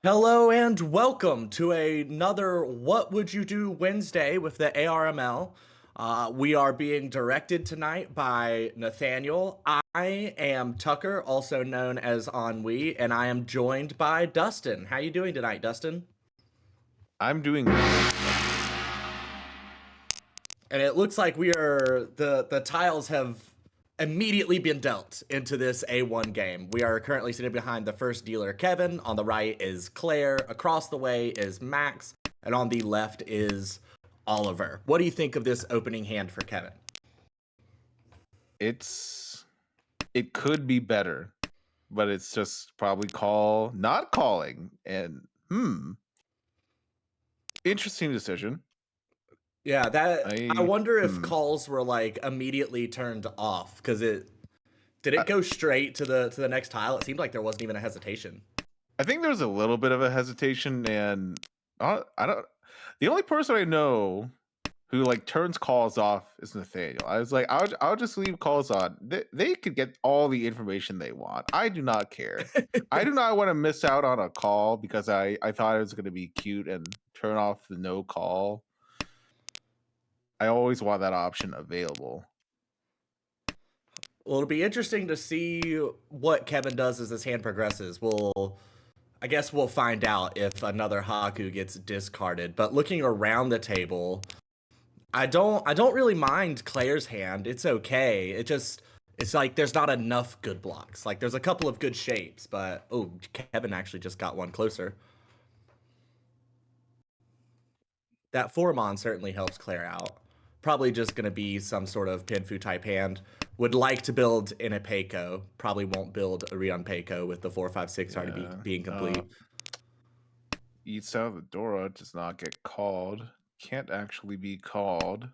Hello and welcome to another What Would You Do Wednesday with the ARML. We are being directed tonight by Nathaniel. I am Tucker, also known as Ennui, and I am joined by Dustin. How you doing tonight, Dustin? I'm doing well. And it looks like the tiles have immediately been dealt into this A1 game. We are currently sitting behind the first dealer, Kevin. On the right is Claire. Across the way is Max. And on the left is Oliver. What do you think of this opening hand for Kevin? It could be better, but it's just probably not calling. And interesting decision. Yeah, I I wonder if hmm. calls were like immediately turned off because it did I, it go straight to the next tile? It seemed like there wasn't even a hesitation. I think there's a little bit of a hesitation, and I don't. The only person I know who like turns calls off is Nathaniel. I was like, I'll just leave calls on. They could get all the information they want. I do not care. I do not want to miss out on a call because I thought it was going to be cute and turn off the no call. I always want that option available. Well, it'll be interesting to see what Kevin does as this hand progresses. I guess we'll find out if another Haku gets discarded. But looking around the table, I don't really mind Claire's hand. It's okay. It's like there's not enough good blocks. Like there's a couple of good shapes, but oh, Kevin actually just got one closer. That Formon certainly helps Claire out. Probably just going to be some sort of Pinfu type hand. Would like to build in a Peiko. Probably won't build a Rion Peiko with the 456 already Yeah. being complete. Eats out the Dora does not get called. Can't actually be called.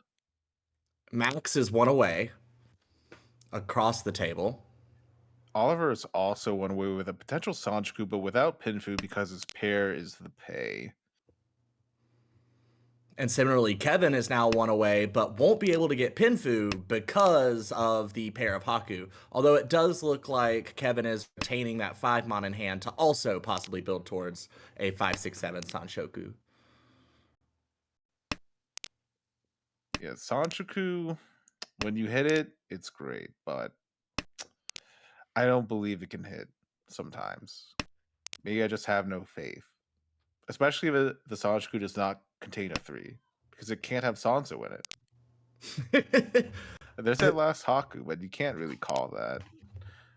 Max is one away across the table. Oliver is also one away with a potential Sanjiku, but without Pinfu because his pair is the pay. And similarly, Kevin is now one away, but won't be able to get Pinfu because of the pair of Haku. Although it does look like Kevin is retaining that 5-mon in hand to also possibly build towards a 567 Sanshoku. Yeah, Sanjiku, when you hit it, it's great, but I don't believe it can hit sometimes. Maybe I just have no faith. Especially if the Sanjiku does not contain a 3, because it can't have Sanso in it. There's that last Haku, but you can't really call that.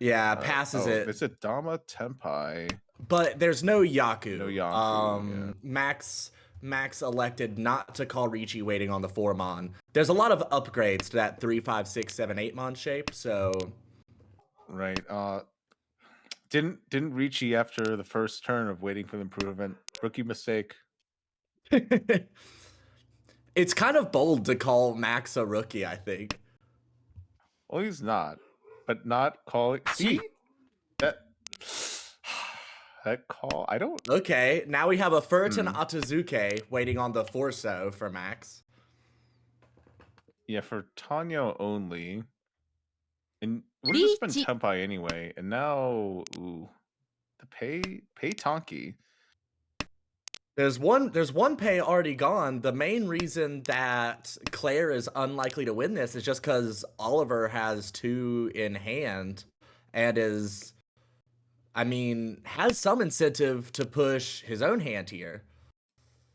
Yeah, passes it. There's a Dama Tenpai. But there's no Yaku. No Yanku, yeah. Max elected not to call Ricci waiting on the 4-mon. There's a lot of upgrades to that 3, 5, 6, 7, 8-mon shape, so Right. Didn't Ricci after the first turn of waiting for the improvement. Rookie mistake. it's kind of bold to call Max a rookie, I think. Well, he's not, but not calling. See that that call. I don't. Okay, now we have a Furton Atazuke waiting on the Forso for Max. Yeah, for Tanya only. And would have just been Tenpai anyway. And now, the pay Tonki. There's one pay already gone. The main reason that Claire is unlikely to win this is just because Oliver has 2 in hand and has some incentive to push his own hand here.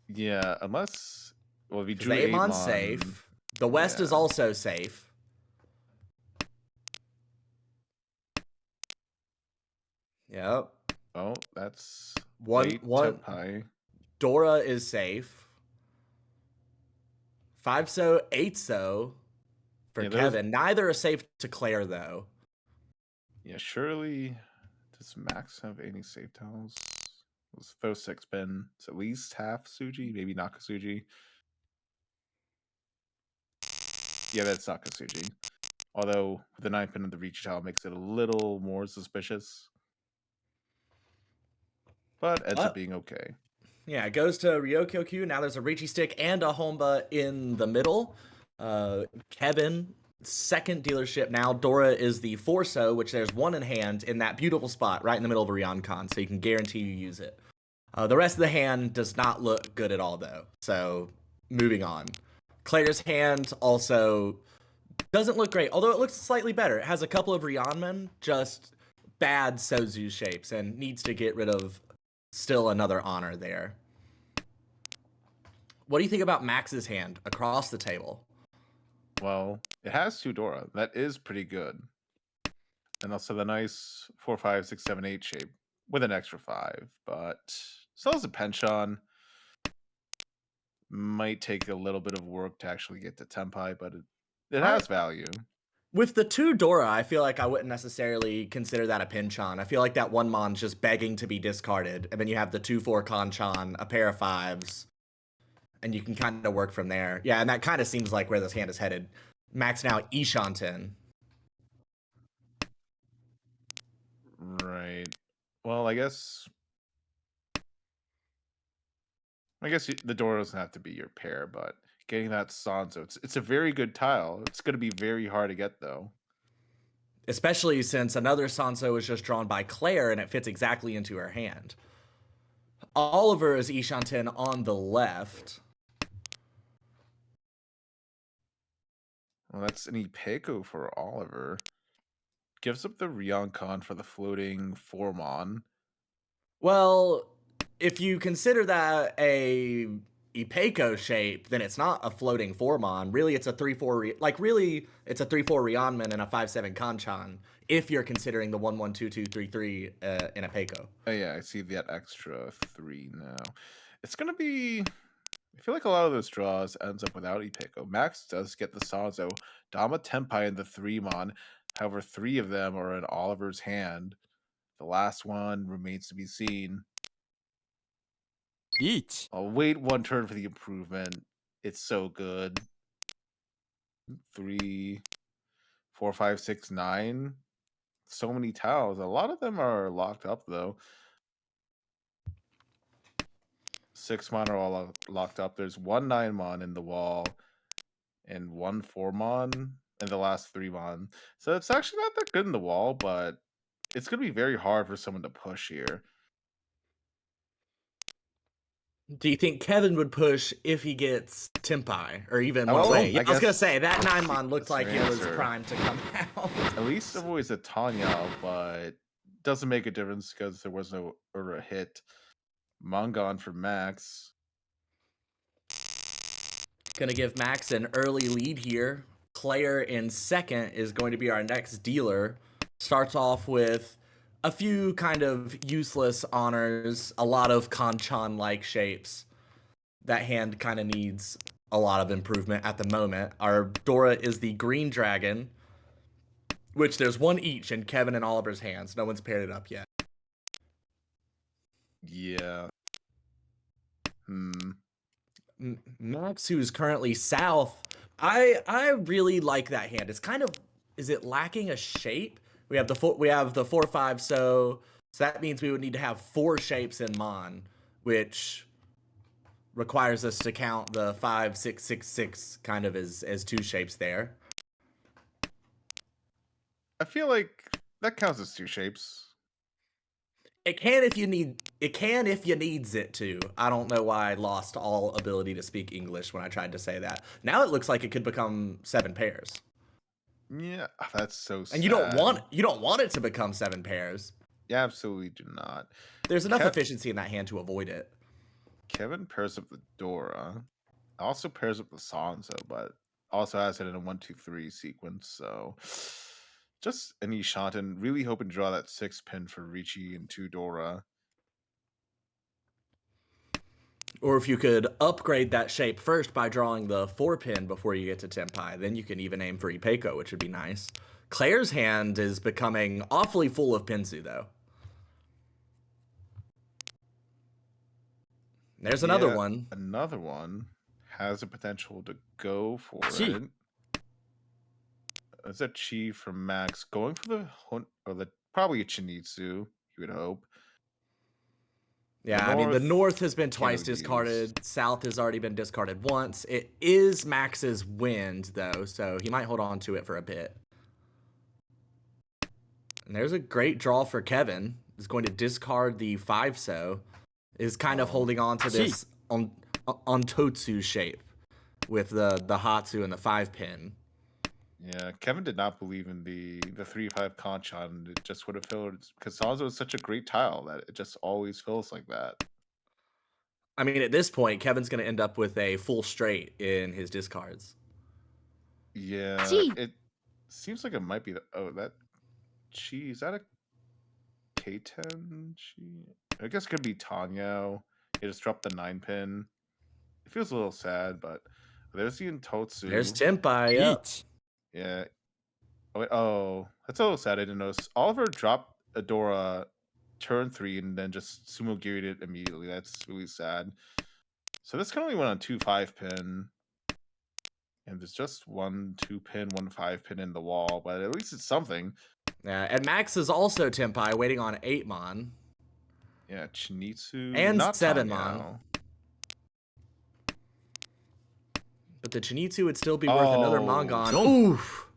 Yeah, unless if he drew Amon's 8-mon, safe. The West is also safe. Yep. Oh, that's One Tenpai. Dora is safe. 5-so, 8-so for Kevin. Neither are safe to Claire though. Yeah, surely does Max have any safe tiles? Let's throw 6-pin. It's at least half Suji, maybe Nakasuji. Yeah, that's Nakasuji. Although the 9-pin of the Reach tile makes it a little more suspicious. But ends up being okay. Yeah, it goes to Ryokyo-Q. Now there's a Richi stick and a Homba in the middle. Kevin, second dealership now. Dora is the Forso, which there's one in hand in that beautiful spot right in the middle of a Ryoncon, so you can guarantee you use it. The rest of the hand does not look good at all, though. So, moving on. Claire's hand also doesn't look great, although it looks slightly better. It has a couple of Ryanmen, just bad Sozu shapes, and needs to get rid of still another honor there. What do you think about Max's hand across the table? Well, it has 2 Dora. That is pretty good. And also the nice 4, 5, 6, 7, 8 shape with an extra 5. But still has a penchant. Might take a little bit of work to actually get to Tempai, but it has value. With the 2 Dora, I feel like I wouldn't necessarily consider that a Pinchan. I feel like that 1 Mon's just begging to be discarded. And then you have the 2/4 Kanchan, a pair of 5s, and you can kind of work from there. Yeah, and that kind of seems like where this hand is headed. Max now Ishanten. Right. Well, I guess the Dora doesn't have to be your pair, but getting that Sanzo, it's a very good tile. It's going to be very hard to get, though. Especially since another Sanso is just drawn by Claire and it fits exactly into her hand. Oliver is Ishanten on the left. Well, that's an Ipeco for Oliver. Gives up the Ryonkon for the floating Formon. Well, if you consider that a Ipeco shape, then it's not a floating Formon. Really, it's a 3/4. Really, it's a 3/4 Rionman and a 5/7 Kanchan. If you're considering the 1/1 2/2 3/3 in a Peiko. Oh yeah, I see that extra 3 now. It's gonna be. I feel like a lot of those draws ends up without Ipeco. Max does get the Sanzo, Dama Tempai, and the 3-mon. However, 3 of them are in Oliver's hand. The last one remains to be seen. Each. I'll wait 1 turn for the improvement. It's so good. 3, 4, 5, 6, 9. So many tiles. A lot of them are locked up though. 6-mon are all locked up. There's 1 9-mon in the wall and 1 4-mon and the last 3-mon. So it's actually not that good in the wall, but it's going to be very hard for someone to push here. Do you think Kevin would push if he gets Tempai or even one away? Yeah, I was gonna say that 9-mon looked like it was primed to come out. At least avoids a Tanya, but doesn't make a difference because there was no a hit. Mongon for Max. Gonna give Max an early lead here. Claire in second is going to be our next dealer. Starts off with a few kind of useless honors, a lot of Kanchan-like shapes. That hand kind of needs a lot of improvement at the moment. Our Dora is the Green Dragon, which there's 1 each in Kevin and Oliver's hands. No one's paired it up yet. Yeah. Max, who's currently south, I really like that hand. It's kind of, is it lacking a shape? We have the 4/5, so that means we would need to have 4 shapes in Mon, which requires us to count the 5, 6, 6, 6 kind of as 2 shapes there. I feel like that counts as 2 shapes. It can if you needs it to. I don't know why I lost all ability to speak English when I tried to say that. Now it looks like it could become 7 pairs. Yeah, that's so sad. And you don't want it to become 7 pairs. Yeah, absolutely do not. There's enough efficiency in that hand to avoid it. Kevin pairs up the Dora. Also pairs up the Sanzo, but also has it in a 1, 2, 3 sequence. So just an Ishanten, really hoping to draw that 6 pin for Ricci and 2 Dora. Or if you could upgrade that shape first by drawing the 4 pin before you get to Tempai, then you can even aim for Ipeco, which would be nice. Claire's hand is becoming awfully full of Pinsu, though. There's another one. Another one has a potential to go for it. It's a Chi from Max going for probably a Chinitsu, you would hope. Yeah, I mean, the North has been twice discarded. South has already been discarded once. It is Max's wind, though, so he might hold on to it for a bit. And there's a great draw for Kevin. He's going to discard the 5-so. is kind of holding on to this on Totsu shape with the Hatsu and the 5-pin. Yeah, Kevin did not believe in the 3-5 Kanchan. It just would have filled because Sanzo is such a great tile that it just always feels like that. I mean, at this point, Kevin's going to end up with a full straight in his discards. Yeah, it seems like it might be. That Chi, is that a K10 Chi? I guess it could be Tanyo. He just dropped the 9-pin. It feels a little sad, but there's the Totsu. There's Tenpai. Yep. Yeah. Oh, that's a little sad. I didn't notice. Oliver dropped Adora turn 3 and then just sumo geared it immediately. That's really sad. So this can only went on 2 5-pin. And there's just 1 2-pin, 1 5-pin in the wall, but at least it's something. Yeah, and Max is also Tenpai waiting on 8-mon. Yeah, Chinitsu. And not 7-mon. But the Chinitsu would still be worth another Mongon. Oof!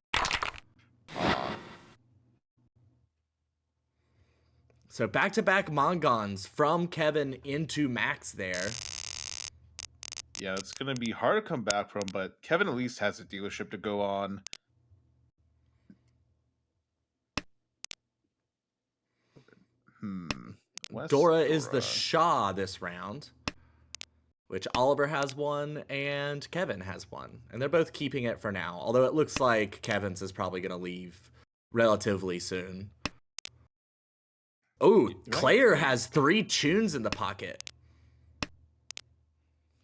So back-to-back Mongons from Kevin into Max there. Yeah, it's going to be hard to come back from, but Kevin at least has a dealership to go on. Dora is the Shaw this round, which Oliver has one and Kevin has one. And they're both keeping it for now, although it looks like Kevin's is probably going to leave relatively soon. Oh, Claire has 3 tunes in the pocket.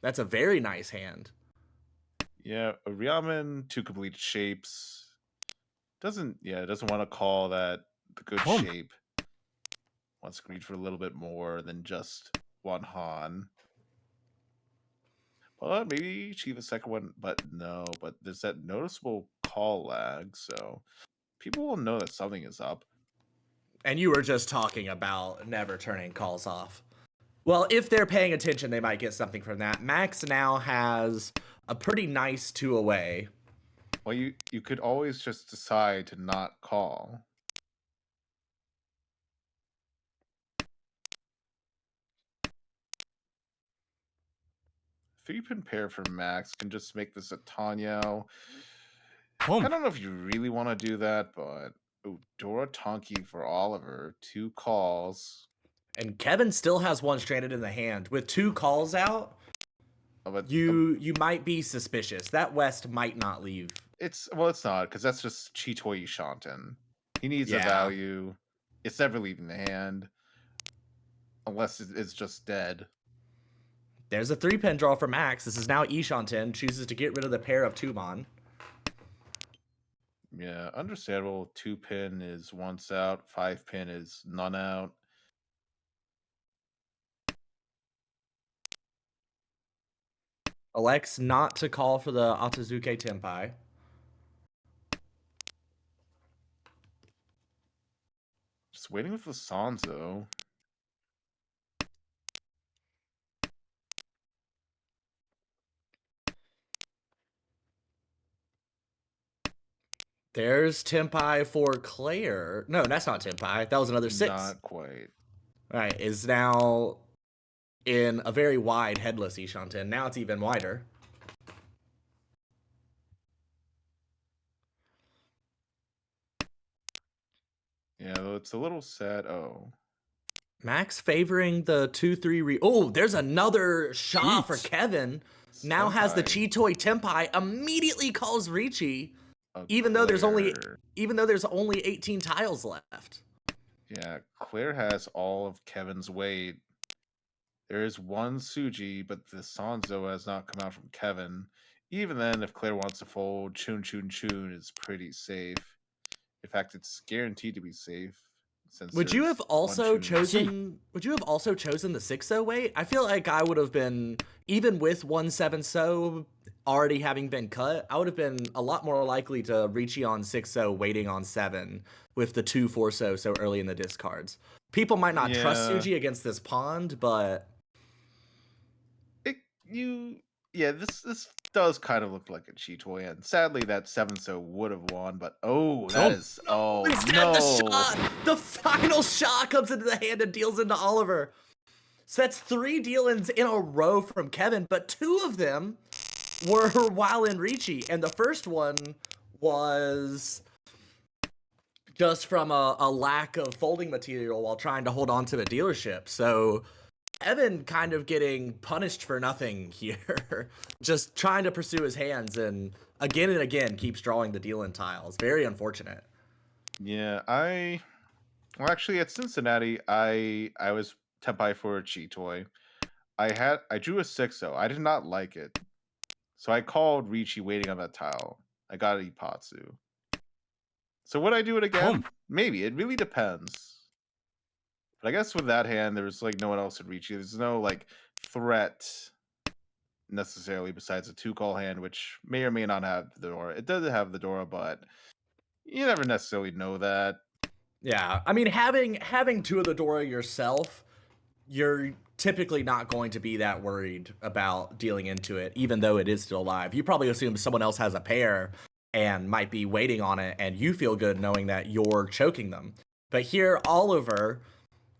That's a very nice hand. Yeah, Ryaman, 2 complete shapes. Doesn't want to call that the good shape. Wants to reach for a little bit more than just 1 Han. But maybe achieve a second one, but no. But there's that noticeable call lag, so people will know that something is up. And you were just talking about never turning calls off. Well, if they're paying attention, they might get something from that. Max now has a pretty nice 2 away. Well, you could always just decide to not call. Three-pin pair for Max can just make this a Tanyo. I don't know if you really want to do that, but Dora Tonki for Oliver, 2 calls. And Kevin still has 1 stranded in the hand. With 2 calls out, you might be suspicious. That West might not leave. It's not, because that's just Chitoi Shanten. He needs a value. It's never leaving the hand. Unless it's just dead. There's a 3-pin draw for Max. This is now Ishanten. Chooses to get rid of the pair of 2-mon. Yeah, understandable. 2-pin is once out. 5-pin is none out. Elects not to call for the Atazuke Tenpai. Just waiting with the Sanzo. There's Tenpai for Claire. No, that's not Tenpai. That was another 6. Not quite. Right, is now in a very wide headless Ishanten. Now it's even wider. Yeah, it's a little sad. Oh. Max favoring the 2-3 Oh, there's another Shaw for Kevin. Now has the Chitoi Tenpai. Immediately calls Ricci. Even though there's only 18 tiles left. Yeah, Claire has all of Kevin's weight. There is 1 Suji, but the Sanzo has not come out from Kevin. Even then, if Claire wants to fold, Chun is pretty safe. In fact, it's guaranteed to be safe. Would you have also chosen the 6-0 weight? I feel like I would have been, even with 1-7-so already having been cut, I would have been a lot more likely to Ricci on 6-0 waiting on 7 with the 2-4-so so early in the discards. People might not trust Suji against this pond, but this does kind of look like a Chitoi, and sadly that 7-so would have won, but instead the final shot comes into the hand and deals into Oliver. So that's 3 deal-ins in a row from Kevin, but 2 of them were while in Ricci, and the first one was just from a lack of folding material while trying to hold on to the dealership. So Evan kind of getting punished for nothing here, just trying to pursue his hands and again keeps drawing the deal in tiles. Very unfortunate. Yeah, well actually at Cincinnati I was tempai for a cheat toy. I drew a 6-0. I did not like it. So I called Ricci waiting on that tile. I got an Ipatsu. So would I do it again? Maybe. It really depends. But I guess with that hand, there was like no one else at Ricci. There's no like threat necessarily besides a 2-call hand, which may or may not have the Dora. It does have the Dora, but you never necessarily know that. Yeah, I mean, having 2 of the Dora yourself, you're typically not going to be that worried about dealing into it, even though it is still alive. You probably assume someone else has a pair and might be waiting on it, and you feel good knowing that you're choking them. But here, Oliver,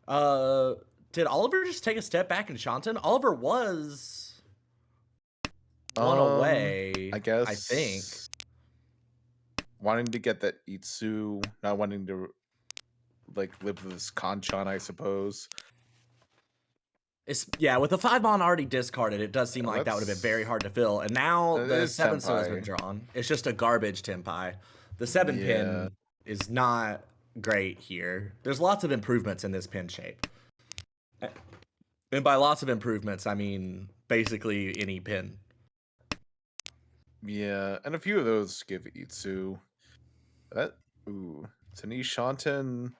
uh, did Oliver just take a step back in Shanton? Oliver was one away, I I think. guess wanting to get that Itsu, not wanting to like live with this Kanchan, I suppose. Yeah, with the 5-mon already discarded, it does seem Yeah, like that would have been very hard to fill. And now it the is 7 so has been Tempai. drawn. It's just a garbage Tempai. The 7 Yeah. pin is not great here. There's lots of improvements in this pin shape. And by lots of improvements, I mean basically any pin. Yeah, and a few of those give Itsu. That it's an Ishanten,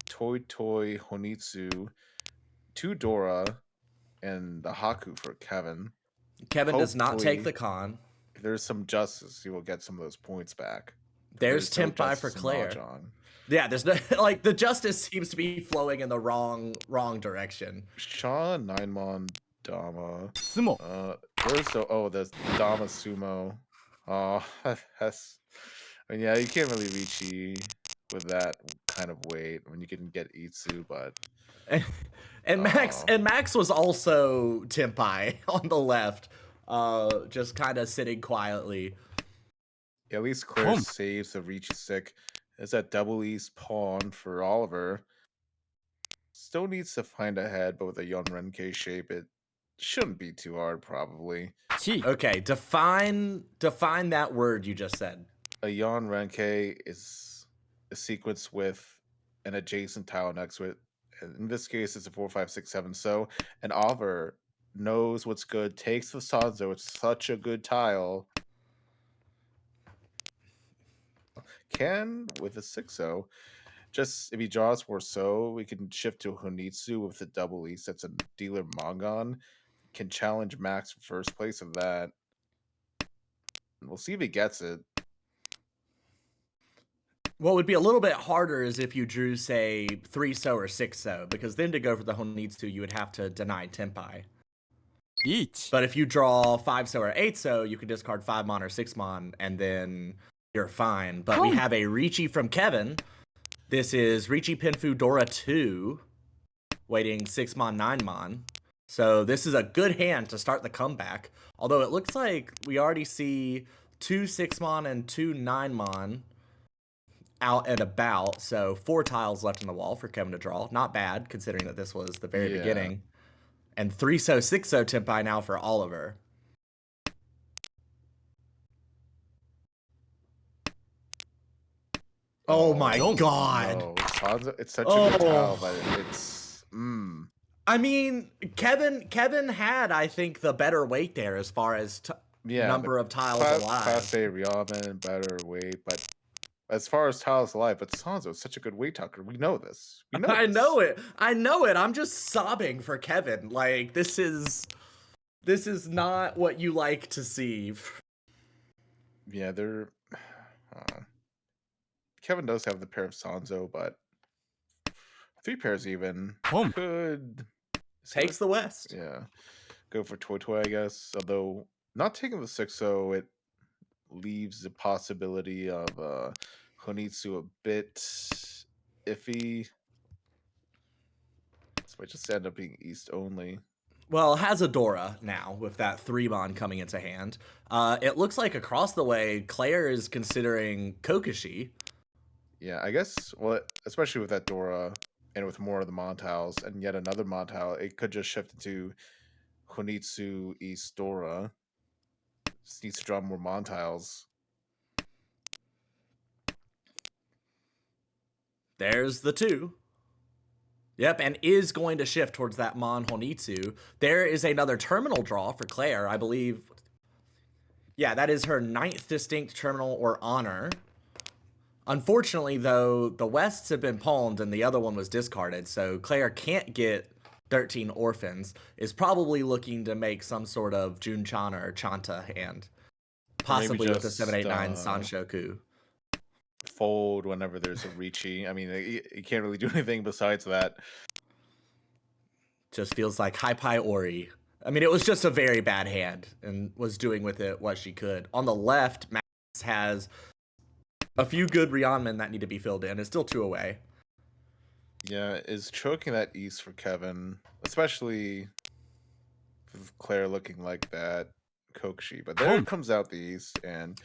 Toy Honitsu, 2 Dora, and the Haku for Kevin. Kevin does not take Hopefully, the con. if there's some justice, he will get some of those points back. But There's there's no Tempai for justice in Claire. Mahjong. Yeah, there's no like the justice seems to be flowing in the wrong direction. Shaw, Ninemon, Dama. Sumo. Where's the Dama Sumo. Oh, that's. I mean, yeah, you can't really reach with that kind of weight when you can get Itsu, but And Max was also Tempai on the left, just kind of sitting quietly. yeah, at least Claire saves the reach stick. There's that double East pawn for Oliver. Still needs to find a head, but with a Yon Renke shape, it shouldn't be too hard, probably. Okay, define that word you just said. A Yon Renke is a sequence with an adjacent tile next to it. In this case, it's a 4, 5, 6, 7. So, and Oliver knows what's good, takes the Sanzo. It's such a good tile. Can with a 6-0. Just if he draws more so, we can shift to Honitsu with the double East. That's a dealer Mongon. Can challenge Max for first place of that. We'll see if he gets it. What would be a little bit harder is if you drew, say, 3-so or 6-so, because then to go for the Honitsu, you would have to deny Tempai. But if you draw 5-so or 8-so, you can discard 5-mon or 6-mon, and then you're fine. But we have a Ricci from Kevin. This is Ricci Pinfu Dora 2, waiting 6-mon, 9-mon. So this is a good hand to start the comeback. Although it looks like we already see 2 6-mon and 2 9-mon out and about. So 4 tiles left in the wall for Kevin to draw. Not bad, considering that this was the very beginning. And 3-so, 6-so Tempai now for Oliver. Oh my god. No, it's such a good tile, but it's I mean, Kevin had, I think, the better weight there as far as number of tiles alive. Class A Ryaman, better weight, but as far as tiles alive, but Sanzo is such a good weight tucker. We know this. I know it. I'm just sobbing for Kevin. Like this is not what you like to see. Yeah, Kevin does have the pair of Sanzo, but 3 pairs even could takes the West. Yeah, go for Toy, I guess. Although not taking the 6-0, it leaves the possibility of Honitsu a bit iffy. might just end up being East only. Well, has Adora now with that 3-mon coming into hand. It looks like across the way, Claire is considering Kokoshi. Yeah, I guess, well, especially with that Dora and with more of the Montiles and yet another Montile, it could just shift into Honitsu East Dora. Just needs to draw more Montiles. There's the 2. Yep, and is going to shift towards that Mon Honitsu. There is another terminal draw for Claire, I believe. Yeah, that is her 9th distinct terminal or honor. Unfortunately, though, the Wests have been pawned and the other one was discarded, so Claire can't get 13 orphans, is probably looking to make some sort of Junchan or Chanta hand. Possibly with the 789 Sanshoku. Fold whenever there's a Ricci. I mean, you can't really do anything besides that. Just feels like Hi-Pi Ori. I mean, it was just a very bad hand and was doing with it what she could. On the left, Max has a few good Rionmen that need to be filled in. It's still 2 away. Yeah, is choking that East for Kevin, especially with Claire looking like that Kokoshi. But there comes out the East, and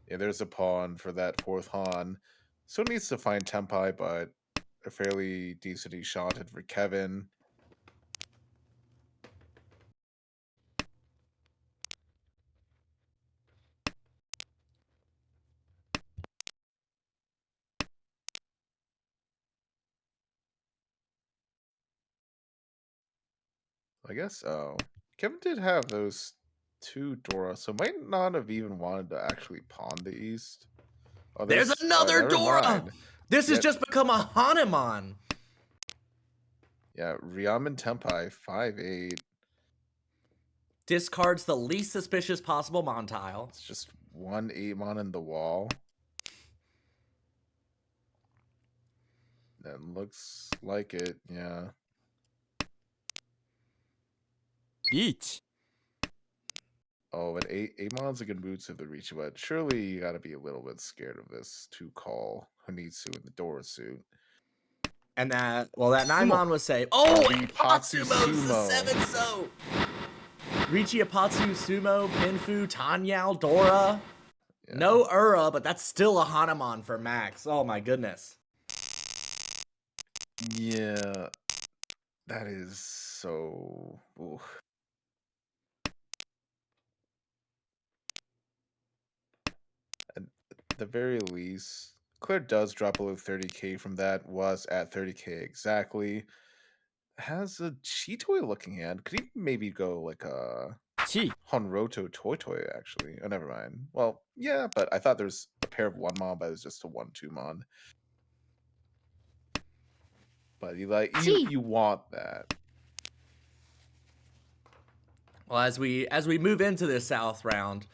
yeah, there's a pawn for that 4th Han. Still needs to find Tempai, but a fairly decent enchanted for Kevin. I guess, oh, Kevin did have those 2 Dora, so might not have even wanted to actually pawn the East. Oh, There's another never Dora! mind. This has just become a Hanuman. Yeah, Ryamen Tempai, 5/8. Discards the least suspicious possible Montile. It's just 1 8-mon in the wall. That looks like it, yeah. Each. Oh, but 8-mon's a good move to the reach, but surely you gotta be a little bit scared of this 2-call Honitsu in the Dora suit. And that, well, that 9-mon was saved. Oh, Ipatsu moves the 7-so. Ricci, Ipatsu, Sumo, Pinfu, Tanyao, Dora. Yeah. No Ura, but that's still a Hanuman for Max. Oh my goodness. Yeah, that is so... Ooh. At the very least, Claire does drop below 30k from that, was at 30k exactly. Has a Chitoy looking hand. Could he maybe go like a Honroto Toy actually? Oh, never mind. Well, yeah, but I thought there's a pair of 1-mon, but it was just a 1/2-mon. But you want that. Well, as we move into this South round,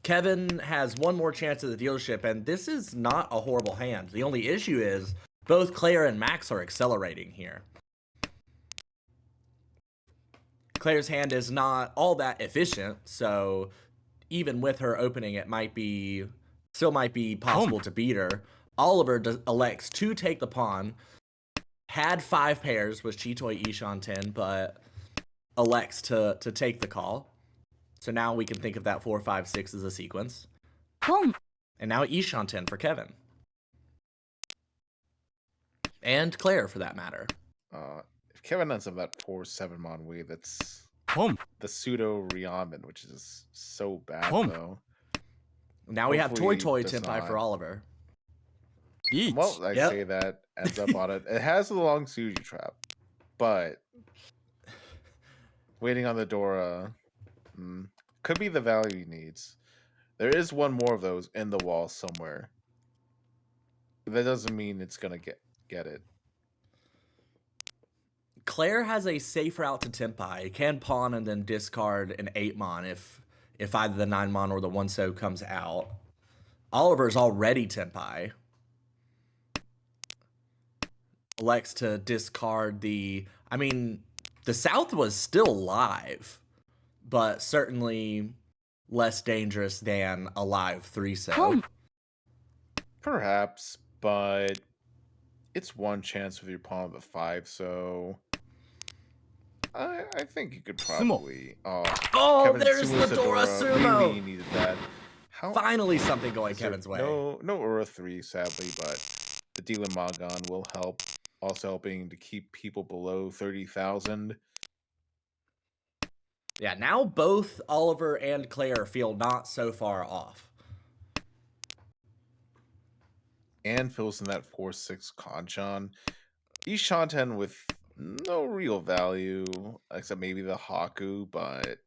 Kevin has one more chance at the dealership, and this is not a horrible hand. The only issue is both Claire and Max are accelerating here. Claire's hand is not all that efficient, so even with her opening, it still might be possible to beat her. Oliver elects to take the pawn. Had 5 pairs with Chitoy Ishan 10, but elects to take the call. So now we can think of that 4, 5, 6 as a sequence. And now Ishan 10 for Kevin. And Claire, for that matter. If Kevin ends up that 4/7-mon way, that's the pseudo Ryamen, which is so bad though. Now we have Toy Tempai for Oliver. Well, I say that ends up on it. It has a long Suji trap, but waiting on the Dora could be the value he needs. There is one more of those in the wall somewhere. That doesn't mean it's gonna get it. Claire has a safe route to Tempai. It can pawn and then discard an 8-mon if either the 9-mon or the 1-so comes out. Oliver's already Tempai. Elects to discard the... I mean, the South was still live, but certainly less dangerous than a live 3-so. Perhaps, but it's one chance with your pawn of the 5-so. I think you could Sumo. probably. Oh, Oh, Kevin there's Sumo the Dora Zadora Sumo. really needed that. How Finally, something going is there Kevin's way. no Aura 3, sadly, but the Dealer Magon will help. Also helping to keep people below 30,000. Yeah, now both Oliver and Claire feel not so far off. And fills in that 4/6 Kanchan. He's Shanten with no real value, except maybe the Haku, but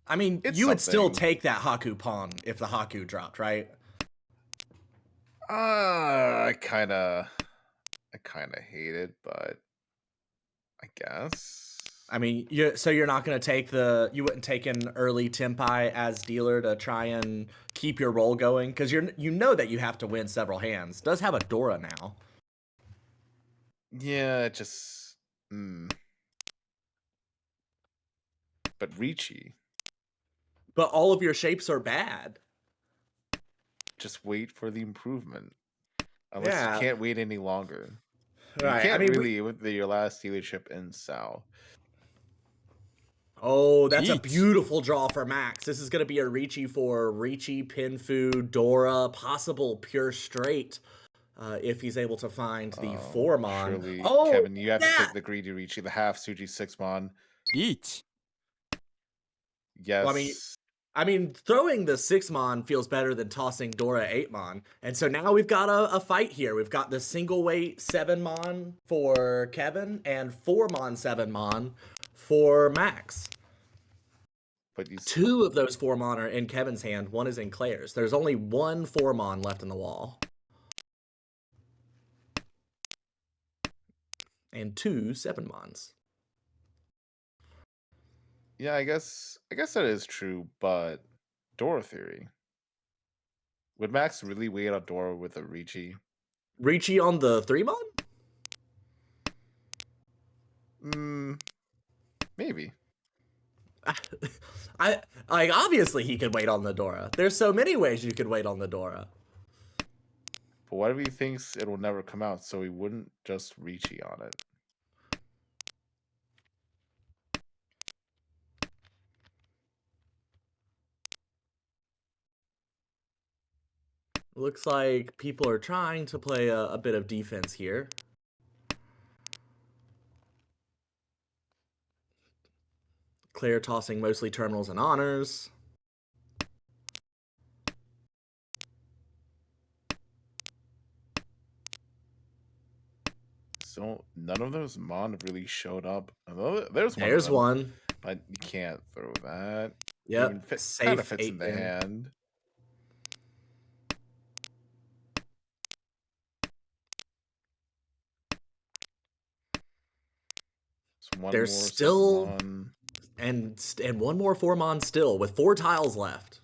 I mean, it's you would still something. take that Haku pawn if the Haku dropped, right? I kind of hate it, but I guess. I mean, so you're not going to take you wouldn't take an early Tempai as dealer to try and keep your roll going? Because you know that you have to win several hands. Does have a Dora now. Yeah, it just. But Ricci, But all of your shapes are bad. just wait for the improvement. Unless Yeah. you can't wait any longer. Right. You can't I mean, really with your last dealership in Sao. Oh, that's a Peach. beautiful draw for Max. This is going to be a Ricci for Ricci, Pinfu, Dora, possible pure straight if he's able to find the 4-mon. Surely, Oh, Kevin, you have to that! take the greedy Ricci, the half Suji 6-mon. 1 Yes. Well, I mean, throwing the 6-mon feels better than tossing Dora 8-mon. And so now we've got a fight here. We've got the single weight 7-mon for Kevin and 4-mon 7-mon for Max. But 2 of those 4-mon are in Kevin's hand. 1 is in Claire's. There's only 1 4-mon left in the wall. And 2 7-mons. Yeah, I guess that is true, but Dora theory. Would Max really wait on Dora with a Ricci? Ricci on the 3-mon? Maybe. Obviously he could wait on the Dora. There's so many ways you could wait on the Dora. But what if he thinks it will never come out, so he wouldn't just Ricci on it? Looks like people are trying to play a bit of defense here. Claire tossing mostly terminals and honors. So none of those Mon have really showed up. There's one. There's one. But you can't throw that. Yep. Even kind Safe of fits in the 8-pin. hand. So one There's more still 7-mon. and one more 4-mon still with 4 tiles left.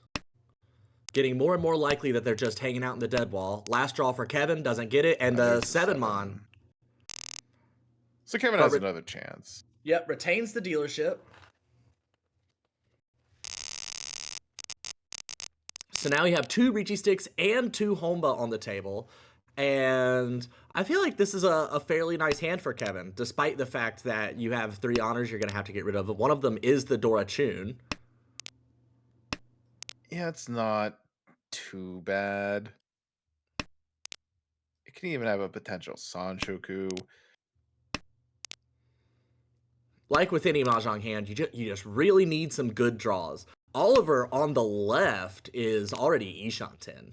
Getting more and more likely that they're just hanging out in the dead wall. Last draw for Kevin, doesn't get it, and the 7-mon. So Kevin has another chance. Yep, retains the dealership. So now you have 2 Ricci sticks and 2 Homba on the table. And I feel like this is a fairly nice hand for Kevin, despite the fact that you have 3 honors you're going to have to get rid of. One of them is the Dora Chun. Yeah, it's not too bad. It can even have a potential Sanshoku. Like with any Mahjong hand, you just really need some good draws. Oliver on the left is already Ishanten.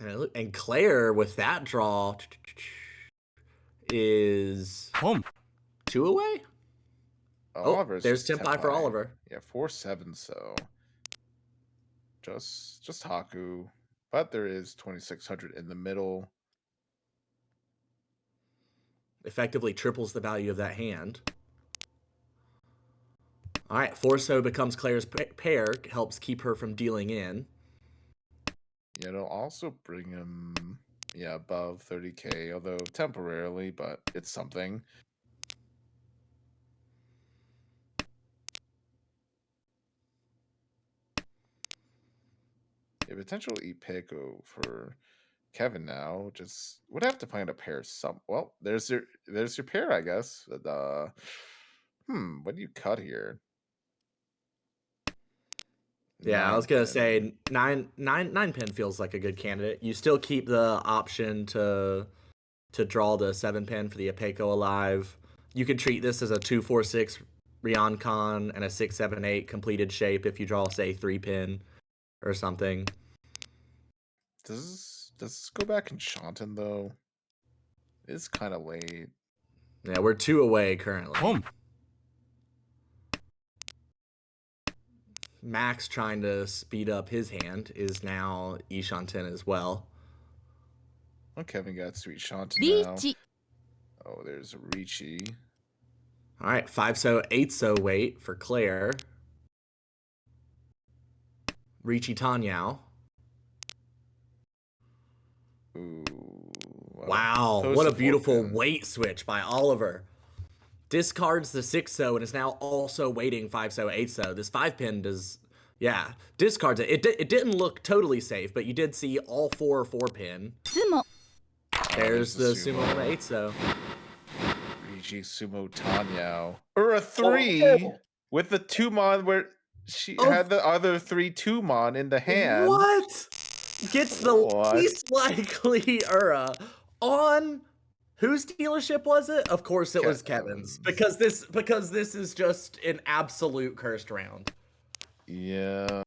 And Claire with that draw is Home. 2 away? Oliver's there's just Tempai for Oliver. Yeah, 4/7, so just Haku. But there is 2,600 in the middle. Effectively triples the value of that hand. All right, Forso becomes Claire's pair, helps keep her from dealing in. Yeah, it'll also bring him, above 30k, although temporarily, but it's something. A potential Ipeko for Kevin now. Just would have to find a pair some. Well, there's your pair, I guess. But, what do you cut here? Yeah, I was 9 gonna pin. say nine pin feels like a good candidate. You still keep the option to draw the 7 pin for the Apeco alive. You could treat this as a 2-4-6 Ryoncon and a 6-7-8 completed shape if you draw, say, 3 pin or something. Does this go back in Shanton though? It's kind of late. Yeah, we're 2 away currently. 홈 Max trying to speed up his hand is now Ishanten as well. Oh, Kevin got sweet Shanton now. リーチ Oh, there's Ricci. All right, 5-so, 8-so wait for Claire. Ricci Tanyao. Ooh. Well, Wow, close what to a beautiful 4 pin. weight switch by Oliver. Discards the 6-so and is now also waiting 5-so, 8-so. This 5-pin does, yeah, discards it. It didn't look totally safe, but you did see all 4-pin. スモ There's the sumo. sumo on the 8-so. Ricci Sumo Tanyao. Or a 3 with the 2-mon where she had the other 3 2-mon in the hand. What? Gets the least likely Ura on whose dealership was it? Of course it was Kevin's. Because this is just an absolute cursed round. Yeah.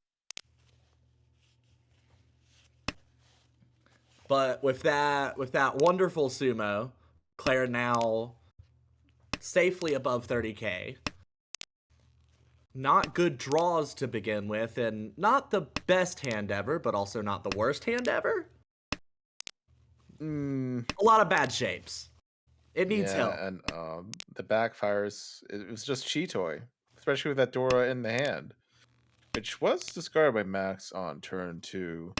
But with that wonderful sumo, Claire now safely above 30k. Not good draws to begin with, and not the best hand ever, but also not the worst hand ever. A lot of bad shapes. It needs help. And the backfires, it was just Cheetoy, especially with that Dora in the hand, which was discarded by Max on turn 2.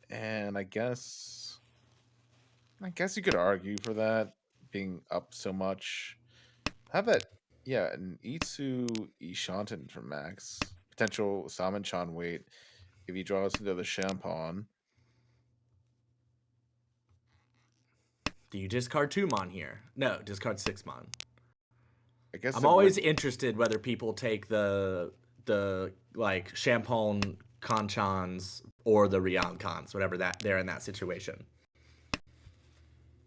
And I guess you could argue for that being up so much. How about an Itsu Ishanten from Max, potential Samenchan wait if he draws into the Champon. Do you discard 2-mon here? No, discard 6-mon. I guess I'm always interested whether people take the like Champon Conchons or the Ryoncons, whatever that they're in that situation.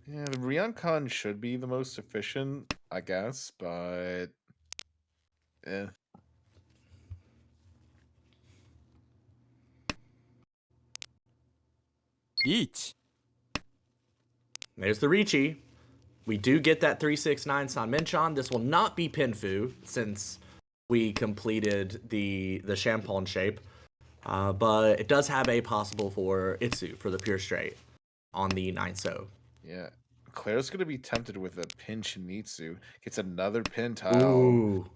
Yeah, the Ryoncon should be the most efficient, I guess, but eh. Each. There's the Ricci. We do get that 369 Sanmenchan. This will not be Pinfu since we completed the Champon shape. But it does have a possible for Itsu for the pure straight on the 9-so. Yeah. Claire's going to be tempted with a pin Shinitsu. Gets another pin tile. Ooh.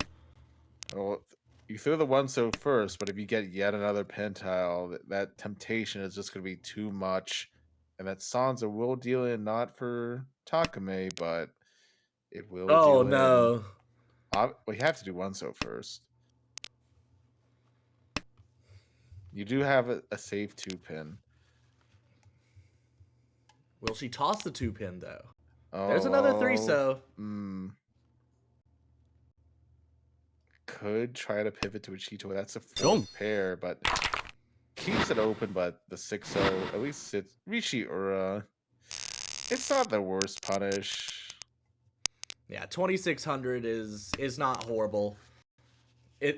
Well, you throw the 1-so first, but if you get yet another pin tile, that temptation is just going to be too much. And that Sansa will deal in, not for Takame, but it will deal in. Oh, no. We have to do 1-so first. You do have a safe 2-pin. Will she toss the 2-pin, though? There's another 3-so. Could try to pivot to a Cheeto. That's a 4th pair, but keeps it open. But the 6-so, at least it's Ricci Ura. It's not the worst punish. Yeah, 2600 is not horrible.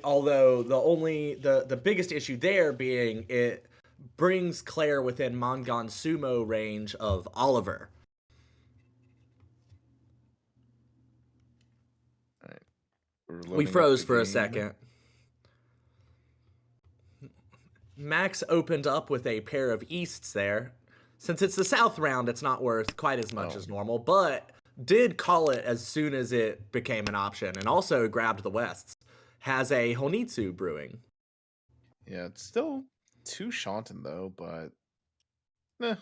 Although the biggest issue there being it brings Claire within Mongon sumo range of Oliver. All right. We froze for a second. Max opened up with a pair of Easts there. Since it's the South round, it's not worth quite as much as normal, but did call it as soon as it became an option, and also grabbed the Wests. Has a Honitsu brewing. Yeah, it's still 2 Shanton, though, but might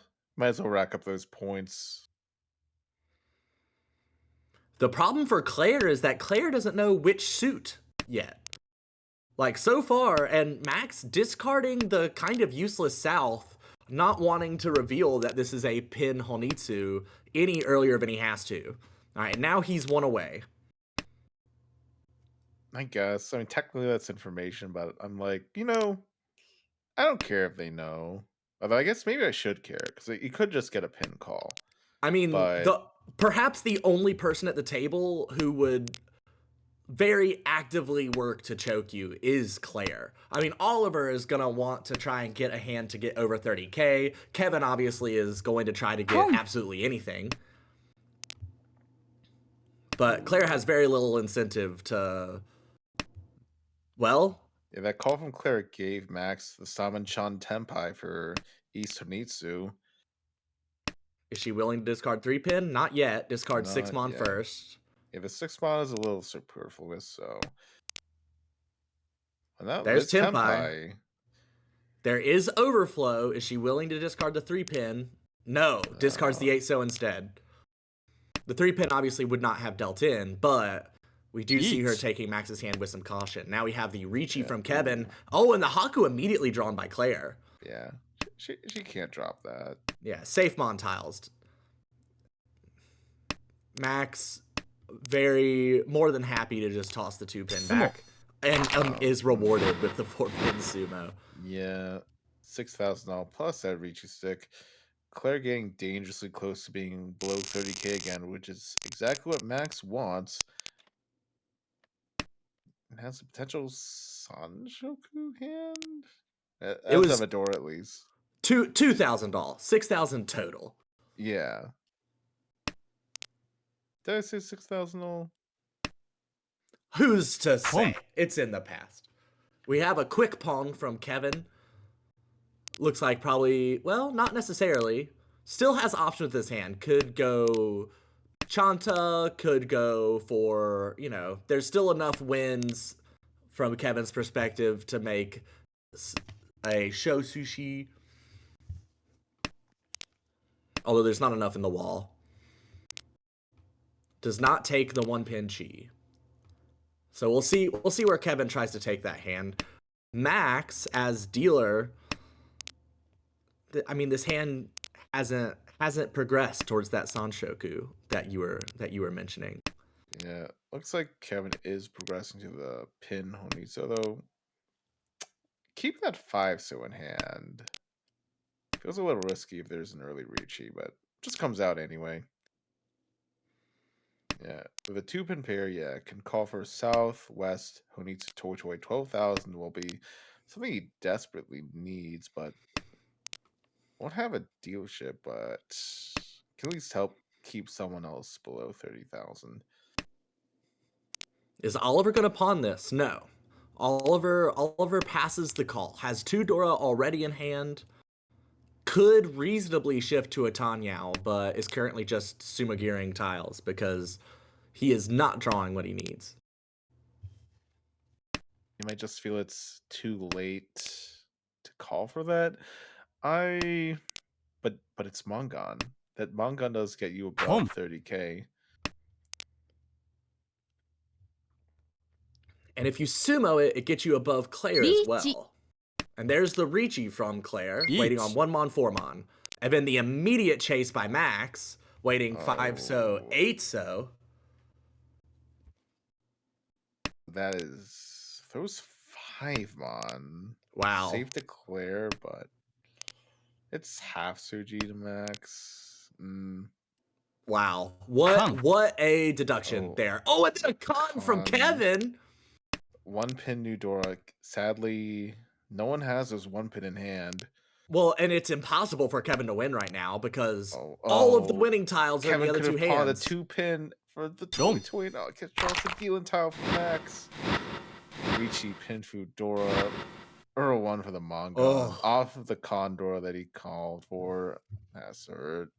as well rack up those points. The problem for Claire is that Claire doesn't know which suit yet. Like, so far, and Max discarding the kind of useless South not wanting to reveal that this is a pin Honitsu any earlier than he has to. All right, now he's one away. I guess. I mean, technically that's information, but I'm like, I don't care if they know. Although I guess maybe I should care because you could just get a pin call. I mean, But perhaps the only person at the table who would very actively work to choke you is Claire. I mean, Oliver is going to want to try and get a hand to get over 30k. Kevin obviously is going to try to get absolutely anything. But Claire has very little incentive to, well... Yeah, that call from Claire gave Max the Saman-chan Tenpai for East Honitsu. Is she willing to discard 3-pin? Not yet. Discard Not 6-mon yet. first. Yeah, the 6-mon is a little superfluous, so... Well, There's Tenpai. Tenpai. There is Overflow. Is she willing to discard the 3-pin? No. Discards the 8-so instead. The 3-pin obviously would not have dealt in, but we do see her taking Max's hand with some caution. Now we have the Ricci from Kevin. Oh, and the Haku immediately drawn by Claire. Yeah. She can't drop that. Yeah, safe Mon-tiles. Max, more than happy to just toss the 2-pin back. And is rewarded with the 4-pin sumo. Yeah. $6,000 plus that Ricci stick. Claire getting dangerously close to being below 30k again, which is exactly what Max wants. It has a potential Sanshoku hand? It was a door at least. $2,000. $6,000 total. Yeah. Did I say 6,000? Who's to say? It's in the past. We have a quick pong from Kevin. Looks like probably, well, not necessarily. Still has options with his hand. Could go Chanta, could go for, there's still enough wins from Kevin's perspective to make a Sho Sushi. Although there's not enough in the wall. Does not take the 1-pin chi. So we'll see where Kevin tries to take that hand. Max, as dealer, I mean, this hand hasn't progressed towards that Sanshoku that you were mentioning. Yeah, looks like Kevin is progressing to the pin Honitsu, though. Keep that 5-so in hand. Feels a little risky if there's an early Ricci, but just comes out anyway. Yeah, with a 2-pin pair, yeah, can call for Southwest Honitsu Tochoi. 12,000 will be something he desperately needs, but won't have a dealership, but can at least help keep someone else below 30,000. Is Oliver going to pawn this? No. Oliver passes the call. Has 2 Dora already in hand. Could reasonably shift to a Tanyao, but is currently just sumo-gearing tiles because he is not drawing what he needs. You might just feel it's too late to call for that. But it's Mongon. That Mongon does get you above 30k. And if you sumo it, it gets you above Claire as well. And there's the Ricci from Claire, waiting on 1-mon, 4-mon. And then the immediate chase by Max, waiting 5-so, 8-so. That is... Throws 5-mon. Wow. Safe to Claire, but... It's half Suji to Max. Wow. What a deduction there. Oh, and then a con from Kevin! 1-pin Newdora. Sadly, no one has those 1-pin in hand. Well, and it's impossible for Kevin to win right now because all of the winning tiles are in the other 2 hands. Kevin could have pawned a 2-pin for the 2020. No, it draws the dealing tile for Max. Ricci, Pinfu, Dora. Earl 1 for the Mongon. Off of the Condor that he called for. That's hurt.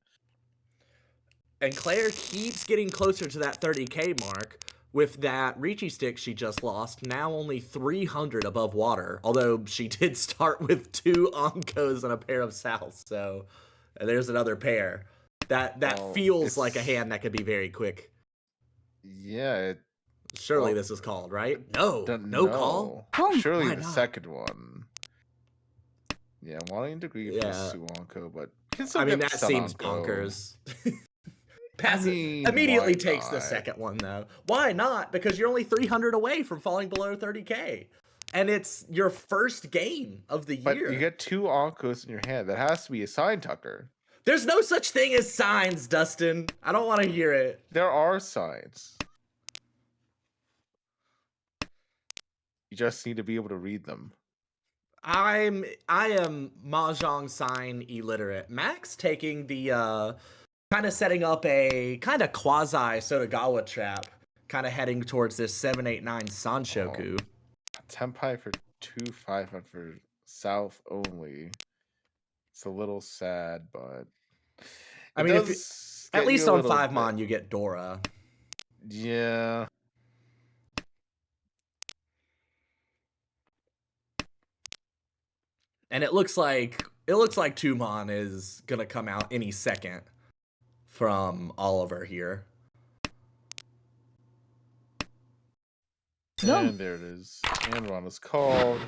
And Claire keeps getting closer to that 30k mark. With that Ricci stick she just lost, now only 300 above water. Although she did start with 2 Onkos and a pair of Souths, so there's another pair. That feels like a hand that could be very quick. Yeah. Surely this is called, right? No call? Surely the second one. Yeah, wanting to grieve for Suonko, but can still I mean, get that seems Sananko. bonkers. I mean, immediately why takes the not? second one, though. Why not? Because you're only 300 away from falling below 30K. And it's your first game of the But year. you get 2 Ankos in your hand. That has to be a sign, Tucker. There's no such thing as signs, Dustin. I don't want to hear it. There are signs. You just need to be able to read them. I am Mahjong sign illiterate. Max taking the kind of setting up a kind of quasi Sotagawa trap, kind of heading towards this 789 Sanshoku. Tenpai for 2-5 for South only. It's a little sad, but I mean, at least on 5-mon you get Dora. Yeah. And it looks like 2-mon is gonna come out any second from Oliver here. And there it is. And run is called.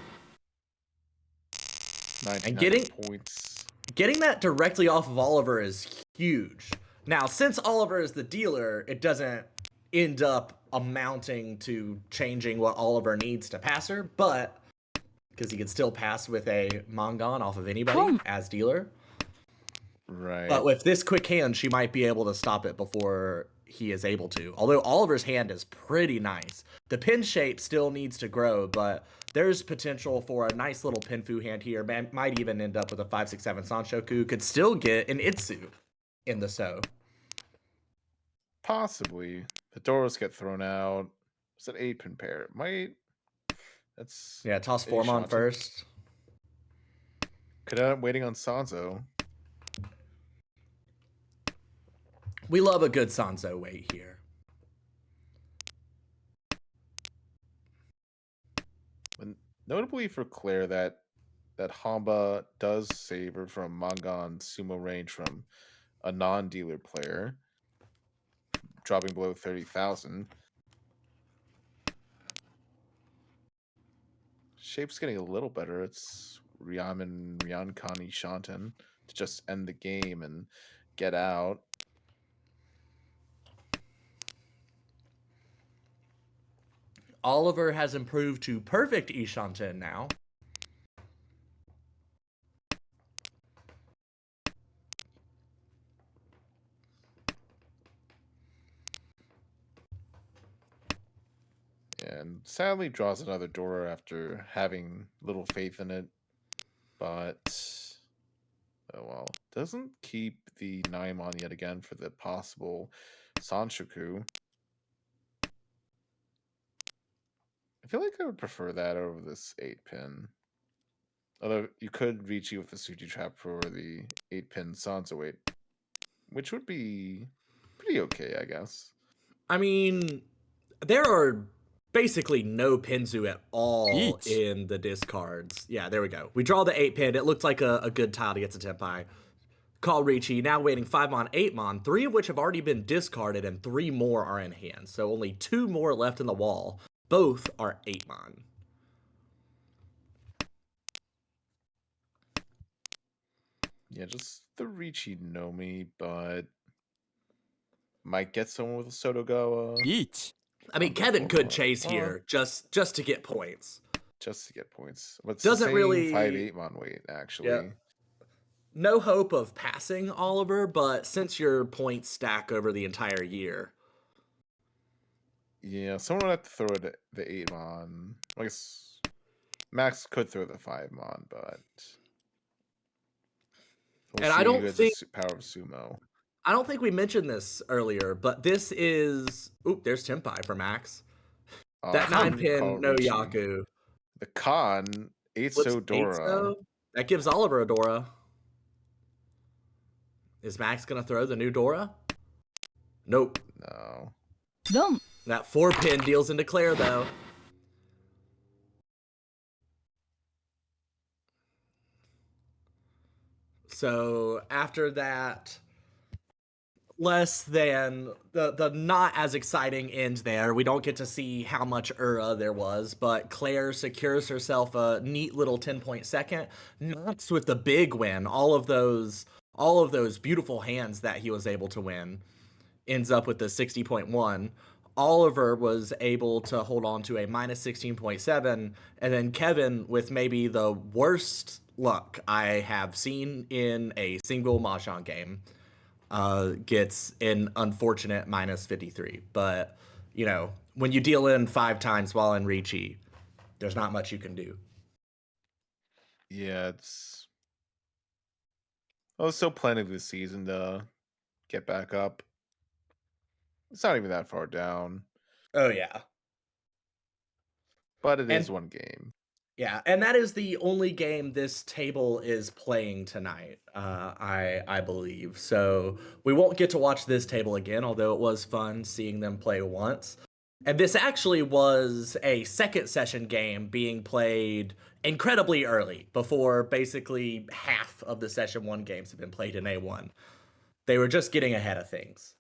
99 points. Getting that directly off of Oliver is huge. Now, since Oliver is the dealer, it doesn't end up amounting to changing what Oliver needs to pass her, but because he can still pass with a Mongon off of anybody as dealer. Right. But with this quick hand, she might be able to stop it before he is able to. Although Oliver's hand is pretty nice. The pin shape still needs to grow, but there's potential for a nice little Pinfu hand here. Might even end up with a 5-6-7 Sanshoku. Could still get an Itsu in the So. Possibly. The doors get thrown out. It's an 8-pin pair. It might. That's toss 4-mon first. Could end up waiting on Sanzo. We love a good Sanzo wait here. And notably for Claire, that Hamba does save her from Mongon sumo range from a non-dealer player, dropping below 30,000. Shape's getting a little better. It's Ryaman, Ryankani, Shantan to just end the game and get out. Oliver has improved to perfect Ishanten now. And sadly draws another door after having little faith in it. But, oh well. Doesn't keep the Naimon yet again for the possible Sanshoku. I feel like I would prefer that over this 8-pin. Although you could reach you with the Suji trap for the 8-pin Sansa weight, which would be pretty okay, I guess. I mean, there are basically no Pinzu at all in the discards. Yeah, there we go. We draw the 8-pin. It looked like a good tile to get to Tenpai. Call Ricci, now waiting 5-mon, 8-mon, 3 of which have already been discarded, and 3 more are in hand. So only 2 more left in the wall. Both are 8-mon. Yeah, just the Ricci Nomi, but might get someone with a Sotogawa. I mean, Kevin could chase here just to get points. Just to get points. But it's doesn't the same really 5-8-mon weight, actually. Yeah. No hope of passing Oliver, but since your points stack over the entire year. Yeah, someone would have to throw the 8-mon. I guess Max could throw the 5-mon, but and I don't think the power of sumo. I don't think we mentioned this earlier, but this is there's Tenpai for Max. That 9-pin no Yaku. The Khan 8-so Dora. That gives Oliver a Dora. Is Max gonna throw the new Dora? Nope. No. That 4-pin deals into Claire though. So after that less than the not as exciting end there. We don't get to see how much there was, but Claire secures herself a neat little 10-point second. Knox with the big win. All of those beautiful hands that he was able to win ends up with the 60.1. Oliver was able to hold on to a minus 16.7, and then Kevin with maybe the worst luck I have seen in a single Mahjong game gets an unfortunate minus 53. But, when you deal in 5 times while in Ricci, there's not much you can do. Yeah, it's still plenty of this season to get back up. It's not even that far down, Oh, yeah. but it is And one game. yeah, and that is the only game this table is playing tonight, I believe. So we won't get to watch this table again, although it was fun seeing them play once. And this actually was a second session game being played incredibly early, before basically half of the session 1 games have been played in A1. They were just getting ahead of things.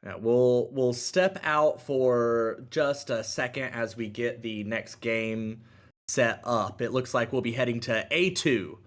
Yeah, we'll step out for just a second as we get the next game set up. It looks like we'll be heading to A2.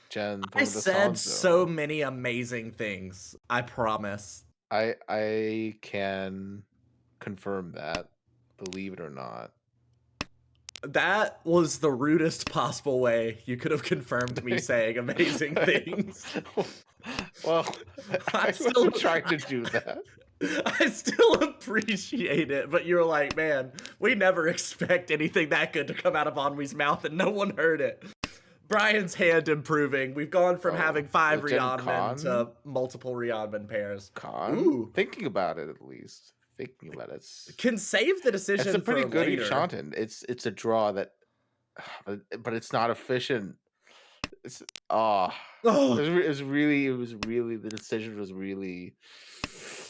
Jen I from the said so Sanzo. many amazing things. I promise. I can confirm that, believe it or not. That was the rudest possible way you could have confirmed me saying amazing things. Well, I I still wasn't trying to do that. I still appreciate it, but you're like, man, we never expect anything that good to come out of Onwee's mouth, and no one heard it. Brian's hand improving. We've gone from having 5 Jen Rionmen Con? to multiple Rionmen pairs. Con? Ooh. Thinking about it, at least. Thinking about it. Can save the decision It's a pretty for good later. Enchanted. It's a draw that, but it's not efficient. It's Oh. it was really the decision was really.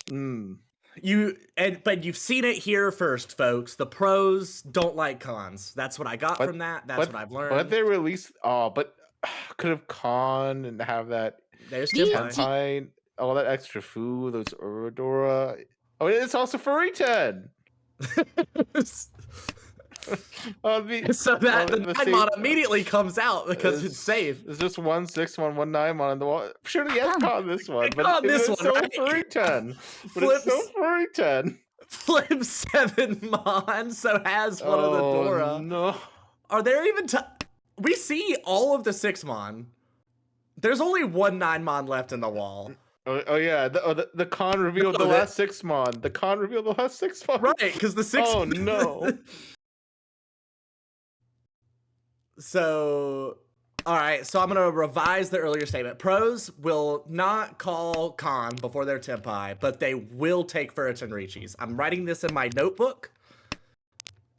But you've seen it here first, folks. The pros don't like cons. That's what I got from that. That's what I've learned. But they released. But could have con and have that. There's Tempine, all that extra food, those Urodora. Oh, it's also furry 10. So that the 9-mon immediately comes out because it's safe. It's just 1 6-1 1 9-mon on the wall. Sure, yes, caught this one, but this it's one, still right? furry 10. But it's still furry 10. Flip 7-mon, so has one of the Dora. No. Are there even we see all of the 6-mon. There's only 1 9-mon left in the wall. Oh yeah, the con revealed the last 6-mon. The con revealed the last 6-mon. Right, because the 6. Oh no. So, all right. So I'm gonna revise the earlier statement. Pros will not call con before their Tempai, but they will take Furiton Richis. I'm writing this in my notebook,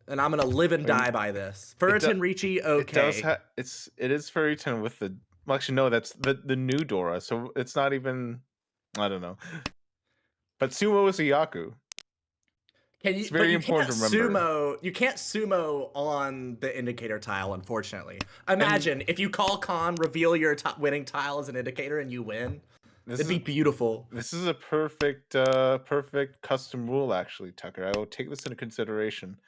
and I'm gonna live and die by this. Furiton Richi, okay. It is Furiton with the. Well, actually, no, that's the new Dora. So it's not even. I don't know. But Sumo is a Yaku. It's very important to remember. You can't sumo on the indicator tile, unfortunately. Imagine if you call con, reveal your winning tile as an indicator, and you win. It'd be beautiful. This is a perfect custom rule, actually, Tucker. I will take this into consideration.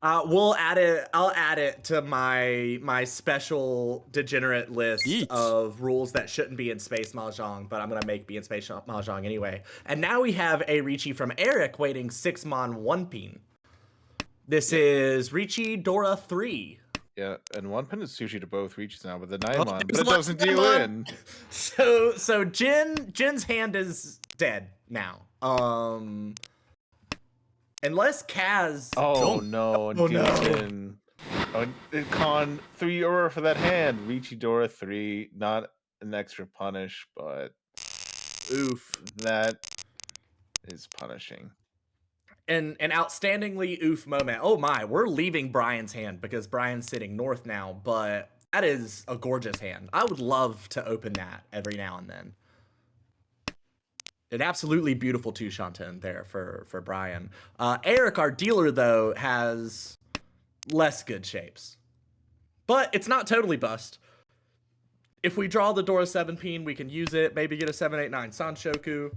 We'll add it. I'll add it to my special degenerate list of rules that shouldn't be in Space Mahjong, but I'm gonna make be in Space Mahjong anyway. And now we have a Richi from Eric waiting 6-mon 1-pin. This is Richi Dora 3. Yeah, and 1-pin is sushi to both Richis now, but the 9-mon, but it doesn't deal in. So Jin's hand is dead now. Unless Kaz. Oh no! Con 3 Aura for that hand. Richi Dora 3, not an extra punish, but oof, that is punishing. An outstandingly oof moment. Oh my, we're leaving Brian's hand because Brian's sitting north now, but that is a gorgeous hand. I would love to open that every now and then. An absolutely beautiful 2 Shanten there for Brian. Eric, our dealer, though, has less good shapes. But it's not totally bust. If we draw the Dora 7-pin, we can use it. Maybe get a 7-8-9 Sanshoku.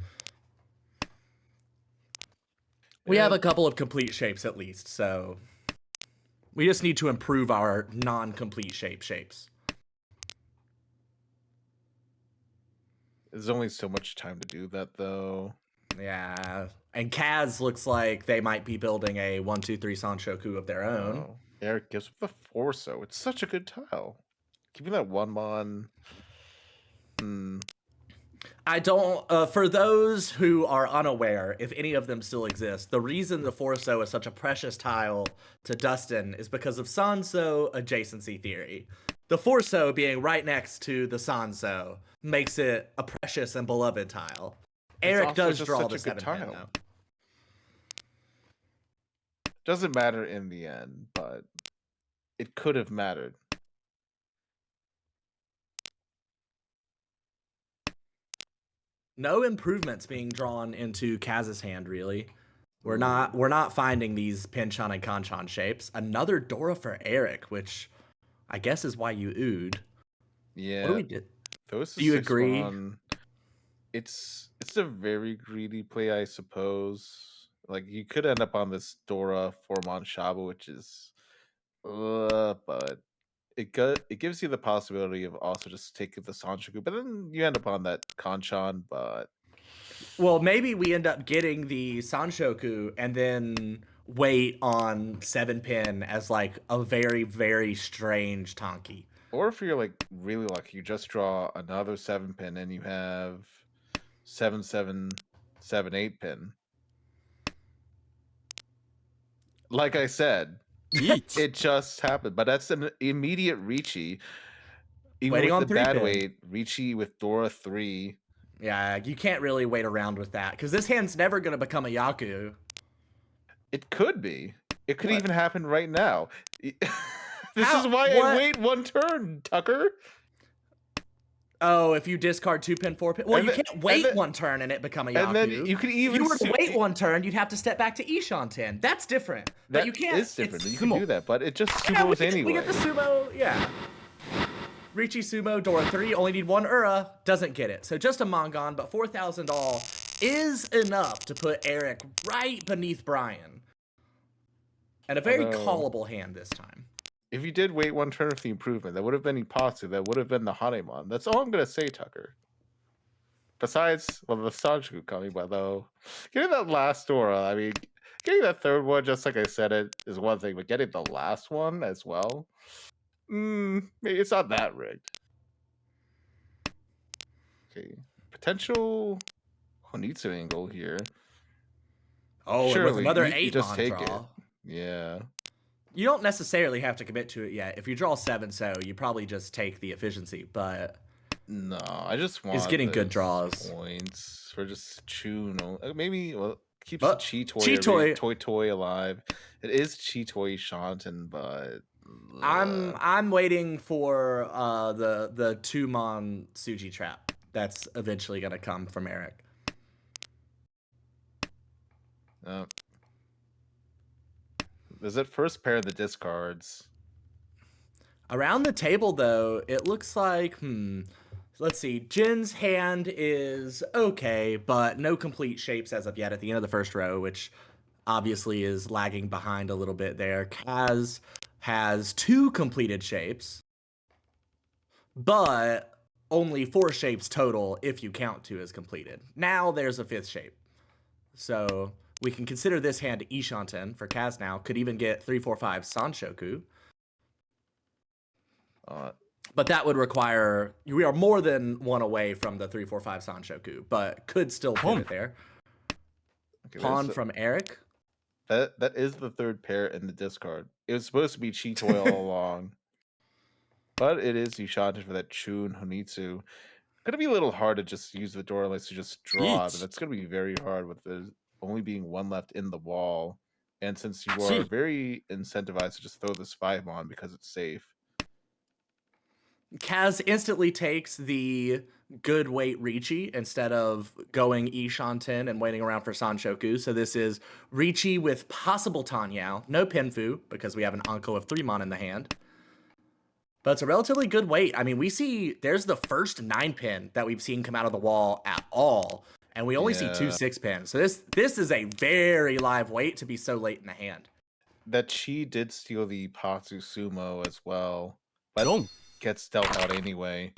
We have a couple of complete shapes at least, so we just need to improve our non-complete shapes. There's only so much time to do that, though. Yeah, and Kaz looks like they might be building a 1-2-3 Sanshoku of their own. Oh, Eric gives with the Forso. It's such a good tile. Give me that 1-mon. I don't. For those who are unaware, if any of them still exist, the reason the Forso is such a precious tile to Dustin is because of Sanso adjacency theory. The Forso being right next to the Sanso makes it a precious and beloved tile. Eric does draw the 7-pin though. Doesn't matter in the end, but it could have mattered. No improvements being drawn into Kaz's hand, really. We're not finding these Pinchan and Kanchan shapes. Another Dora for Eric, which I guess is why you oohed. Yeah. What do we do? Do you agree? It's a very greedy play, I suppose. Like, you could end up on this Dora 4-mon Shabu, which is but it gives you the possibility of also just taking the Sanchoku, but then you end up on that Kanchan. But Well, maybe we end up getting the Sanshoku and then wait on 7-pin as like a very, very strange Tonki. or if you're like really lucky, you just draw another 7-pin and you have 7-7-7-8 pin. Like I said, 1 it just happened, but that's an immediate Ricci. Even Waiting with on the 3-pin. bad weight, Ricci with Dora 3. Yeah, you can't really wait around with that because this hand's never going to become a Yaku. It could be. It could What? even happen right now. This How- is why what? I wait one turn, Tucker. Oh, if you discard 2-pin, 4-pin. Well, And you then- can't wait and then- one turn and it become a Yaku. And then you could if even you were to wait one turn, you'd have to step back to Ishan 10. That's different. But that you can't. is different. It's You can sumo. do that, but it just Yeah, sumos we anyway. get the sumo, yeah. Ricci Sumo, Dora 3, only need 1 Ura, doesn't get it. So just a Mongon, but 4,000 all is enough to put Eric right beneath Brian. And a very Although- callable hand this time. If you did wait one turn for the improvement, that would have been Ipatsu. That would have been the Hanemon. That's all I'm gonna say, Tucker. Besides, well, the Sanchoku coming, but though, getting that last Dora, I mean, getting that third one, just like I said, it is one thing, but getting the last one as well, maybe it's not that rigged. Okay, potential Honitsu angle here. Oh, and with Surely, another you 8 just mon take draw. it. Yeah. You don't necessarily have to commit to it yet. If you draw 7 so, you probably just take the efficiency, but No, I just want getting good those draws. points for just Chun. Maybe keeps But the Chi-Toi- Toy alive. It is Toy Shanten, but I'm waiting for the 2-mon Suji trap. That's eventually gonna come from Eric. There's that first pair of the discards. Around the table, though, it looks like, let's see. Jin's hand is okay, but no complete shapes as of yet at the end of the first row, which obviously is lagging behind a little bit there. Kaz has 2 completed shapes, but only 4 shapes total if you count 2 as completed. Now there's a 5th shape. So we can consider this hand Ishanten for Kaz now. Could even get 3, 4, 5 Sanshoku. But that would require, we are more than 1 away from the 3, 4, 5 Sanshoku, but could still pivot there. Okay, Pawn from Eric. That is the 3rd pair in the discard. It was supposed to be Toy all along. But it is Ishanten for that Chun Honitsu. Gonna be a little hard to just use the door unless you just draw, but that's gonna be very hard with there only being 1 left in the wall. And since you are very incentivized to just throw this 5 on because it's safe. Kaz instantly takes the good weight Ricci instead of going Ishanten and waiting around for Sanshoku. So this is Ricci with possible Tanyao. No Pinfu, because we have an Anko of 3-mon in the hand. But it's a relatively good weight. I mean, we see there's the first 9-pin that we've seen come out of the wall at all. And we only see 2 6-pins. So this is a very live weight to be so late in the hand. That Chi did steal the Patsu Sumo as well. But gets dealt out anyway.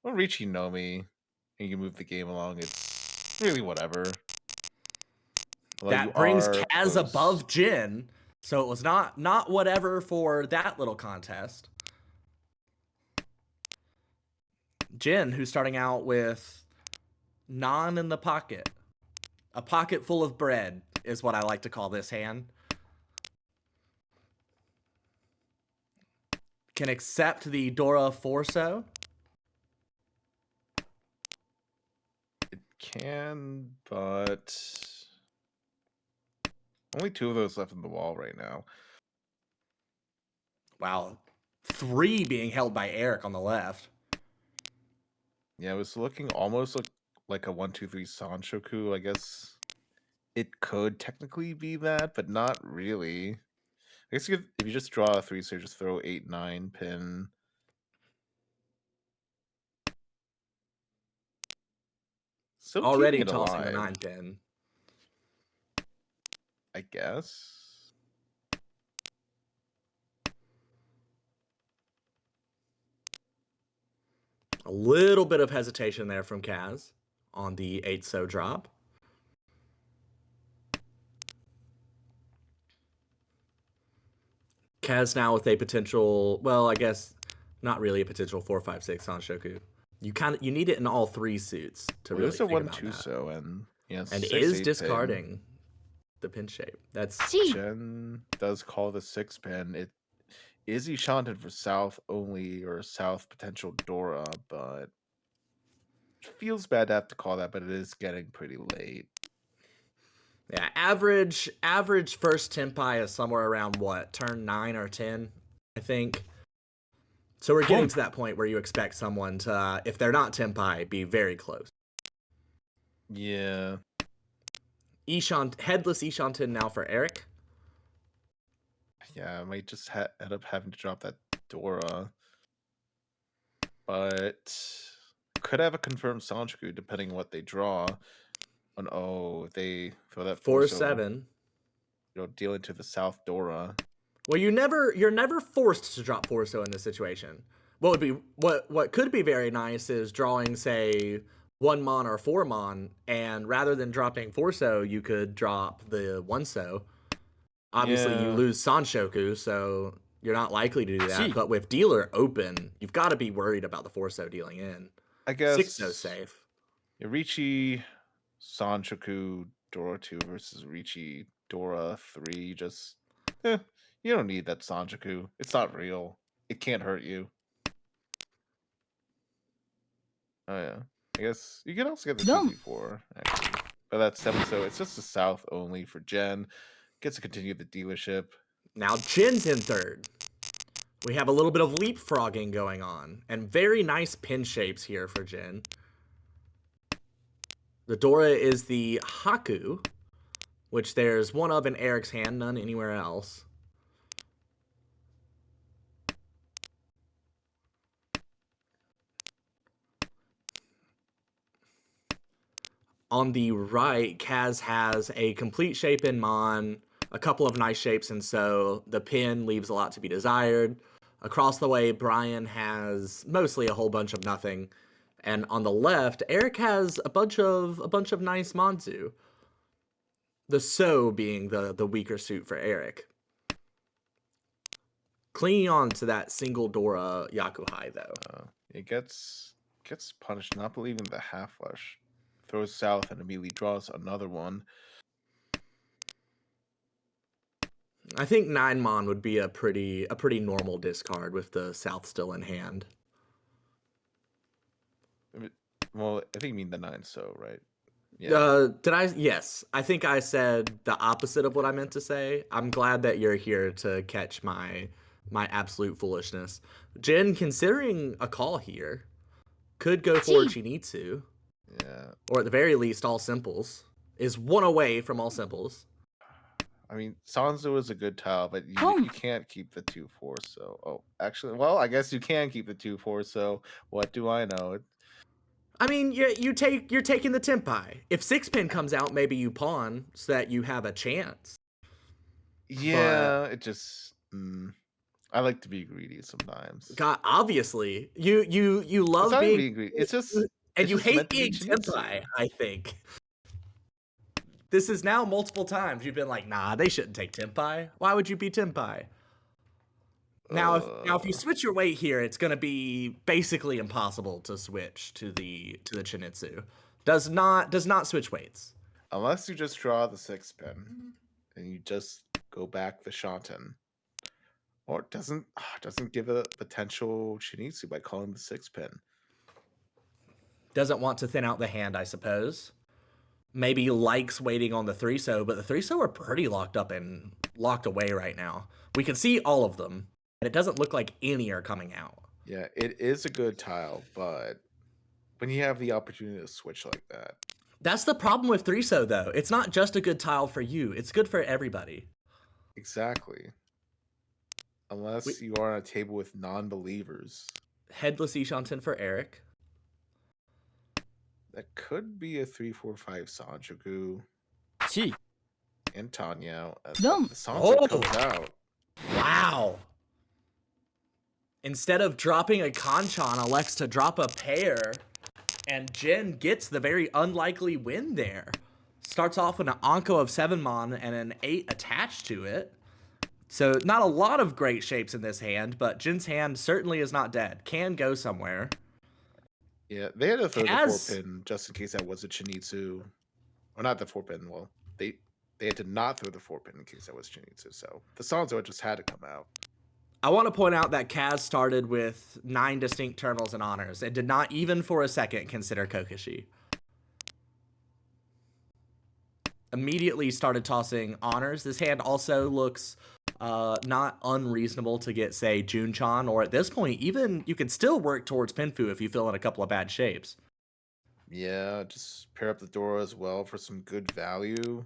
Well, Ricci Nomi, and you move the game along, it's really whatever. Although That brings Kaz above Jin, so it was not whatever for that little contest. Jin, who's starting out with non in the pocket. A pocket full of bread is what I like to call this hand. Can accept the Dora Forso. It can, but only 2 of those left in the wall right now. Wow. 3 being held by Eric on the left. Yeah, it was looking almost like a 1, 2, 3 Sanshoku. I guess it could technically be that, but not really. I guess if you just draw a 3, so you just throw 8, 9 pin. Still Already keeping it tossing the alive, 9-pin. I guess. A little bit of hesitation there from Kaz on the 8-so drop. Kaz now with a potential, well, I guess not really a potential 4-5-6 Sanshoku. You need it in all 3 suits to Well, really there's a think about 2 that. so and yeah, And 6 is 8 discarding the pin shape. That's Jen does call the 6 pin. It is Ishanten for South only or South potential Dora, but feels bad to have to call that, but it is getting pretty late. yeah, average first Tenpai is somewhere around what, turn 9 or 10, I think. So we're getting to that point where you expect someone to, if they're not Tenpai, be very close. Yeah. Headless Ishanten now for Eric. Yeah, I might just end up having to drop that Dora. But could have a confirmed Sanchoku depending on what they draw. And if they throw that 4-7. Deal into the South Dora. Well, you're never forced to drop 4-so in this situation. What could be very nice is drawing, say, 1 mon or 4 mon, and rather than dropping 4-so, you could drop the 1-so. Obviously, you lose Sanshoku, so you're not likely to do that. But with dealer open, you've got to be worried about the 4-so dealing in. I guess 6-so safe. Richi, Sanshoku, Dora 2 versus Richi, Dora 3. Just, you don't need that Sanchoku. It's not real. It can't hurt you. Oh, yeah. I guess you can also get the 2v4, actually. But that's 7-so. It's just the South only for Jen. Gets to continue the dealership. Now Jin's in third. We have a little bit of leapfrogging going on, and very nice pin shapes here for Jin. The Dora is the Haku, which there's one of in Eric's hand, none anywhere else. On the right, Kaz has a complete shape in Mon, a couple of nice shapes in So. The pin leaves a lot to be desired. Across the way, Brian has mostly a whole bunch of nothing. And on the left, Eric has a bunch of nice Monzu. The So being the weaker suit for Eric. Clinging on to that single Dora Yakuhai, though. It gets punished, not believing the half flush. Throws South and immediately draws another one. I think 9 Mon would be a pretty normal discard with the South still in hand. Well, I think you mean the 9-so, right? Yeah. Did I? Yes. I think I said the opposite of what I meant to say. I'm glad that you're here to catch my absolute foolishness. Jin, considering a call here, could go for Chinitsu. Yeah. Or at the very least, all simples. Is 1 away from all simples. I mean, Sanzo is a good tile, but you can't keep the 2-4. So, actually, well, I guess you can keep the 2-4. So, what do I know? I mean, you're taking the Tenpai. If 6-pin comes out, maybe you pawn so that you have a chance. Yeah, it just. I like to be greedy sometimes. God, obviously, you love being greedy. It's just, and you hate being Tenpai. I think this is now multiple times you've been like, nah, they shouldn't take Tenpai. Why would you be Tenpai? Now, if you switch your weight here, it's going to be basically impossible to switch to the Chinitsu. Does not switch weights unless you just draw the 6-pin and you just go back the Shanten, or it doesn't give a potential Chinitsu by calling the 6-pin. Doesn't want to thin out the hand, I suppose. Maybe likes waiting on the 3-so, but the 3-so are pretty locked away right now. We can see all of them, and it doesn't look like any are coming out. Yeah, it is a good tile, but when you have the opportunity to switch like that. That's the problem with 3-so, though. It's not just a good tile for you. It's good for everybody. Exactly. Unless you are on a table with non-believers. Headless Ishanten for Eric. That could be a 3-4-5 Sanchoku. And Tanya. The Sancho comes out. Wow. Instead of dropping a Kanchan, elects to drop a pair, and Jin gets the very unlikely win there. Starts off with an Anko of 7-mon and an 8 attached to it. So not a lot of great shapes in this hand, but Jin's hand certainly is not dead. Can go somewhere. Yeah, they had to throw the Kaz- 4-pin just in case that was a Chinitsu. Or not the 4-pin, well, they had to not throw the 4-pin in case that was Chinitsu, so the Sanzo just had to come out. I want to point out that Kaz started with 9 distinct terminals and honors and did not even for a second consider Kokoshi. Immediately started tossing honors. This hand also looks not unreasonable to get, say, Junchan, or at this point, even you could still work towards Pinfu if you fill in a couple of bad shapes. Yeah, just pair up the Dora as well for some good value.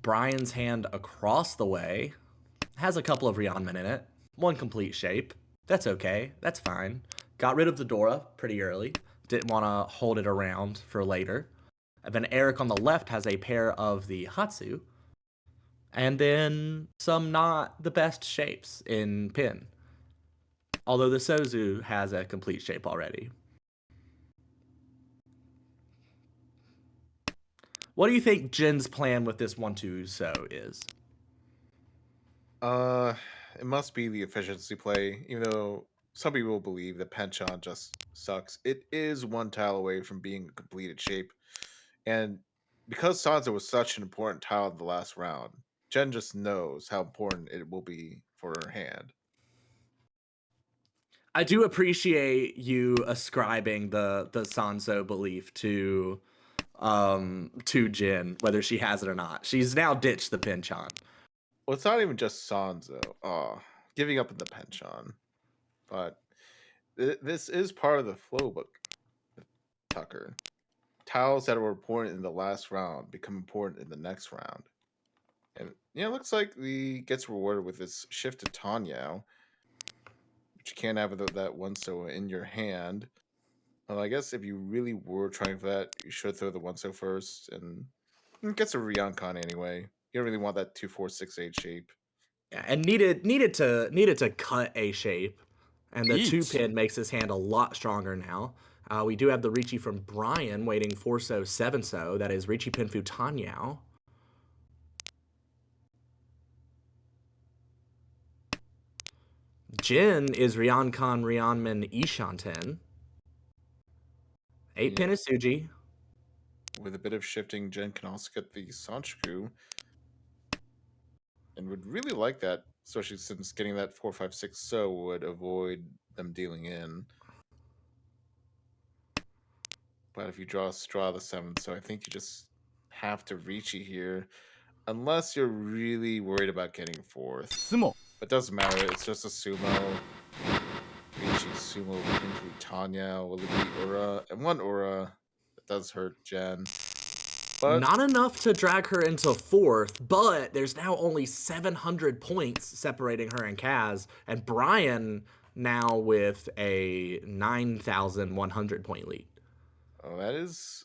Brian's hand across the way has a couple of Ryanmen in it. 1 complete shape. That's okay. That's fine. Got rid of the Dora pretty early. Didn't want to hold it around for later. And then Eric on the left has a pair of the Hatsu. And then some not the best shapes in Pin. Although the Sozu has a complete shape already. What do you think Jin's plan with this 1-2 so is? It must be the efficiency play, even though some people believe that Penchant just sucks. It is 1 tile away from being a completed shape. And because Sansa was such an important tile in the last round, Jen just knows how important it will be for her hand. I do appreciate you ascribing the Sanso belief to Jin, whether she has it or not. She's now ditched the Pinchon. Well, it's not even just Sanzo. Giving up in the Penchon. But this is part of the flow book, Tucker. Tiles that were important in the last round become important in the next round. And yeah, it looks like he gets rewarded with this shift to Tanyao, which you can't have that one so in your hand. Well, I guess if you really were trying for that, you should throw the one so first, and it gets a Ryoncon anyway. You don't really want that 2-4-6-8 shape. Yeah, and needed to cut a shape, and the 2-pin makes his hand a lot stronger now. We do have the Ricci from Brian waiting 4-so 7-so. That is Ricci Pinfu Tanyao. Jin is Ryoncon Ryanmen Ishanten. 8-pin is Suji. With a bit of shifting, Jen can also get the Sanchiku. And would really like that, especially since getting that 4-5-6 so would avoid them dealing in. But if you draw the 7th, so I think you just have to reach it here. Unless you're really worried about getting 4th. Sumo. But it doesn't matter, it's just a sumo. Riichi sumo into Tanya, will it be Ura? And 1 Ura. That does hurt Jen. But not enough to drag her into 4th, but there's now only 700 points separating her and Kaz, and Brian now with a 9,100 point lead. Oh, that is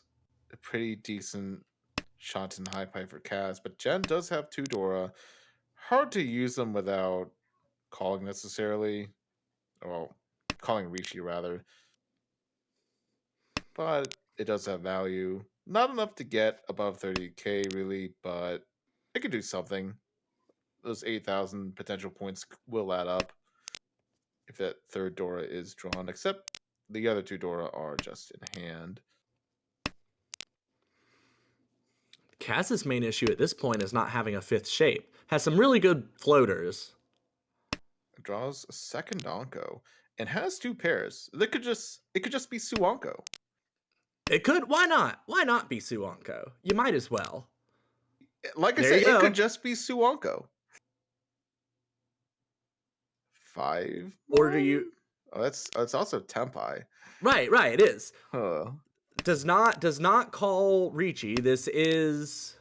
a pretty decent shot in high pipe for Kaz, but Jen does have 2 Dora. Hard to use them without calling necessarily. Well, calling Rishi rather. But it does have value. Not enough to get above 30k really, but it could do something. Those 8,000 potential points will add up if that 3rd Dora is drawn, except the other 2 Dora are just in hand. Kaz's main issue at this point is not having a 5th shape. Has some really good floaters. Draws a 2nd Anko and has 2 pairs. It could just be Suanko. It could. Why not? Why not be Suanko? You might as well. Like I said, it could just be Suanko. 5. Or do you? Oh, that's also Tempai. Right. It is. Huh. Does not call Ricci. This is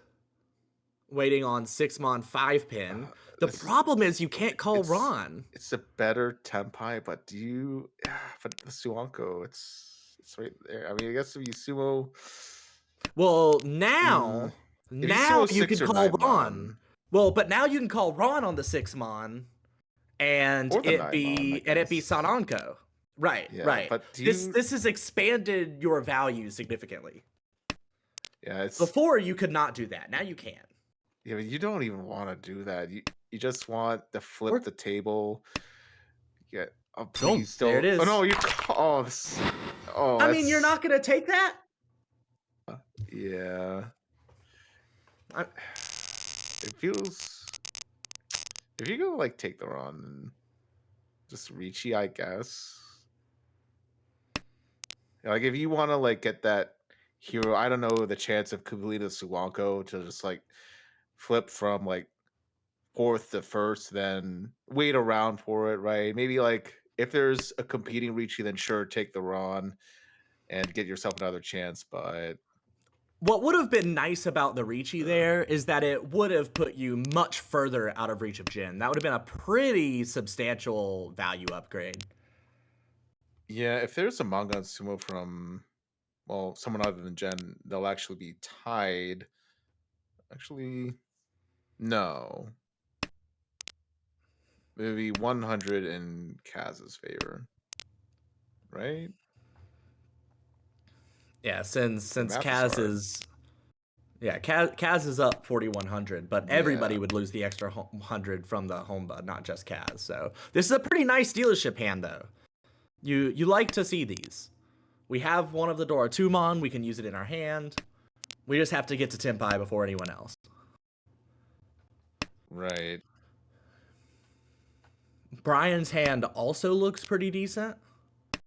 waiting on 6-mon 5-pin. The problem is you can't call Ron. It's a better Tempai, but but the Suanko, it's right there. I mean, I guess if you sumo. Well, now you can call Ron. Well, but now you can call Ron on the 6 mon and Or the it 9 mon, I be guess. Sananko. Right, Yeah, right. but do This you? this has expanded your value significantly. Yeah, it's Before you could not do that. Now you can. yeah, but you don't even want to do that. You just want to flip Or the table. Yeah. Oh, Done. please there it don't. Oh is. no, you. Oh, oh, I mean, you're that's not gonna take that. yeah. I, It feels if you go like take the run and just Ricci, I guess. Like if you want to like get that hero, I don't know the chance of completing Suwanko to just like flip from like fourth to first, then wait around for it, right? Maybe like if there's a competing Ricci, then sure, take the Ron and get yourself another chance. But what would have been nice about the Ricci there is that it would have put you much further out of reach of Jin. That would have been a pretty substantial value upgrade. yeah, if there's a manga and sumo from well, someone other than Jen, they'll actually be tied. Actually, no. It would be 100 in Kaz's favor, right? Yeah, since The math is Kaz hard. is Kaz is up 4100, but everybody Yeah, would lose the extra 100 from the Homba, not just Kaz. So this is a pretty nice dealership hand, though. You like to see these. We have one of the Dora 2mon. We can use it in our hand. We just have to get to Tenpai before anyone else. right. Brian's hand also looks pretty decent.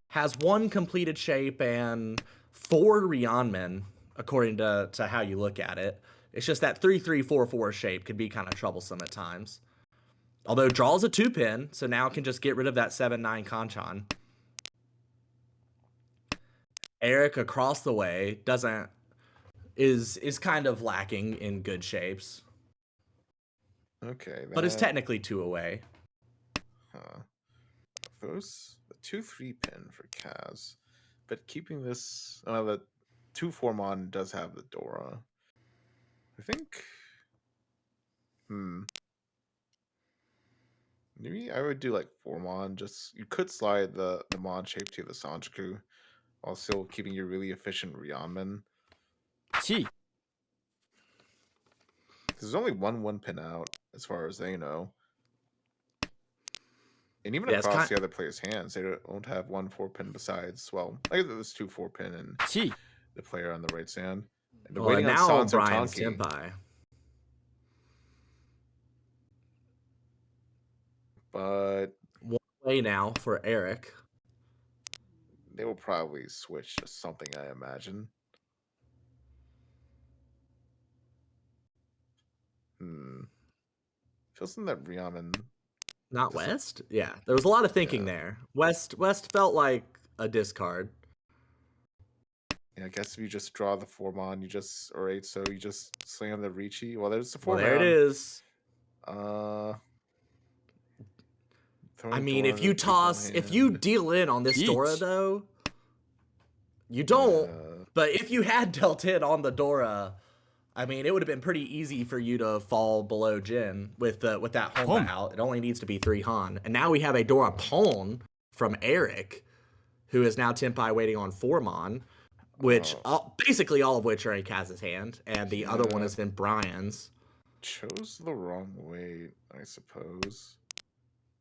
Has one completed shape and 4 Rionmen, according to how you look at it. It's just that 3-3-4-4 shape could be kind of troublesome at times. Although draws a 2-pin, so now can just get rid of that 7-9 Kanchan. Eric across the way doesn't is kind of lacking in good shapes, Okay, but is that technically 2 away. those the 2-3 pin for Kaz, but keeping this the 2-4 mon does have the Dora. I think. Maybe I would do like 4 mon. Just you could slide the mon shape to the Sanjaku, while still keeping your really efficient Ryanman. 1 There's only one pin out, as far as they know. And even Yeah, it's across kind. the other players' hands, they don't have 1-4 pin besides. Well, I guess there's 2-4 pin and 1 the player on the right stand. And they're Well, and waiting on now Sanzo Brian's Tanki. Tenpai. But One way now for Eric. they will probably switch to something, I imagine. Feels in that Ryanman. Not Does it? West? Yeah, there was a lot of thinking Yeah. there. West felt like a discard. Yeah, I guess if you just draw the 4-mon, you just or 8, so you just slam the Ricci. Well, there's the Well, 4 there it man. is. Uh, I throwing mean, Dora in the if you hand. deal in on this Dora 1 though, you don't. Yeah, But if you had dealt in on the Dora, I mean, it would have been pretty easy for you to fall below Jin with that Homba Home. out. It only needs to be 3 Han, and now we have a Dora Pon from Eric, who is now Tenpai waiting on 4 Mon, which basically all of which are in Kaz's hand, and the other one Yeah. is in Brian's. chose the wrong way, I suppose.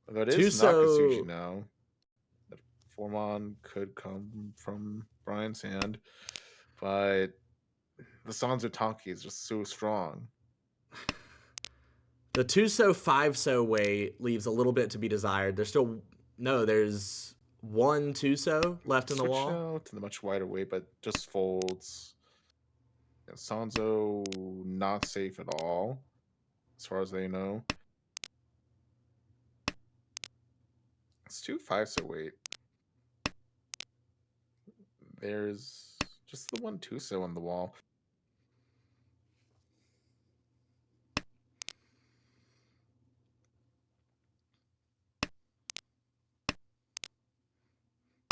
Although it is Tuso, Nakasuji now. That 4-mon could come from Brian's hand, but the Sanzo Tanki is just so strong. the Tuso 5-so weight leaves a little bit to be desired. There's one Tuso left in the Switch wall. out to the much wider way, but just folds. Yeah, Sanzo not safe at all, as far as they know. It's 2 5-so weight. There's just the one 2-so on the wall.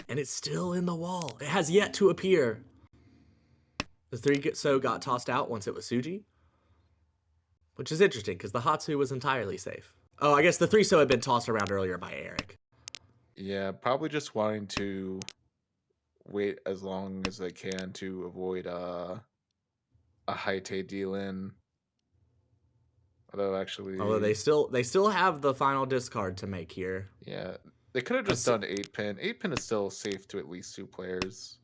And it's still in the wall. It has yet to appear. The 3-so got tossed out once it was Suji, which is interesting because the Hatsu was entirely safe. Oh, I guess the 3-so had been tossed around earlier by Eric. Yeah, probably just wanting to wait as long as they can to avoid a Haite deal-in. Although Although they actually, still have the final discard to make here. yeah, they could have just done 8-pin. 8-pin is still safe to at least 2 players.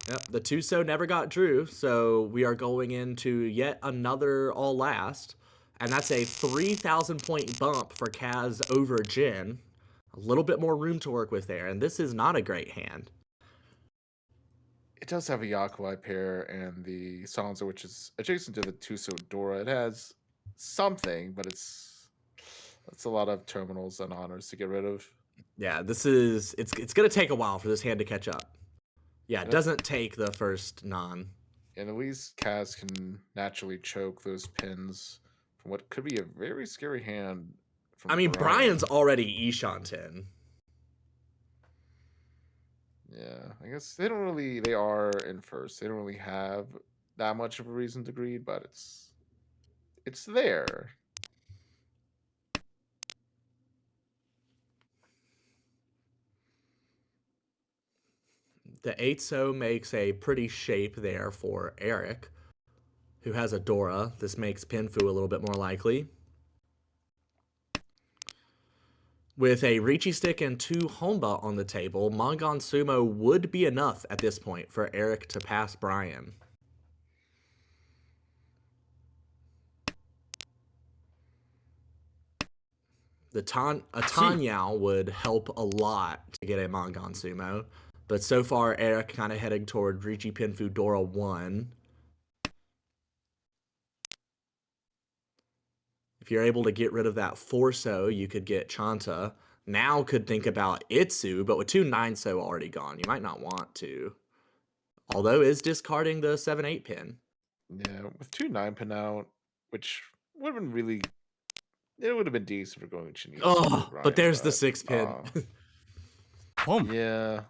Yep, the 2-so never got drew, so we are going into yet another all last. And that's a 3,000 point bump for Kaz over Jin. A little bit more room to work with there, and this is not a great hand. It does have a Yakuai pair and the Sansa, which is adjacent to the 2-so Dora. It has something, but it's a lot of terminals and honors to get rid of. Yeah, it's gonna take a while for this hand to catch up. Yeah, it Yep. doesn't take the first non. And at least Kaz can naturally choke those pins from what could be a very scary hand. From I mean, Brian. Brian's already Ishanten. Yeah, I guess they don't really. They are in first. They don't really have that much of a reason to greed, but it's there. The 8-so makes a pretty shape there for Eric, who has a Dora. This makes Pinfu a little bit more likely. With a Riichi stick and 2 Honba on the table, Mangon Sumo would be enough at this point for Eric to pass Brian. A Tanyao would help a lot to get a Mangon Sumo, but so far Eric kind of heading toward Riichi Pinfu Dora 1. If you're able to get rid of that 4-so, you could get Chanta. Now could think about Itsu, but with 2 9-so already gone, you might not want to. Although is discarding the 7-8 pin. Yeah, with 2 9-pin out, which would have been really. It would have been decent for going Shinichi. Oh, but there's the 6 pin. Yeah.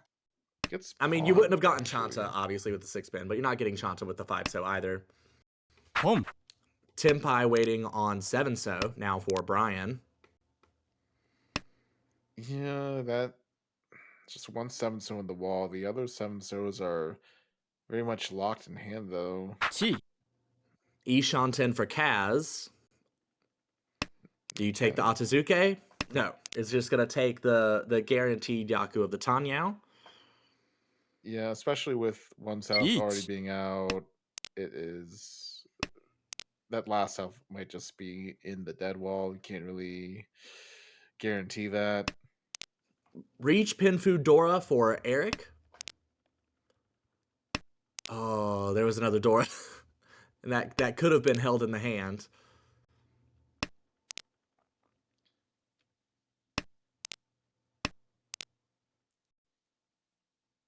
I mean, you wouldn't have gotten actually. Chanta, obviously, with the 6 pin, but you're not getting Chanta with the 5-so either. Home. Tenpai waiting on 7-so now for Brian. Yeah, that just one 7-so in the wall. The other 7-sos are very much locked in hand, though. Chi. Ishanten for Kaz. Do you take the Atazuke? No. It's just going to take the guaranteed Yaku of the Tanyao. Yeah, especially with 1 South already being out. It is. That last South might just be in the dead wall. You can't really guarantee that. Reach Pinfu Dora for Eric. Oh, there was another Dora. And that could have been held in the hand.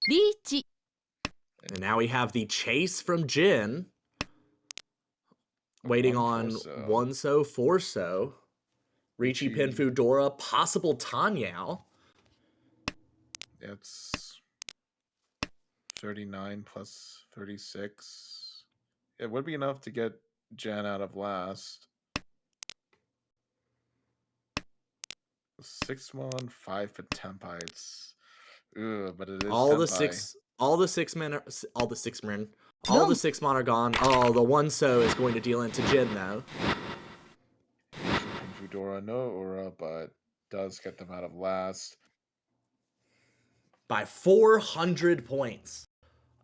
Riichi. And now we have the chase from Jin. Waiting on 1-so, 4-so. Riichi Pinfu Dora, possible Tanyao. That's 39 plus 36. It would be enough to get Jen out of last. 6-mon, 5 for Tenpai. It's but it is all Tenpai. the 6-mon are gone. Oh, the 1-so is going to deal into Jin though. Fudora, no aura, but does get them out of last by 400 points.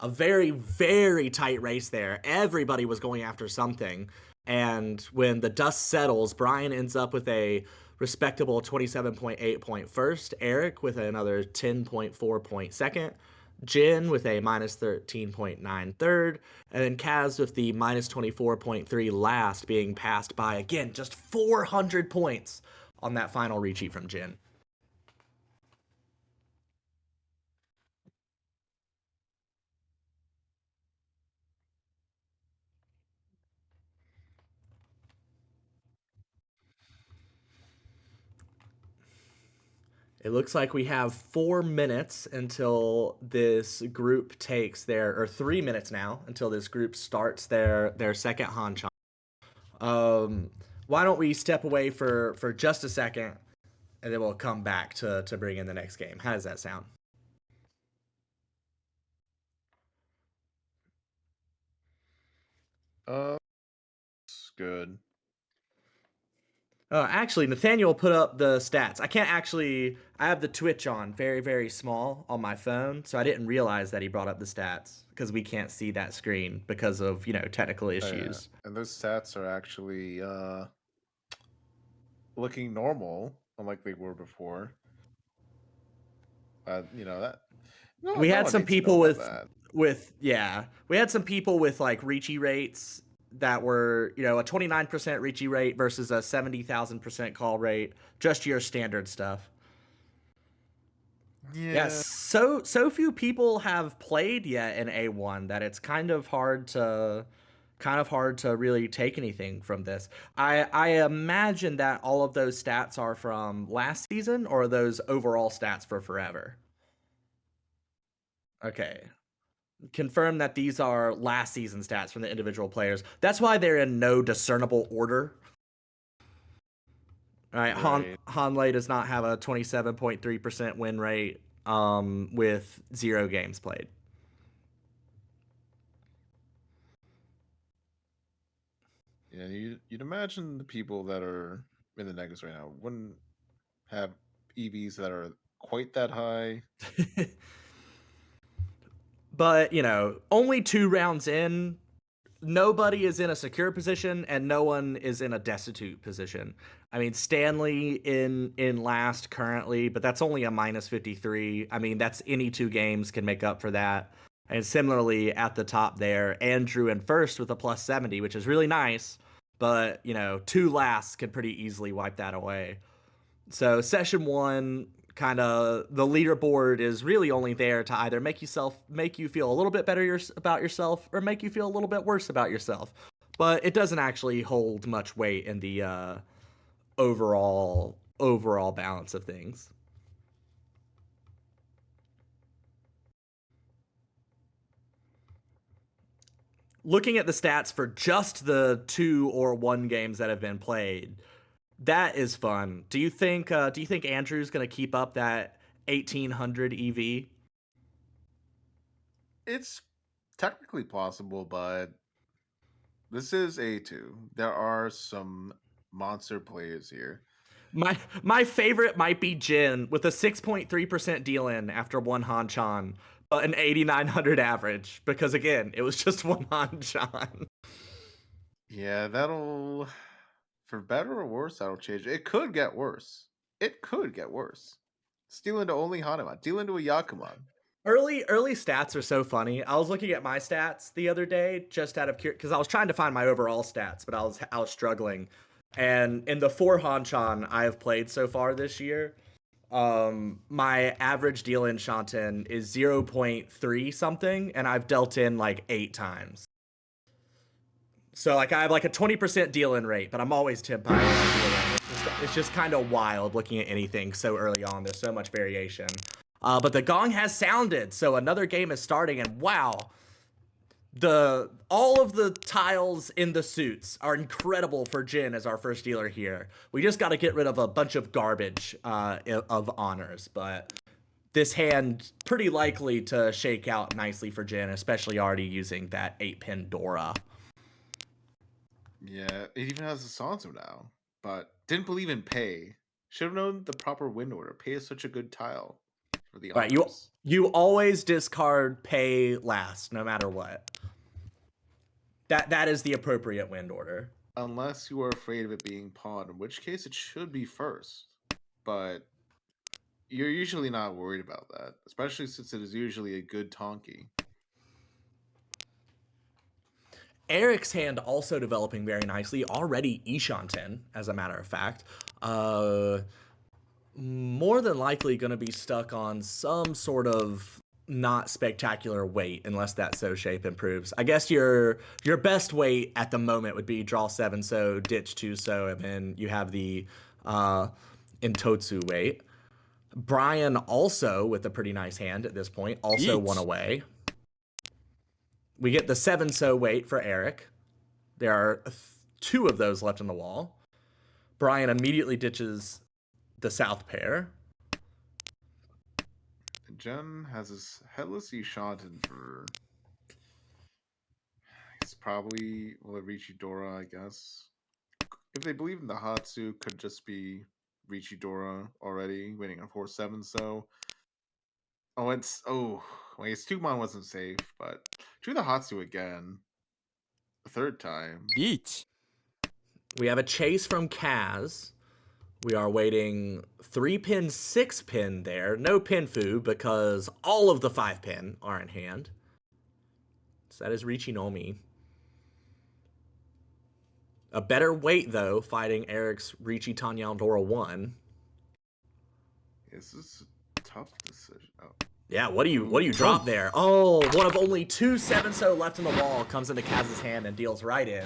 A very, very tight race there. Everybody was going after something. And when the dust settles, Brian ends up with a respectable 27.8 point first. Eric with another 10.4 point second. Jin with a minus 13.9 third. And then Kaz with the minus 24.3 last, being passed by, again, just 400 points on that final Riichi from Jin. It looks like we have 4 minutes until this group takes their, or 3 minutes now, until this group starts their second Hanchan. Why don't we step away for just a second, and then we'll come back to bring in the next game. How does that sound? It's good. Actually, Nathaniel put up the stats. I can't actually. I have the Twitch on very, very small on my phone, so I didn't realize that he brought up the stats because we can't see that screen because of technical Oh, yeah. issues. And those stats are actually looking normal, unlike they were before. That We no had one some needs to know people about that. we had some people with like Ricci rates that were a 29% Ricci rate versus a 70,000% call rate, just your standard stuff. Yeah, Yeah, so few people have played yet in A1 that it's kind of hard to really take anything from this. I imagine that all of those stats are from last season, or are those overall stats for forever? Okay. Confirm that these are last season stats from the individual players. That's why they're in no discernible order. All right, right. Hanley does not have a 27.3% win rate with 0 games played. Yeah, you'd imagine the people that are in the negatives right now wouldn't have EVs that are quite that high. But, only 2 rounds in, nobody is in a secure position and no one is in a destitute position. I mean, Stanley in last currently, but that's only a minus 53. I mean, that's any 2 games can make up for that. And similarly at the top there, Andrew in first with a plus 70, which is really nice, but 2 lasts could pretty easily wipe that away. So session 1, kind of the leaderboard is really only there to either make you feel a little bit better about yourself or make you feel a little bit worse about yourself. But it doesn't actually hold much weight in the overall balance of things. Looking at the stats for just the 2 or 1 games that have been played, that is fun. Do you think Andrew's going to keep up that 1800 EV? It's technically possible, but this is A2. There are some monster players here. My favorite might be Jin with a 6.3% deal in after 1 Hanchan, but an 8900 average because again, it was just 1 Hanchan. Yeah, that'll, for better or worse, that'll change. It could get worse. It could get worse. Steal into only Hanuma. Deal into a Yakuman. Early stats are so funny. I was looking at my stats the other day just out of because I was trying to find my overall stats, but I was struggling. And in the 4 Hanchan I have played so far this year, my average deal in Shanten is 0.3 something, and I've dealt in like 8 times. So like I have like a 20% deal in rate, but I'm always tip higher on deal in. It's just kind of wild looking at anything so early on. There's so much variation. But the gong has sounded, so another game is starting, and wow, all of the tiles in the suits are incredible for Jin as our first dealer here. We just got to get rid of a bunch of garbage of honors, but this hand pretty likely to shake out nicely for Jin, especially already using that 8-pin Dora. Yeah, it even has a Sansu now, but didn't believe in pay. Should have known the proper win order. Pay is such a good tile for the Right, honors. you always discard pay last, no matter what. That is the appropriate win order. Unless you are afraid of it being pawned, in which case it should be first. But you're usually not worried about that, especially since it is usually a good Tonki. Eric's hand also developing very nicely. Already Ishanten, as a matter of fact. More than likely going to be stuck on some sort of not spectacular weight unless that so shape improves. I guess your best weight at the moment would be draw 7 so, ditch 2 so, and then you have the Intotsu weight. Brian also with a pretty nice hand at this point, also 1 away. We get the 7 so weight for Eric. There are 2 of those left in the wall. Brian immediately ditches the south pair. And Jen has his Headless Yushanten for. It's probably Richidora, I guess. If they believe in the Hatsu, could just be Richidora already, waiting on 4/7. So, wait, it's 2-mon wasn't safe, but do the Hatsu again, a third time. リーチ We have a chase from Kaz. We are waiting 3-pin, 6-pin there. No pin fu because all of the 5-pin are in hand. So that is Richinomi. A better weight, though, fighting Eric's Richi Tanyan Dora 1. This is a tough decision. Oh. Yeah, what do you drop there? Oh, one of only 2 7-so left in the wall comes into Kaz's hand and deals right in.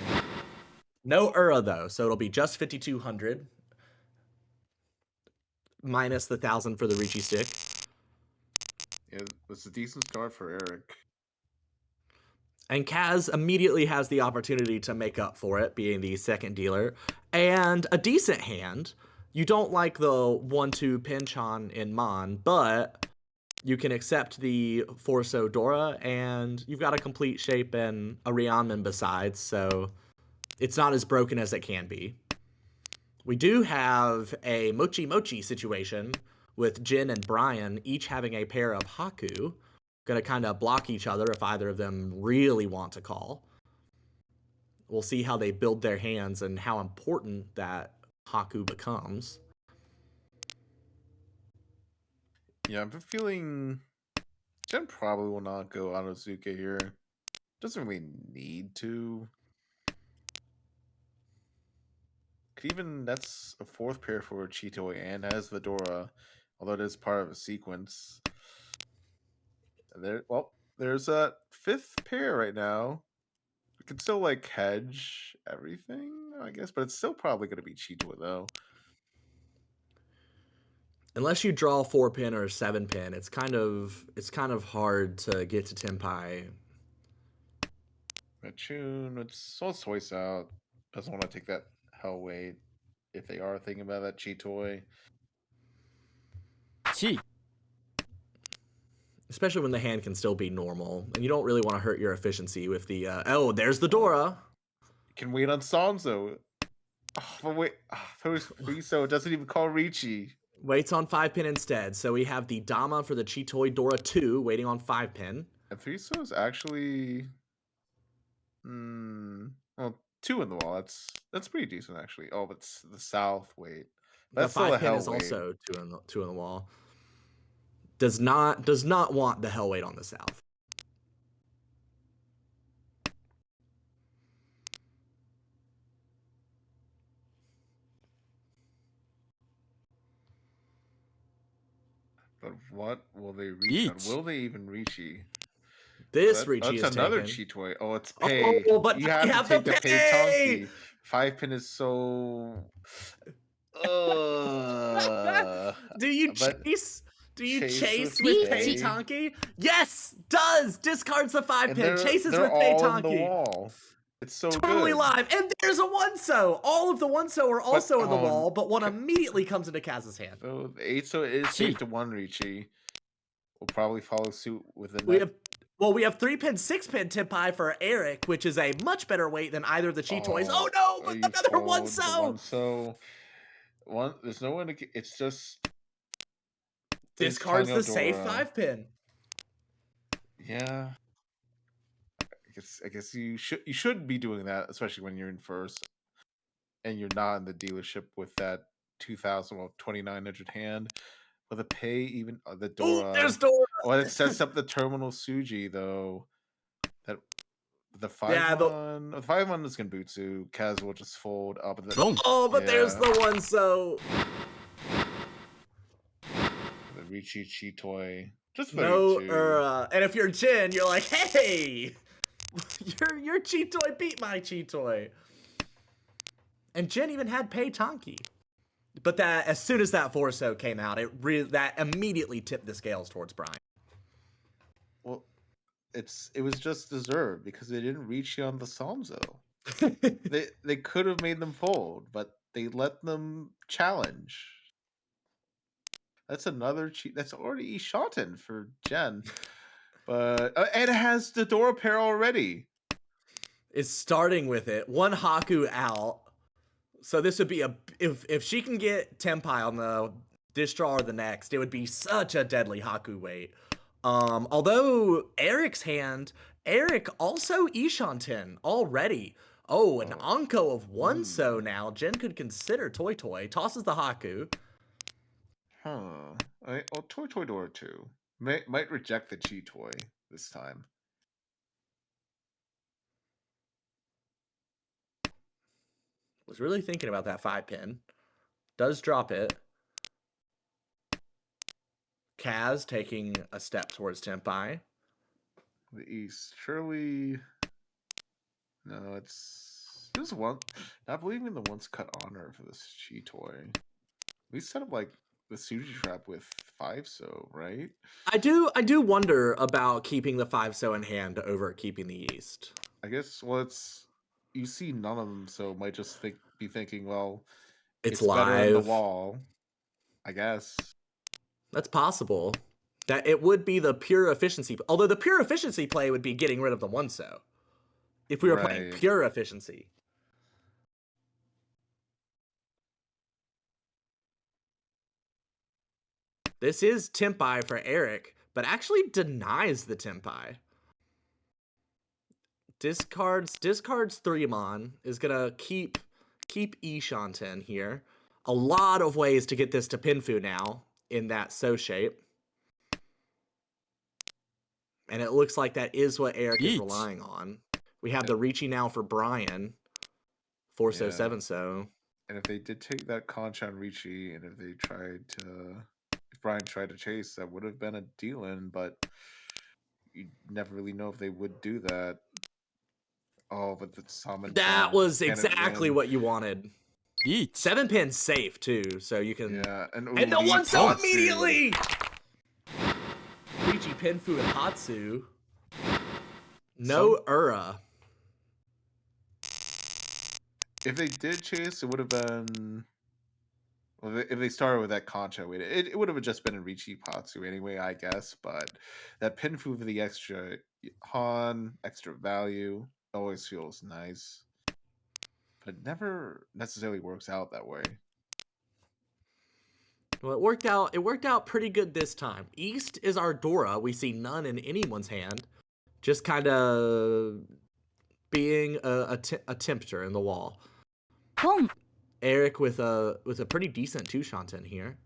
No Ura, though, so it'll be just 5,200. Minus the 1,000 for the Richi stick. Yeah, it's a decent start for Eric. And Kaz immediately has the opportunity to make up for it, being the second dealer. And a decent hand. You don't like the 1-2 Pinchan in Mon, but you can accept the Forso Dora, and you've got a complete shape and a Ryanman besides, so it's not as broken as it can be. We do have a Mochi Mochi situation with Jin and Brian each having a pair of Haku. Gonna kind of block each other if either of them really want to call. We'll see how they build their hands and how important that Haku becomes. Yeah, I'm feeling Jen probably will not go Anosuke here. Doesn't really need to. That's a 4th pair for Chitoe and has Vidora, although it is part of a sequence. There's a 5th pair right now. We can still hedge everything, I guess, but it's still probably going to be Chitoe though. Unless you draw 4-pin or 7-pin, it's kind of hard to get to Tenpai. Matchune, let's voice out. Doesn't want to take that hell weight if they are thinking about that Chitoe. チ Especially when the hand can still be normal, and you don't really want to hurt your efficiency with the, oh, there's the Dora. Can wait on Sanzo. Oh, but wait, Friso doesn't even call Ricci. Waits on 5-pin instead, so we have the Dama for the Chitoe Dora 2 waiting on 5-pin. And Friso is actually, well, 2 in the wall. That's pretty decent actually. Oh, but it's the south weight. That's the still a 5-pin hell is weight. also 2 in the wall. Does not want the hell weight on the south. But what will they reach on? Each. Will they even reach E? This Ricci is That's another taken. Chitoe. Oh, it's pay. Oh, but you now have to take the pay pay! Tonki. 5-pin is so. Do you but chase? Do you chase chase with with Pei pay? Tonki? Yes, does. Discards the 5-pin, chases they're with Pei all in the Tonki. wall. It's so Totally good. live. And there's a 1-so. All of the 1-so are also in the wall, but one okay. immediately comes into Kaz's hand. So the 8-so is safe to 1 Ricci. We'll probably follow suit with the We have 3-pin, 6-pin Tenpai for Eric, which is a much better weight than either of the Chitoes. Oh no, but another 1-so. There's no one. It's just Discards the safe 5-pin. Yeah. I guess you should be doing that, especially when you're in first and you're not in the dealership with that 2,900 hand. With a pay, even the Dora. Ooh, there's Dora. Oh, it sets up the terminal Suji though. That the 5-1. Yeah, the 5-1 is Genbutsu. Kaz will just fold up. Oh, but there's the 1-so. The Ricci Chitoe. Just No, 32. and if you're Jin, you're like, hey, your Chitoe beat my Chitoe. And Jin even had Pei Tonki. But that as soon as that 4-so came out, that immediately tipped the scales towards Brian. Well, it was just deserved because they didn't reach you on the Samzo. They could have made them fold, but they let them challenge. That's another cheat. That's already Shanten for Jen. But and it has the Dora pair already. Is starting with it. One Haku out. So this would be if she can get Tenpai on the this draw or the next, it would be such a deadly Haku wait. Although Eric's hand, Eric also Ishanten already. Oh, an Anko of one so now. Jen could consider Toy Toy. Tosses the Haku. Huh. Toy Toy Dora 2. Might reject the Chi Toy this time. Was really thinking about that 5-pin. Does drop it. Kaz taking a step towards Tenpai. The East. Surely. No, it's. This one. Not believing the once cut honor for this Chi Toy. We set up like the Suji Trap with 5 so, right? I do wonder about keeping the 5 so in hand over keeping the East. I guess, well, it's. You see none of them, so might just be thinking, well, It's better than the live. wall. I guess. That's possible. That it would be the pure efficiency. Although the pure efficiency play would be getting rid of the 1 so. If we were playing pure efficiency. This is Tenpai for Eric, but actually denies the Tenpai. Discards 3-mon, is gonna keep Ishanten here. A lot of ways to get this to Pinfu now in that so shape. And it looks like that is what Eric is relying on. We have the Ricci now for Brian. 4 so, 7 so. And if they did take that conch on Ricci, and if Brian tried to chase, that would have been a deal-in, but you never really know if they would do that. Oh, but the summon. That was exactly what you wanted. 7-pin safe too, so you can. Yeah, and the 1 so immediately. Ricci, Pinfu, and Hatsu. No Ura. If they did chase, it would have been. Well, if they started with that Concha, it would have just been a Ricci Patsu anyway, I guess. But that Pinfu for the extra Han, extra value, always feels nice. But it never necessarily works out that way. Well, it worked out pretty good this time. East is our Dora. We see none in anyone's hand. Just kind of being a tempter in the wall. Eric with a pretty decent 2 Shanten here.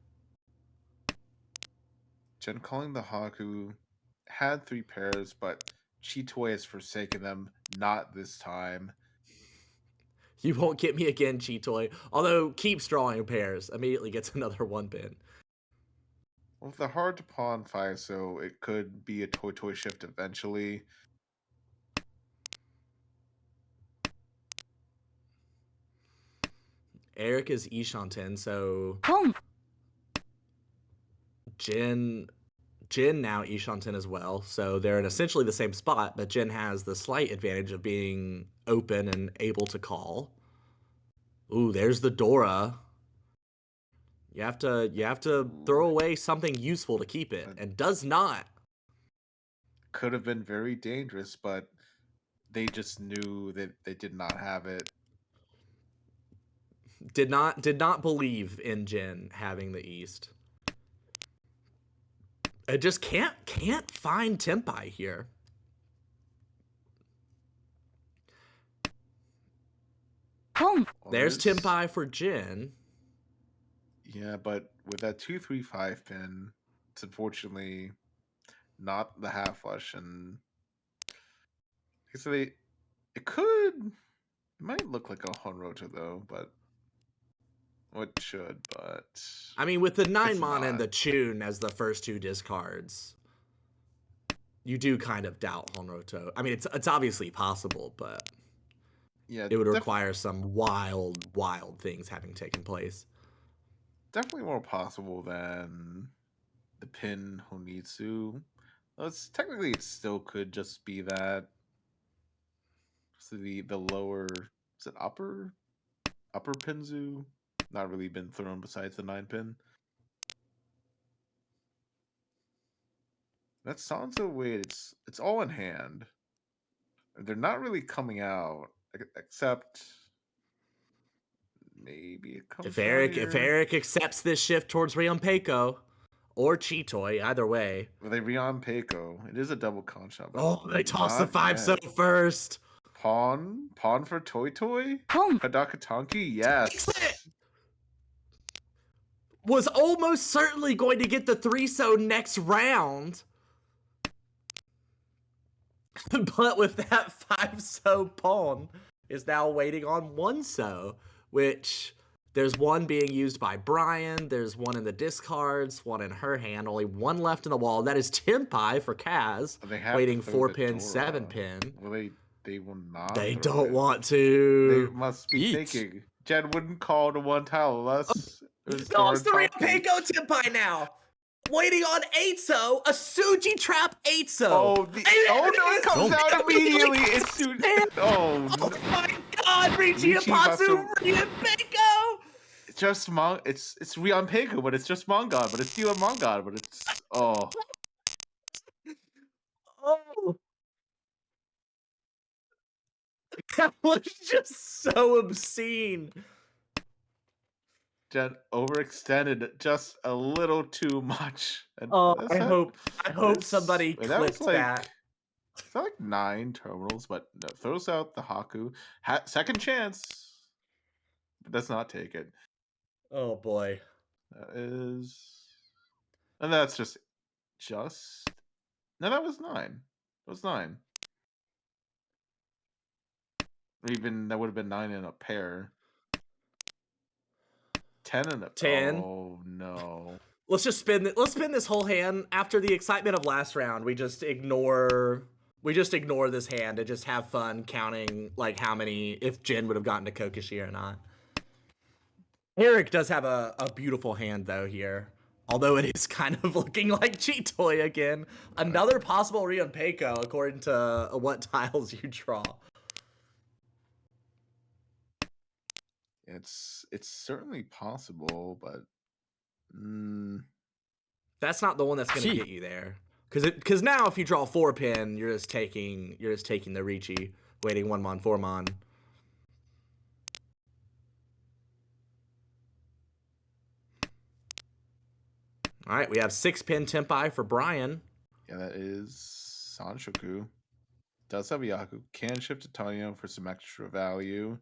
Jen calling the Haku had 3 pairs, but Chitoy has forsaken them. Not this time. You won't get me again, Chitoy. Although keeps drawing pairs. Immediately gets another 1-pin. Well, if they're hard to pawn 5, so it could be a Toy shift eventually. Eric is Ishanten, so Jin now Ishanten as well. So they're in essentially the same spot, but Jin has the slight advantage of being open and able to call. Ooh, there's the Dora. You have to throw away something useful to keep it, and does not. Could have been very dangerous, but they just knew that they did not have it. Did not believe in Jin having the East. I just can't find Tenpai here. There's Tenpai for Jin. Yeah, but with that 2-3-5 pin, it's unfortunately not the half flush, and so it might look like a Honroto though, but it should, but I mean, with the 9-mon and the Chun as the first 2 discards, you do kind of doubt Honroto. I mean, it's obviously possible, but yeah, it would require some wild things having taken place. Definitely more possible than the pin Honitsu. Well, technically it still could just be that. So the lower, is it upper Pinzu? Not really been thrown besides the 9-pin. That Sansa weight, it's all in hand. They're not really coming out, except maybe it comes If out Eric here. accepts this shift towards Rion or Chitoy, either way. Well, they Rion Peiko. It is a double contract. But Oh, they toss the not 5-so yet. first. Pawn for Toy Toy? Pong. Hadakatanki? Yes. Was almost certainly going to get the 3-so next round. But with that 5-so pawn is now waiting on 1-so, which there's one being used by Brian, there's one in the discards, one in her hand, only one left in the wall. That is Tempai for Kaz, waiting 4-pin, 7-pin. Well, they will not. They throw don't it. want to. They must be Eat. thinking. Jen wouldn't call to one tile unless it was No, it's the Rio Doran Peiko Tempai now. Waiting on 8-so, a Suji Trap 8-so. Oh, no, it comes out immediately. It's Oh my God, Richie Apatsu, Rio Peiko. It's just it's Rion Peiko, but it's just Mongon, but it's still a Mongon, but it's Oh. That was just so obscene. Jen overextended just a little too much. And I hope somebody clips that. It's like 9 terminals, but no, throws out the Haku. Second chance, but does not take it. Oh boy. That is, and that's just no, that was 9. That was 9. Even that would have been 9 in a pair. 10 in a 10. Oh no. Let's spin this whole hand. After the excitement of last round, we just ignore this hand and just have fun counting like how many, if Jin would have gotten to Kokushi or not. Eric does have a beautiful hand though here. Although it is kind of looking like Chitoy again. Another possible Rion Peiko according to what tiles you draw. It's certainly possible, but that's not the one that's gonna get you there. Because now if you draw 4-pin, you're just taking the Ricci, waiting 1-mon, 4-mon. All right, we have 6-pin Tempai for Brian. Yeah, that is Sanshoku. Does have Yaku. Can shift to Tanyo for some extra value.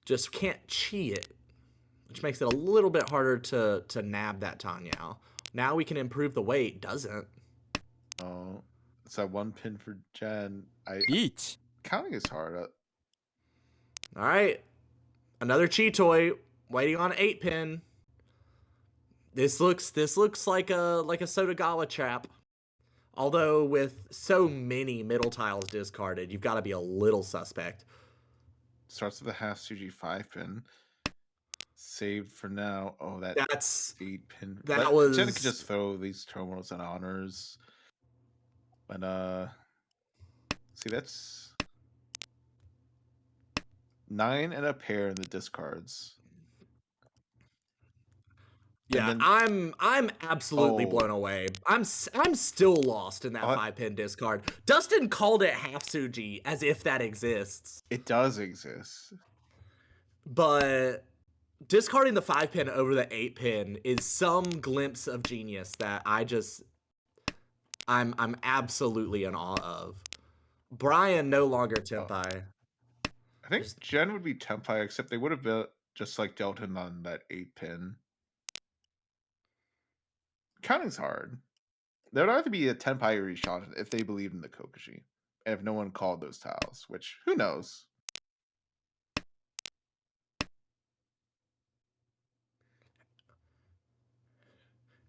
Just can't chi it, which makes it a little bit harder to nab that Tanyao. Now we can improve the weight. Doesn't. Oh, it's that 1 pin for Jen. Each. Counting is hard. All right, another Chitoy waiting on 8-pin. This looks like a Sotagawa trap. Although with so many middle tiles discarded, you've got to be a little suspect. Starts with a half Suji 5-pin. Saved for now. Oh, that's 8-pin. Jen could just throw these terminals and honors. But see, that's 9 and a pair in the discards. Yeah, I'm absolutely blown away. I'm still lost in that 5-pin discard. Dustin called it half Suji as if that exists. It does exist. But discarding the 5-pin over the 8-pin is some glimpse of genius that I'm absolutely in awe of. Brian no longer Tempai. I think Jen would be Tempai, except they would have been just like dealt him on that 8-pin. Counting's hard. There would have to be a Tenpai or Rishon if they believed in the Kokushi. And if no one called those tiles, which, who knows?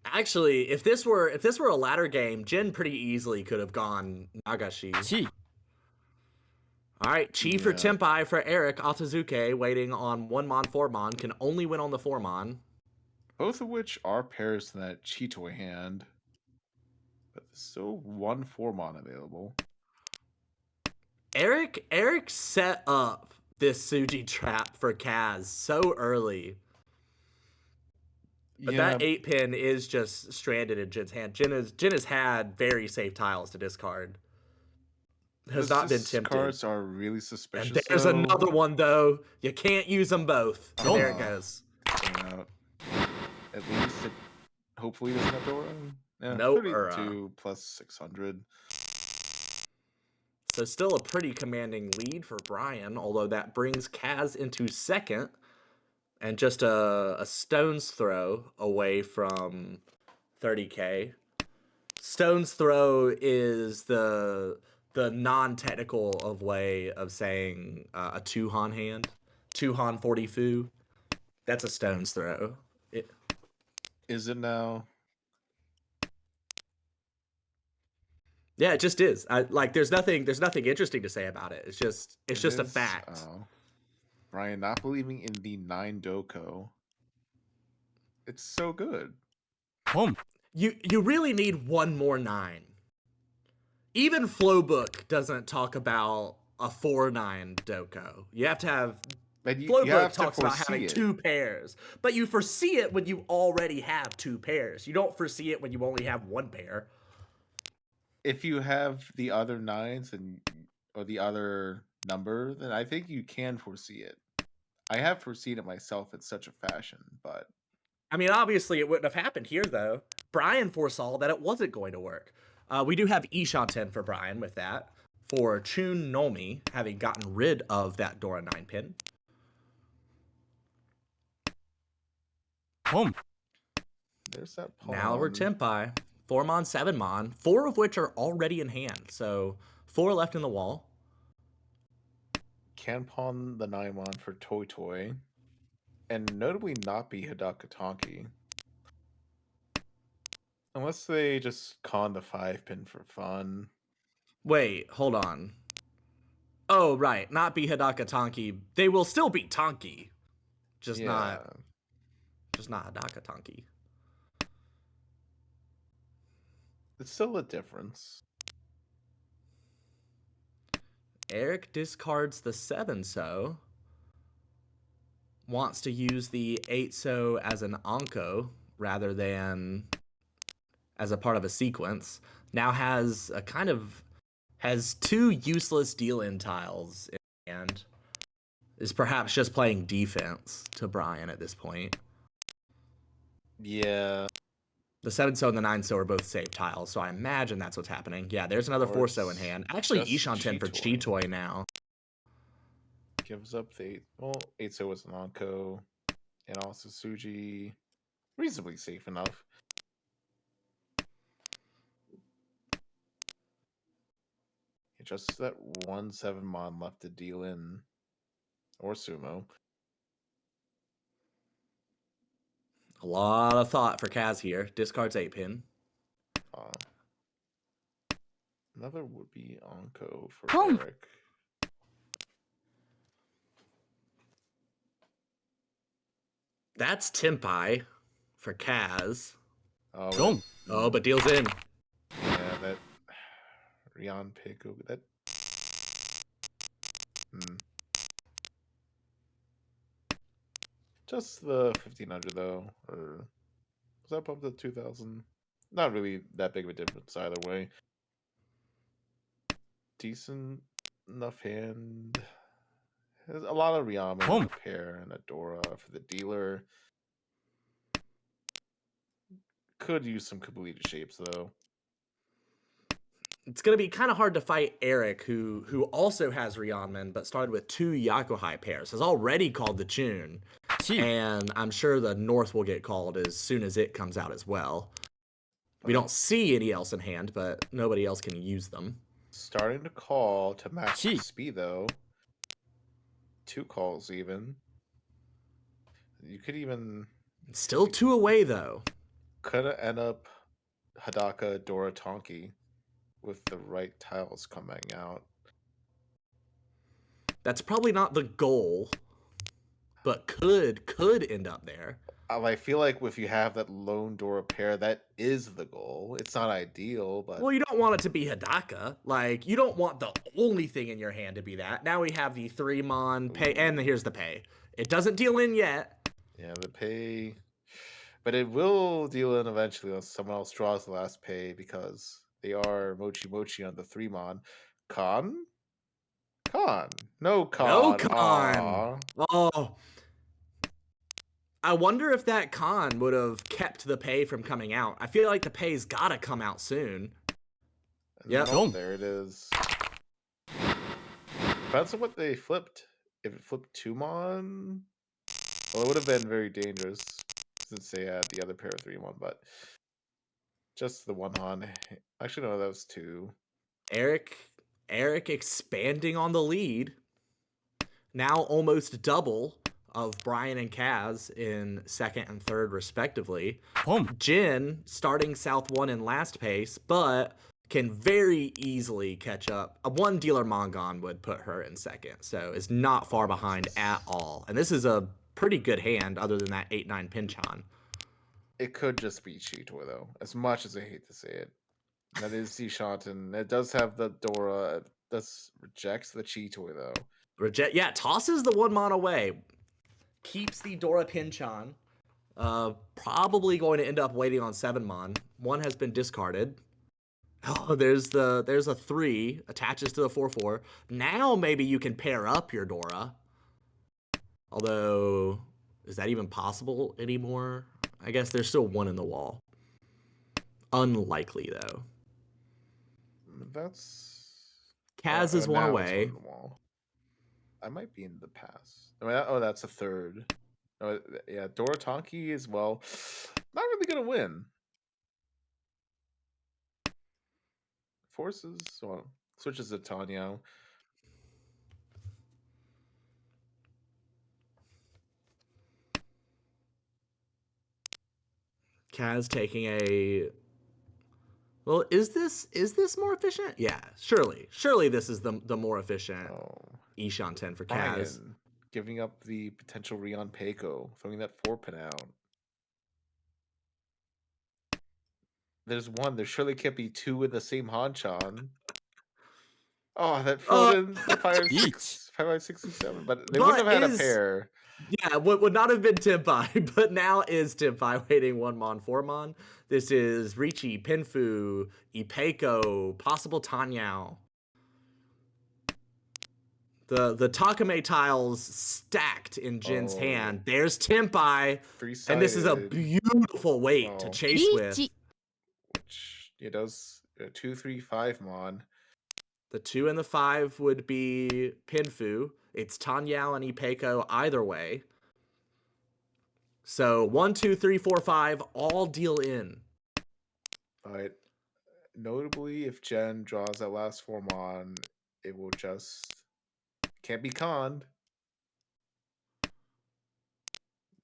Actually, if this were a ladder game, Jin pretty easily could have gone Nagashi. Chi. All right, Chi for Tempai for Eric. Atazuke waiting on 1-mon, 4-mon. Can only win on the 4-mon. Both of which are pairs in that Cheetoy hand. But there's still one 4-mon available. Eric set up this Suji trap for Kaz so early. But that 8-pin is just stranded in Jin's hand. Jin has had very safe tiles to discard. Has not been tempted. Cards are really suspicious. And there's another one though. You can't use them both. And there it goes. At least it hopefully doesn't have Dora. Yeah, No 32 plus 600. So still a pretty commanding lead for Brian, although that brings Kaz into second and just a stone's throw away from 30K. Stone's throw is the non-technical of way of saying a 2-Han hand. 2-Han 40 fu. That's a stone's throw. Is it now? Yeah, it just is. There's nothing interesting to say about it. It's just a fact. Brian not believing in the 9 Doko. It's so good. You really need one more 9. Even Flowbook doesn't talk about a 4-9 Doko. You have to have Flowbook talks about having 2 pairs, but you foresee it when you already have 2 pairs. You don't foresee it when you only have 1 pair. If you have the other 9s or the other number, then I think you can foresee it. I have foreseen it myself in such a fashion, but I mean, obviously it wouldn't have happened here though. Brian foresaw that it wasn't going to work. We do have Ishanten for Brian with that. For Chun Nomi, having gotten rid of that Dora 9-pin. There's that pawn. Now we're Tempai. 4-mon, 7-mon, 4 of which are already in hand. So 4 left in the wall. Can pawn the 9-mon for Toy Toy. And notably not be Hidaka Tonki. Unless they just con the 5-pin for fun. Wait, hold on. Oh, right. Not be Hidaka Tonki. They will still be Tonki. Just not Hidaka Tonki. It's still a difference. Eric discards the 7-so. Wants to use the 8-so as an Anko rather than as a part of a sequence. Now has 2 useless deal-in tiles and is perhaps just playing defense to Brian at this point. Yeah. The 7-so and the 9-so are both safe tiles, so I imagine that's what's happening. Yeah, there's another 4-so in hand. Actually, Ishanten for Cheetoy now. Gives up the 8-so was an Anko, and also Suji, reasonably safe enough. Just that 1 7-mon left to deal in, or Sumo. A lot of thought for Kaz here. Discards 8-pin. Another would be Anko for Eric. That's Tempai for Kaz. Oh, but deals in. Yeah, that Rion pick that. Just the 1500 though, or was that up to 2000? Not really that big of a difference either way. Decent enough hand. There's a lot of Ryama, a pair, and a Dora for the dealer. Could use some completed shapes though. It's going to be kind of hard to fight Eric, who also has Rionman, but started with 2 Yakuhai pairs. Has already called the tune. And I'm sure the North will get called as soon as it comes out as well. We don't see any else in hand, but nobody else can use them. Starting to call to match the speed though. 2 calls even. You could even... Still 2 away though. Could end up Hidaka Dora Tonki with the right tiles coming out. That's probably not the goal, but could end up there. I feel like if you have that lone Dora pair, that is the goal. It's not ideal, but Well, you don't want it to be Hidaka. Like, you don't want the only thing in your hand to be that. Now we have the 3-mon pay, and here's the pay. It doesn't deal in yet. yeah, the pay, but it will deal in eventually once someone else draws the last pay because they are Mochi Mochi on the 3-mon. Con? Con. No No con. con. Aww. Oh, I wonder if that con would have kept the pay from coming out. I feel like the pay's gotta come out soon. Yep. Nope, there it is. Depends on what they flipped. If it flipped 2-mon, well, it would have been very dangerous since they had the other pair of 3-mon, but just the 1-mon. Actually, no, that was 2. Eric expanding on the lead. Now almost double of Brian and Kaz in second and third, respectively. Jin starting South 1 in last pace, but can very easily catch up. A one dealer Mongon would put her in second, so is not far behind at all. And this is a pretty good hand other than that 8-9 Pinchon. It could just be Cheetor, though, as much as I hate to say it. That is Shanton. It does have the Dora. It does rejects the Cheetor, though. Yeah, tosses the 1-mon away. Keeps the Dora Pinchon. Probably going to end up waiting on 7-mon. One has been discarded. Oh, there's a 3 attaches to the 4/4. Now maybe you can pair up your Dora. Although, is that even possible anymore? I guess there's still one in the wall. Unlikely though. That's Kaz is one now away. It's one on the wall. I might be in the pass. I mean, that's a third. Oh, yeah, Dora Tonki as well. Not really gonna win. Forces. Well, switches to Tanya. Kaz taking a. Well, is this more efficient? Yeah, surely this is the more efficient Ishan 10 for Kaz. Brian giving up the potential Rion Peiko, throwing that 4-pin out. There's one. There surely can't be 2 in the same Hanchan. Oh, that filled in the 567, but they wouldn't have had a pair. Yeah, what would not have been Tenpai, but now is Tenpai waiting 1-mon, 4-mon. This is Ricci, Pinfu, Ipeiko, possible Tanyao. The Takame tiles stacked in Jin's hand. There's Tenpai, and this is a beautiful weight to chase with. Which it does 2, 3, 5-mon. The 2 and the 5 would be Pinfu. It's Tanyao and Ipeiko either way. So 1, 2, 3, 4, 5 all deal in. But notably, if Jen draws that last 4-mon, it will just can't be conned.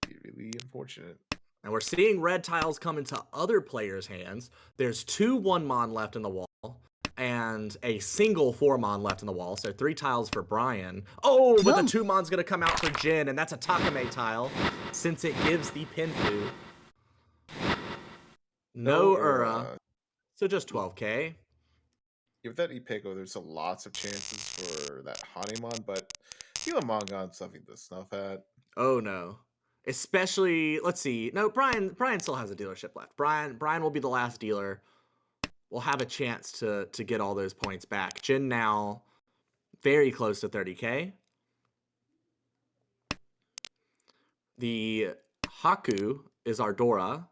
Be really unfortunate. And we're seeing red tiles come into other players' hands. There's 2 1-mon left in the wall and a single 4-mon left in the wall. So 3 tiles for Brian. Oh, but the 2-mon's going to come out for Jin, and that's a Takame tile since it gives the Pinfu. No Ura. So just 12k. Give that Ipeiko, there's lots of chances for that Hanemon, but Mongon's something to snuff at. Oh no. Especially, let's see. No, Brian still has a dealership left. Brian will be the last dealer. We'll have a chance to get all those points back. Jin now very close to 30k. The Haku is our Dora.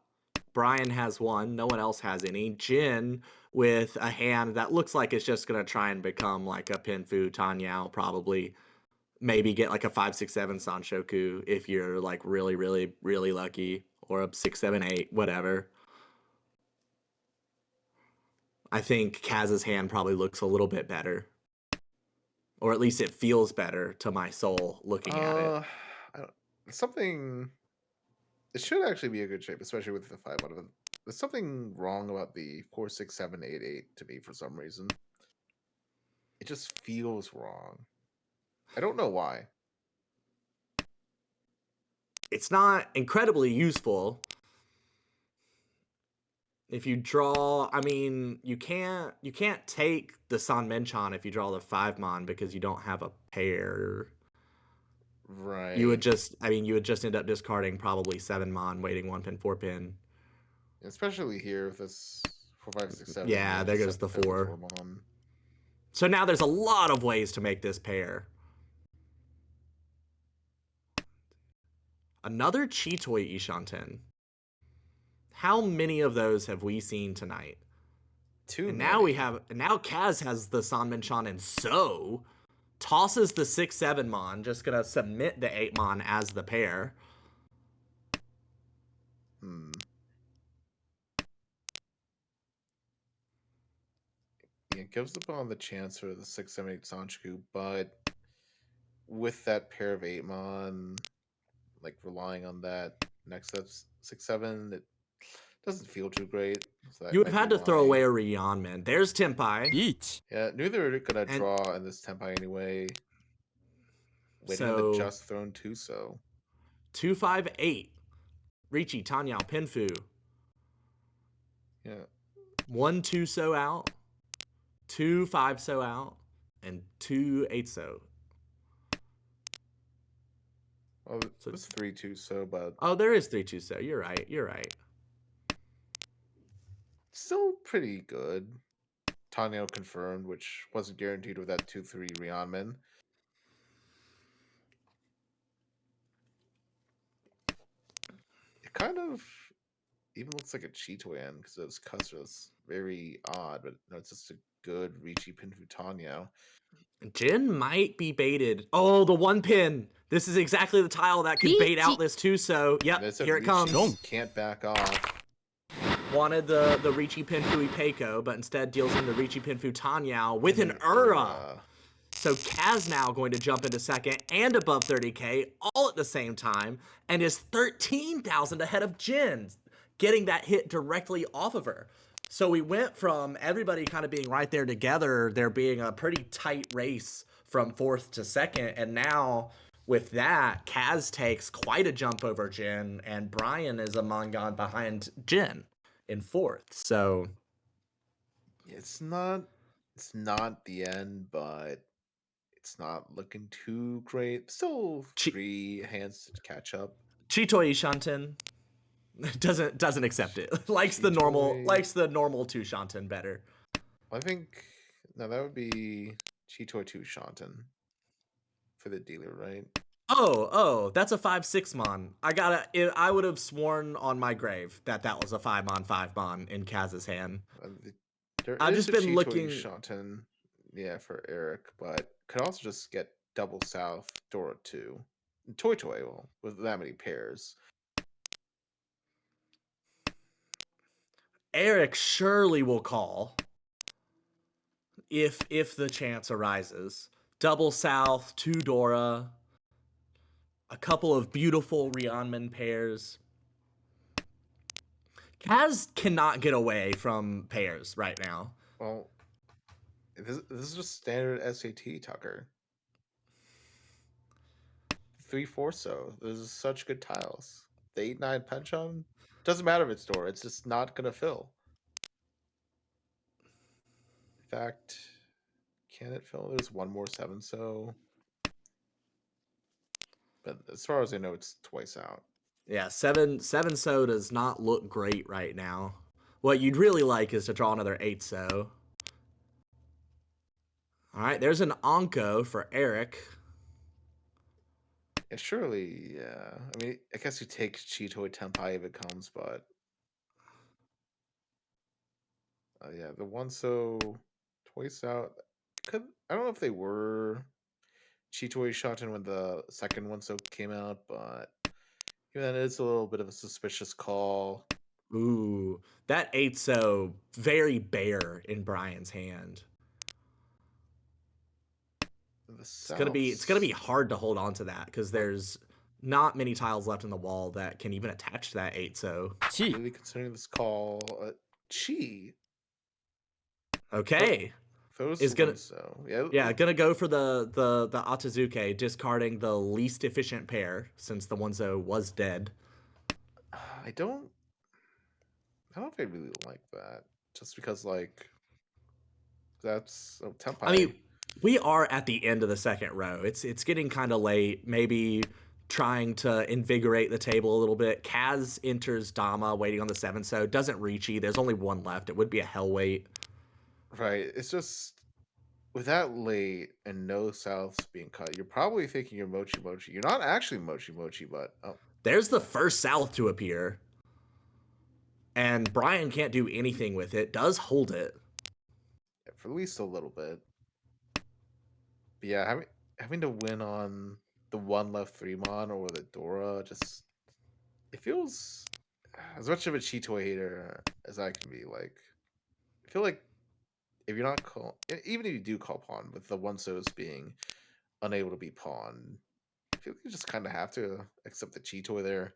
Brian has one. No one else has any. Jin with a hand that looks like it's just going to try and become like a Pinfu Tanyao, probably. Maybe get like a 5, 6, 7 Sanshoku if you're like really, really, really lucky. Or a 6, 7, 8, whatever. I think Kaz's hand probably looks a little bit better. Or at least it feels better to my soul looking at it. Something... It should actually be a good shape, especially with the 5 out of it. There's something wrong about the 4, 6, 7, 8, 8 to me for some reason. It just feels wrong. I don't know why. it's not incredibly useful. If you draw, I mean, you can't take the Sanmenchan if you draw the 5-mon because you don't have a pair. Right. You would just end up discarding probably 7-mon, waiting 1 pin, 4 pin. Especially here with this 4, 5, 6, 7. Yeah, there goes the 4. 4-mon. So now there's a lot of ways to make this pair. Another Chitoi Ishanten. How many of those have we seen tonight? Too And many. now Kaz has the Sanmenchan and So tosses the 6-7-mon, just gonna submit the 8-mon as the pair. Yeah, it gives up on the chance for the 6, 7, 8 Sanchiku, but with that pair of 8-mon, like relying on that next up 6, 7, it doesn't feel too great. So that You would might have had be to throw why. away a Ryanman. There's Tenpai. 1 Yeah, knew they were gonna And- draw in this Tenpai anyway. Waiting on So- the just thrown 2 So. 2, 5, 8. Richi, Tanyao, Pinfu. Yeah. 1, 2 So out. 2, 5 So out. And 2, 8 So. Well, So- it's 3, 2 So, but Oh, there is 3, 2 So. You're right. still pretty good. Tanyo confirmed, which wasn't guaranteed with that 2-3 Ryanman. It kind of even looks like a Chitoyan because those cuts are very odd, but no, it's just a good Richi Pinfu Tanyo. Jin might be baited. Oh, the 1 pin. This is exactly the tile that could bait out this 2 So. Yep, They said here it Richi comes. can't back off. Wanted the Richi Pinfu Ipeiko, but instead deals into Richi Pinfu Tanyao with an Ura. So Kaz now going to jump into second and above 30k all at the same time and is 13,000 ahead of Jin, getting that hit directly off of her. So we went from everybody kind of being right there together, there being a pretty tight race from 4th to 2nd, and now with that, Kaz takes quite a jump over Jin, and Brian is a Mongon behind Jin in 4th. So It's not the end, but it's not looking too great. Still 3 hands to catch up. Chitoi Shanten doesn't accept it. likes the normal 2 Shanten better. I think no, that would be Chitoi 2 Shanten for the dealer, right? Oh, that's a 5-6-mon. I would have sworn on my grave that was a 5-mon 5-mon in Kaz's hand. I've just been looking Shanten, yeah, for Eric, but could also just get double south Dora 2. And Toy well, with that many pairs. Eric surely will call if the chance arises. Double south, 2 Dora, a couple of beautiful Ryanman pairs. Kaz cannot get away from pairs right now. Well, this is just standard SAT, Tucker. 3, 4 So. Those are such good tiles. The 8, 9 punch on doesn't matter if it's Dora. It's just not gonna fill. In fact, can it fill? There's one more 7 So. But as far as I know, it's twice out. Yeah, 7 So does not look great right now. What you'd really like is to draw another 8 So. All right, there's an Onko for Eric. Yeah, surely, yeah. I mean, I guess you take Chitoi Tenpai if it comes, but yeah, the 1 So twice out. I don't know if they were Chitoi Shoten when the second 1 So came out, but even then, it's a little bit of a suspicious call. Ooh, that 8 So very bare in Brian's hand. It's gonna be hard to hold on to that because there's not many tiles left in the wall that can even attach to that 8 So. 1 Really considering this call, Chi. Okay. Close is gonna one so. Yeah. yeah gonna go for the Atazuke, discarding the least efficient pair since the Onzo was dead. I don't I don't know if I really like that. Just because like that's I Tempai. mean, we are at the end of the second row. It's getting kind of late. Maybe trying to invigorate the table a little bit. Kaz enters Dama, waiting on the 7, so doesn't reach E. There's only one left. It would be a hell wait. Right. It's just with that late and no souths being cut, you're probably thinking you're Mochi Mochi. You're not actually Mochi Mochi, but There's the first South to appear. And Brian can't do anything with it. Does hold it. for at least a little bit. But yeah, having to win on the one left 3-mon or with a Dora, just it feels as much of a Cheetoy hater as I can be. Like, I feel like if you're not even if you do call pawn with the one so's being unable to be pawned, I feel like you just kind of have to accept the Cheetoy there.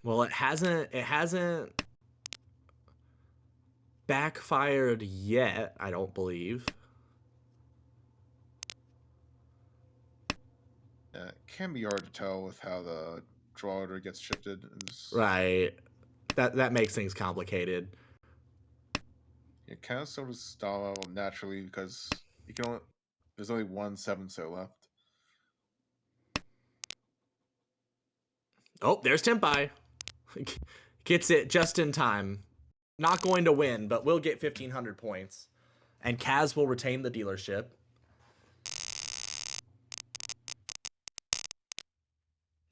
Well, it hasn't backfired yet, I don't believe. Yeah, it can be hard to tell with how the draw order gets shifted. Right. That makes things complicated. It kind of sort of stall out naturally because you can only there's only one 7-so left. Oh, there's Tempai. Gets it just in time. Not going to win, but will get 1,500 points. And Kaz will retain the dealership.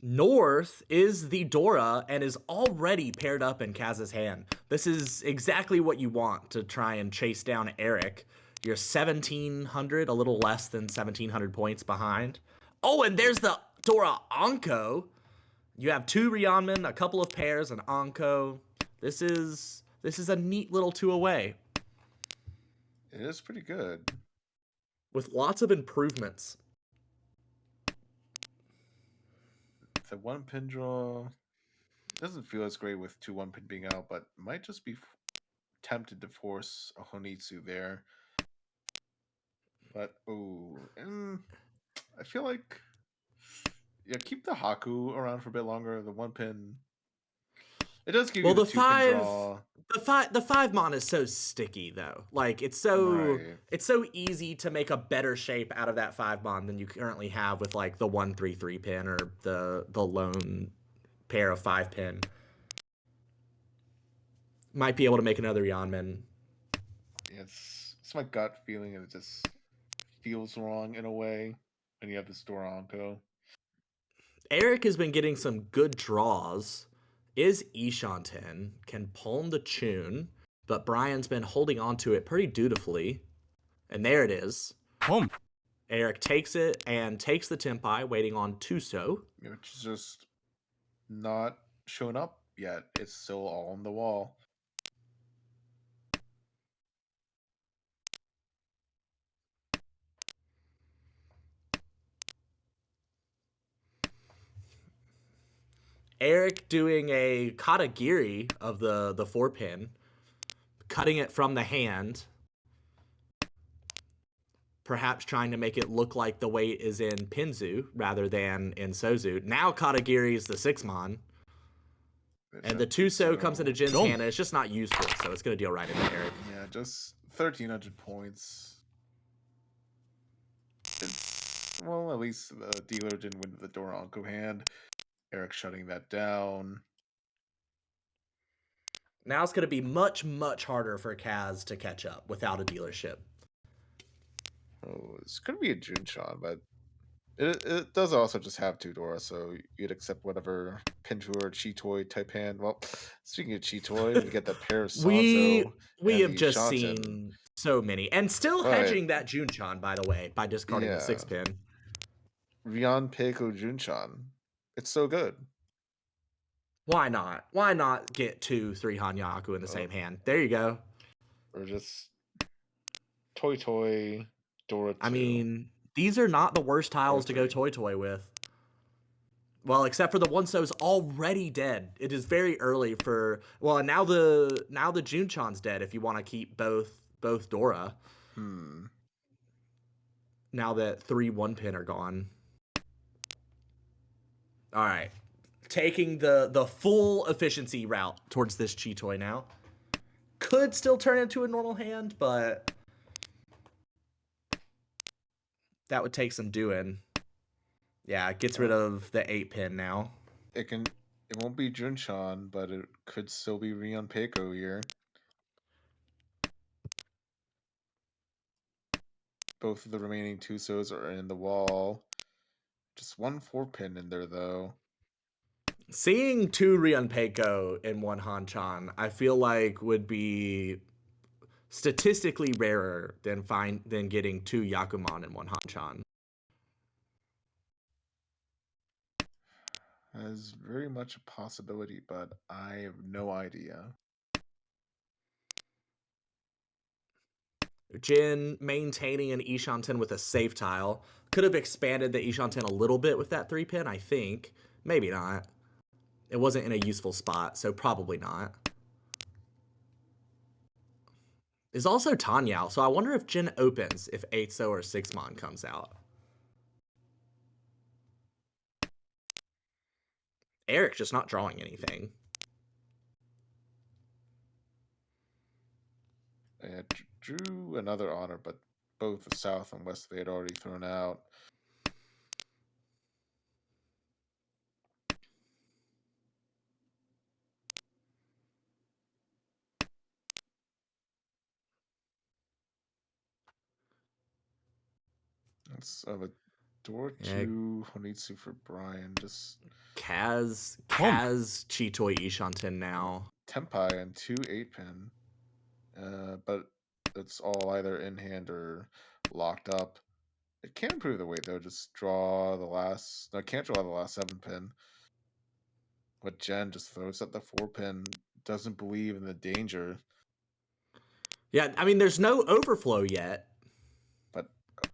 North is the Dora and is already paired up in Kaz's hand. This is exactly what you want to try and chase down Eric. You're 1,700, a little less than 1,700 points behind. Oh, and there's the Dora Anko. You have 2 Rionmen, a couple of pairs, an Anko. This is a neat little 2 away. It is pretty good. With lots of improvements. The one pin draw doesn't feel as great with 2 1-pin being out, but might just be tempted to force a Honitsu there. But I feel like keep the Haku around for a bit longer. The 1-pin, it does give you the 2-pin draw. The 5-mon is so sticky though. Like it's so easy to make a better shape out of that 5-mon than you currently have with like the 1-3-3 pin or the lone pair of 5-pin. Might be able to make another Yanmen. Yeah, it's my gut feeling, and it just feels wrong in a way when you have this Doranko. Eric has been getting some good draws. Is Ishanten, can palm the tune, but Brian's been holding on to it pretty dutifully. And there it is. Home. Eric takes it and takes the Tempai, waiting on Tuso. Which is just not showing up yet. It's still all on the wall. Eric doing a Katagiri of the 4-pin, cutting it from the hand. Perhaps trying to make it look like the weight is in Pinzu rather than in Sozu. Now Katagiri is the 6-mon. And the Tuso comes into Jin's hand, and it's just not useful, so it's going to deal right into Eric. Yeah, just 1,300 points. Well, at least the dealer didn't win the Doranko hand. Eric shutting that down. Now it's going to be much, much harder for Kaz to catch up without a dealership. Oh, it's going to be a Junshan, but it does also just have 2 Dora, so you'd accept whatever Pintour or Cheetoy type hand. Well, speaking of Cheetoy, we get that pair of Sanzo. We have just seen so many. And still hedging that Junchan, by the way, by discarding the 6-pin. Rion Peiko Junshan. It's so good. Why not? Why not get 2 3 Hanyaku in the same hand? There you go. Or just Toy Dora 2. I mean, these are not the worst tiles to go Toy with. Well, except for the one so is already dead. It is very early for and now the Junchan's dead if you want to keep both Dora. Now that 3 1-pin are gone. All right. Taking the full efficiency route towards this Cheetoy now. Could still turn into a normal hand, but that would take some doing. Yeah, it gets rid of the 8-pin now. It won't be Junchan, but it could still be Rion Peiko here. Both of the remaining Tusos are in the wall. Just 1 4-pin in there though. Seeing 2 Rion Peiko in 1 Hanchan, I feel like would be statistically rarer than getting 2 Yakuman in 1 Hanchan. That is very much a possibility, but I have no idea. Jin maintaining an Ishanten with a safe tile. Could have expanded the Ishanten a little bit with that 3-pin, I think. Maybe not. It wasn't in a useful spot, so probably not. Is also Tanyao, so I wonder if Jin opens if 8-So or 6-Mon comes out. Eric just not drawing anything. Yeah, drew another honor, but both the South and West they had already thrown out. Let's have a door to Honitsu for Brian. Just Kaz Cheetoy Ishanten now. Tempai and 2 8-pin. But it's all either in hand or locked up. It can improve the weight though. Just draw the last. No, I can't draw the last 7-pin. But Jen just throws at the 4-pin. Doesn't believe in the danger. Yeah, I mean, there's no overflow yet. But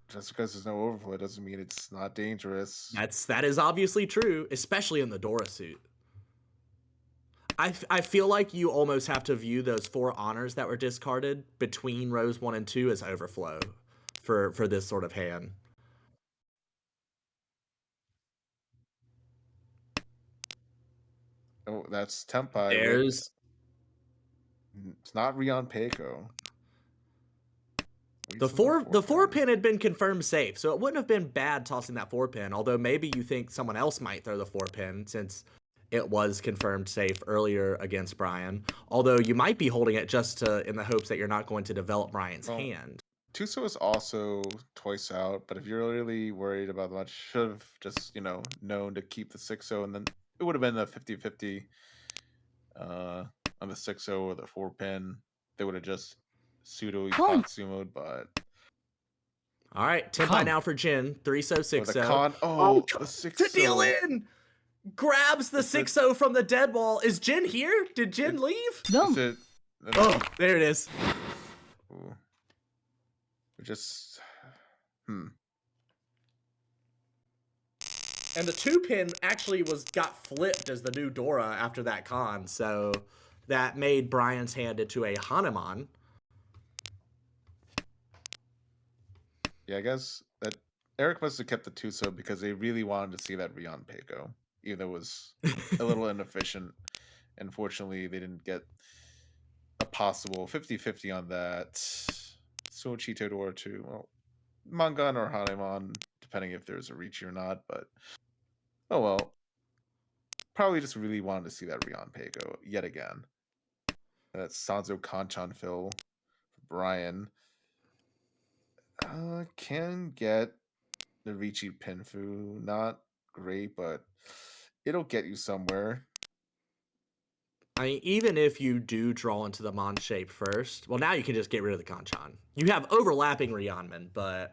just because there's no overflow doesn't mean it's not dangerous. That is obviously true, especially in the Dora suit. I feel like you almost have to view those 4 honors that were discarded between rows 1 and 2 as overflow for this sort of hand. Oh, that's Tempai. There's... It's not Rion Peiko. The 4-pin had been confirmed safe, so it wouldn't have been bad tossing that 4-pin, although maybe you think someone else might throw the 4-pin since it was confirmed safe earlier against Brian. Although you might be holding it just in the hopes that you're not going to develop Brian's hand. Tuso is also twice out, but if you're really worried about that, should have just, known to keep the 6-0, and then it would have been a 50-50 on the 6-0 or the 4-pin. They would have just pseudo-sumoed, but... All right, Tempai now for Jin. 3-So, 6-0. The 6-0. To deal in! Grabs the 6-0 from the dead wall. Is Jin here? Did Jin leave? No. Oh, there it is. Ooh. Just... And the 2-pin actually got flipped as the new Dora after that con, so that made Brian's hand into a Hanuman. Yeah, I guess that Eric must have kept the Tuso because they really wanted to see that Rion Peiko, even though it was a little inefficient. Unfortunately, they didn't get a possible 50-50 on that. So Cheeto Dora too. Well, Mangan or Hanuman, depending if there's a reach or not, but oh well. Probably just really wanted to see that Rion Peiko yet again. That's Sanzo Kanchan Phil for Brian. Can get the Ricci Pinfu. Not great, but it'll get you somewhere. I mean, even if you do draw into the Mon shape first, well, now you can just get rid of the Kanchan. You have overlapping Rionman, but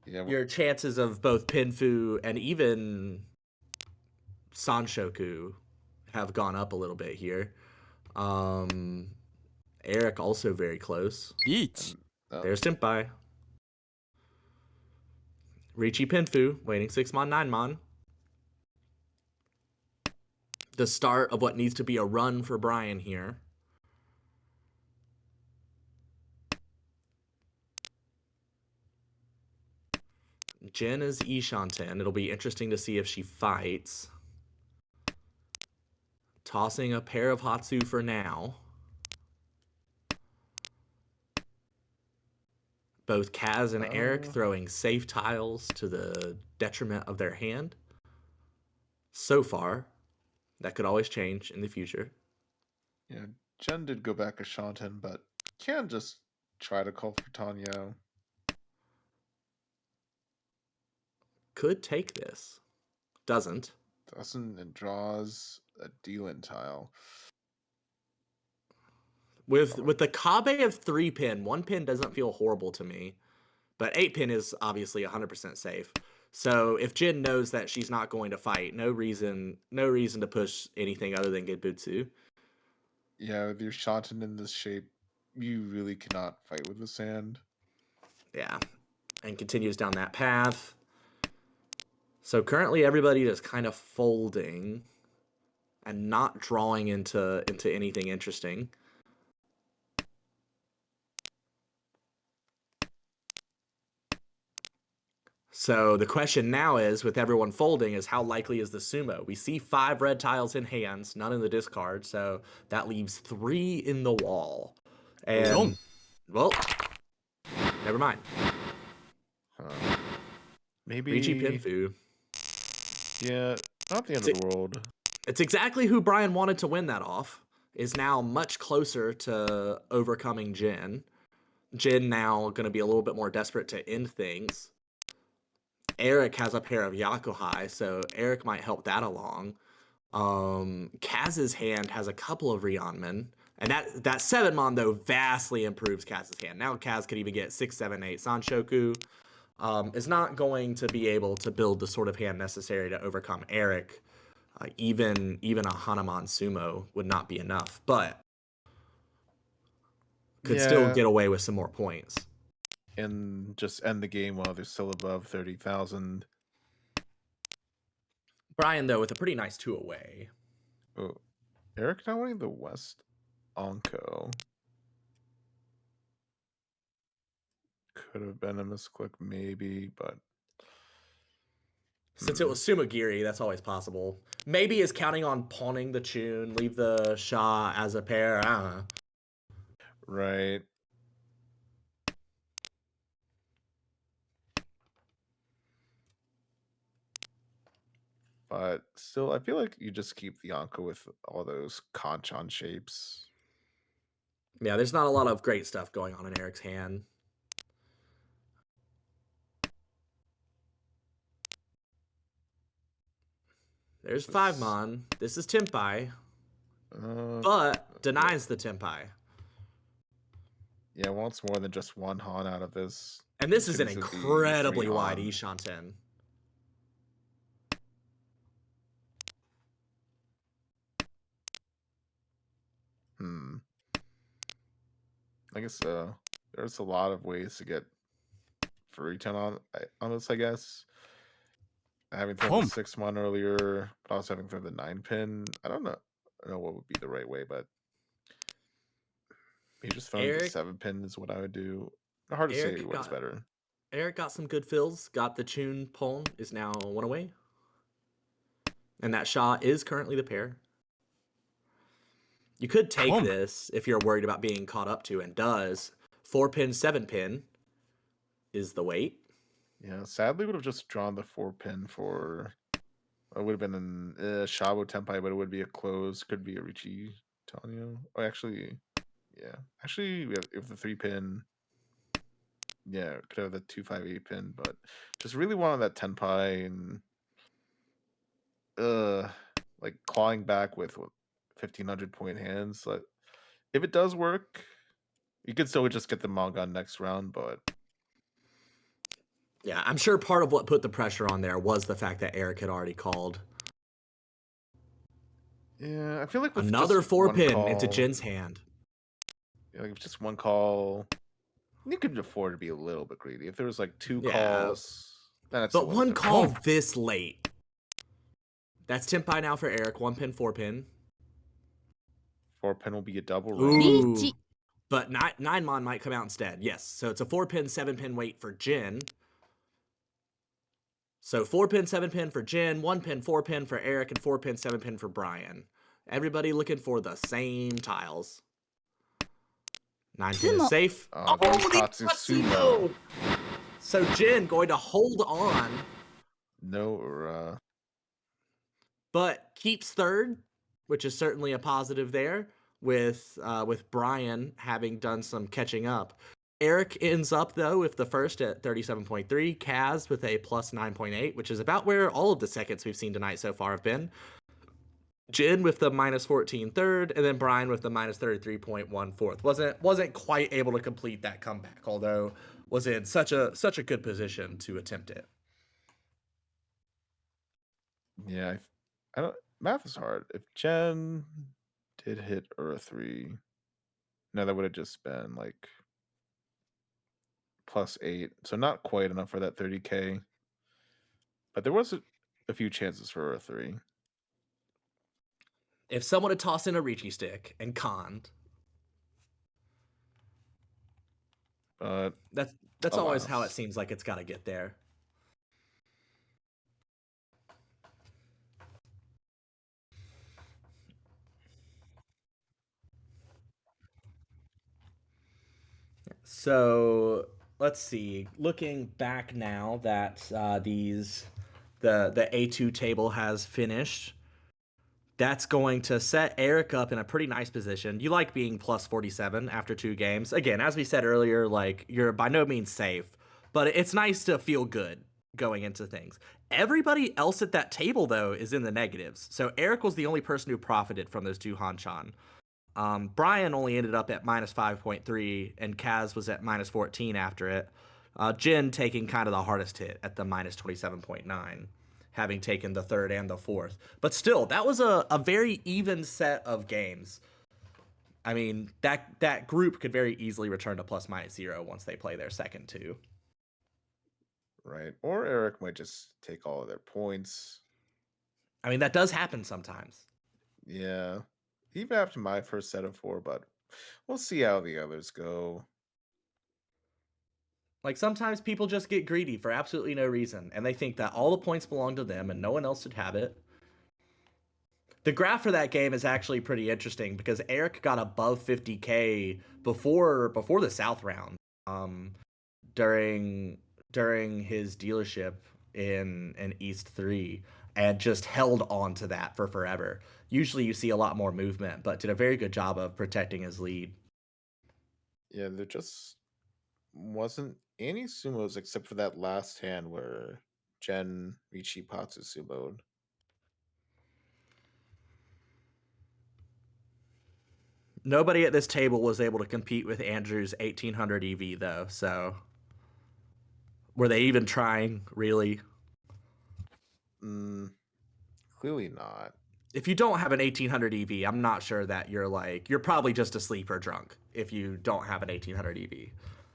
your chances of both Pinfu and even Sanshoku have gone up a little bit here. Eric also very close. There's Tempai. Ricci Pinfu, waiting 6-Mon, 9-Mon. the start of what needs to be a run for Brian here. Jin is Ishanten. It'll be interesting to see if she fights. Tossing a pair of Hatsu for now. Both Kaz and Eric throwing safe tiles to the detriment of their hand. So far, that could always change in the future. Yeah, Jen did go back a Shanten, but can just try to call for Tanya. Could take this. Doesn't. Doesn't, and draws a Dealing tile. With the Kabe of 3-pin, 1-pin doesn't feel horrible to me. But 8-pin is obviously 100% safe. So if Jin knows that she's not going to fight, no reason to push anything other than Genbutsu. Yeah, with your Shanten in this shape, you really cannot fight with the sand. Yeah, and continues down that path. So currently everybody is kind of folding and not drawing into anything interesting. So the question now is, with everyone folding, is how likely is the sumo? We see 5 red tiles in hands, none in the discard, so that leaves 3 in the wall. And, well, never mind. Maybe Ricci Pinfu. Yeah, not the end of the world. It's exactly who Brian wanted to win that off. Is now much closer to overcoming Jin. Jin now going to be a little bit more desperate to end things. Eric has a pair of Yakuhai, so Eric might help that along. Kaz's hand has a couple of Rionmen, and that 7-mon, though, vastly improves Kaz's hand. Now Kaz could even get 6, 7, 8 Sanshoku. Is not going to be able to build the sort of hand necessary to overcome Eric. Even a Hanuman Sumo would not be enough, but could still get away with some more points. And just end the game while they're still above 30,000. Brian, though, with a pretty nice 2 away. Oh, Eric not winning the West Onko. Could have been a misclick, maybe, but since it was Sumagiri, that's always possible. Maybe is counting on pawning the Chun, leave the Shah as a pair. I don't know. Right. But still, I feel like you just keep the Anka with all those Kanchan shapes. Yeah, there's not a lot of great stuff going on in Eric's hand. There's 5-mon. This is Tempai. But denies the Tempai. Yeah, wants more than just 1 Han out of this. And this is an incredibly wide Ishanten. I guess there's a lot of ways to get free 10 on this, I guess. Having thrown the 6-mon earlier, but also having thrown the 9-pin. I don't know what would be the right way, but maybe just throwing the 7-pin is what I would do. Hard to say what's better. Eric got some good fills, got the Chun Pon, is now 1 away. And that Shah is currently the pair. You could take this if you're worried about being caught up to, and does. 4-pin, 7-pin is the weight. Yeah, sadly would have just drawn the 4-pin for... It would have been an Shabo Tempai, but it would be a close. Could be a Ricci Tanyo. Oh, actually, yeah. Actually, we have the 3-pin. Yeah, could have the 2-5-8 pin, but just really wanted that Tenpai and like clawing back with 1,500 point hands. Like, if it does work, you could still just get the Mongon next round, but yeah, I'm sure part of what put the pressure on there was the fact that Eric had already called. Yeah, I feel like with another 4-pin into Jin's hand. Yeah, like just 1 call, you could afford to be a little bit greedy. If there was like 2 calls, then it's but 1 call this late. That's 10 pie now for Eric. 1 pin, 4 pin. 4 pin will be a double range. Ooh. But 9 mon might come out instead. Yes. So it's a 4 pin, 7 pin wait for Jin. So 4 pin, 7 pin for Jin, 1 pin, 4 pin for Eric, and 4 pin, 7 pin for Brian. Everybody looking for the same tiles. 9 pin is safe. Oh, Tatsusumo. So Jin going to hold on. No, but keeps third, which is certainly a positive there, with Brian having done some catching up. Eric ends up, though, with the first at 37.3, Kaz with a plus 9.8, which is about where all of the seconds we've seen tonight so far have been. Jin with the minus 14 third, and then Brian with the minus 33.1 fourth. Wasn't quite able to complete that comeback, although was in such a good position to attempt it. Yeah, I don't. Math is hard. If Jen did hit Earth 3, no, that would have just been like +8, so not quite enough for that 30K. But there was a few chances for Earth 3. If someone had tossed in a Ricci stick and conned, but that's always how it seems like it's got to get there. So let's see. Looking back now that the A2 table has finished, that's going to set Eric up in a pretty nice position. You like being plus 47 after 2 games. Again, as we said earlier, like you're by no means safe, but it's nice to feel good going into things. Everybody else at that table, though, is in the negatives. So Eric was the only person who profited from those 2 Hanchan. Brian only ended up at minus 5.3, and Kaz was at minus 14 after it. Jin taking kind of the hardest hit at the minus 27.9, having taken the third and the fourth. But still, that was a very even set of games. I mean, that group could very easily return to plus minus 0 once they play their second 2. Right. Or Eric might just take all of their points. I mean, that does happen sometimes. Yeah. Even after my first set of 4, but we'll see how the others go. Like, sometimes people just get greedy for absolutely no reason, and they think that all the points belong to them and no one else should have it. The graph for that game is actually pretty interesting because Eric got above 50K before the South round, during his dealership in East 3, and just held on to that for forever. Usually you see a lot more movement, but did a very good job of protecting his lead. Yeah, there just wasn't any sumos except for that last hand where Jen Ricci Patsu sumoed. Nobody at this table was able to compete with Andrew's 1800 EV, though, so were they even trying, really? Clearly not. If you don't have an 1800 EV, I'm not sure that you're probably just asleep or drunk if you don't have an 1800 EV.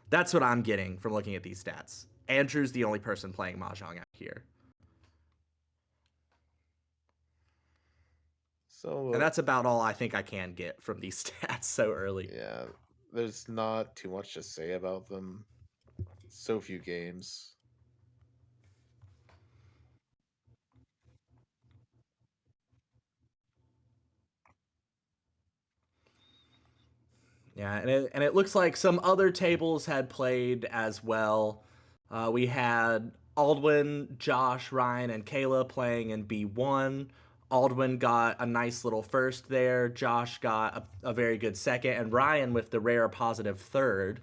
That's what I'm getting from looking at these stats. Andrew's the only person playing Mahjong out here. So, and that's about all I think I can get from these stats so early. Yeah, there's not too much to say about them. So few games. Yeah, and it looks like some other tables had played as well. We had Aldwin, Josh, Ryan, and Kayla playing in B1. Aldwin got a nice little first there. Josh got a very good second, and Ryan with the rare positive third.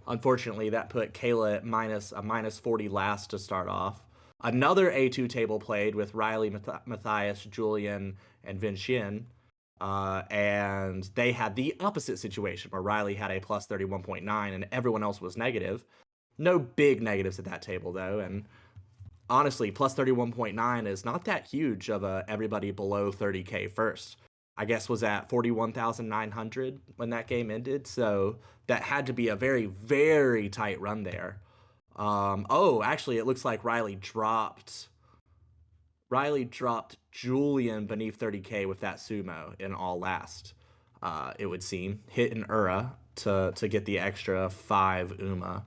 Unfortunately, that put Kayla at minus 40 last to start off. Another A2 table played with Riley, Matthias, Julian, and Vincian. And they had the opposite situation where Riley had a plus 31.9 and everyone else was negative. No big negatives at that table, though. And honestly, plus 31.9 is not that huge of a everybody below 30K first. I guess was at 41,900 when that game ended. So that had to be a very, very tight run there. Actually, it looks like Riley dropped Riley dropped Julian beneath 30K with that sumo in all last. It would seem hit an Ura to get the extra 5 Uma.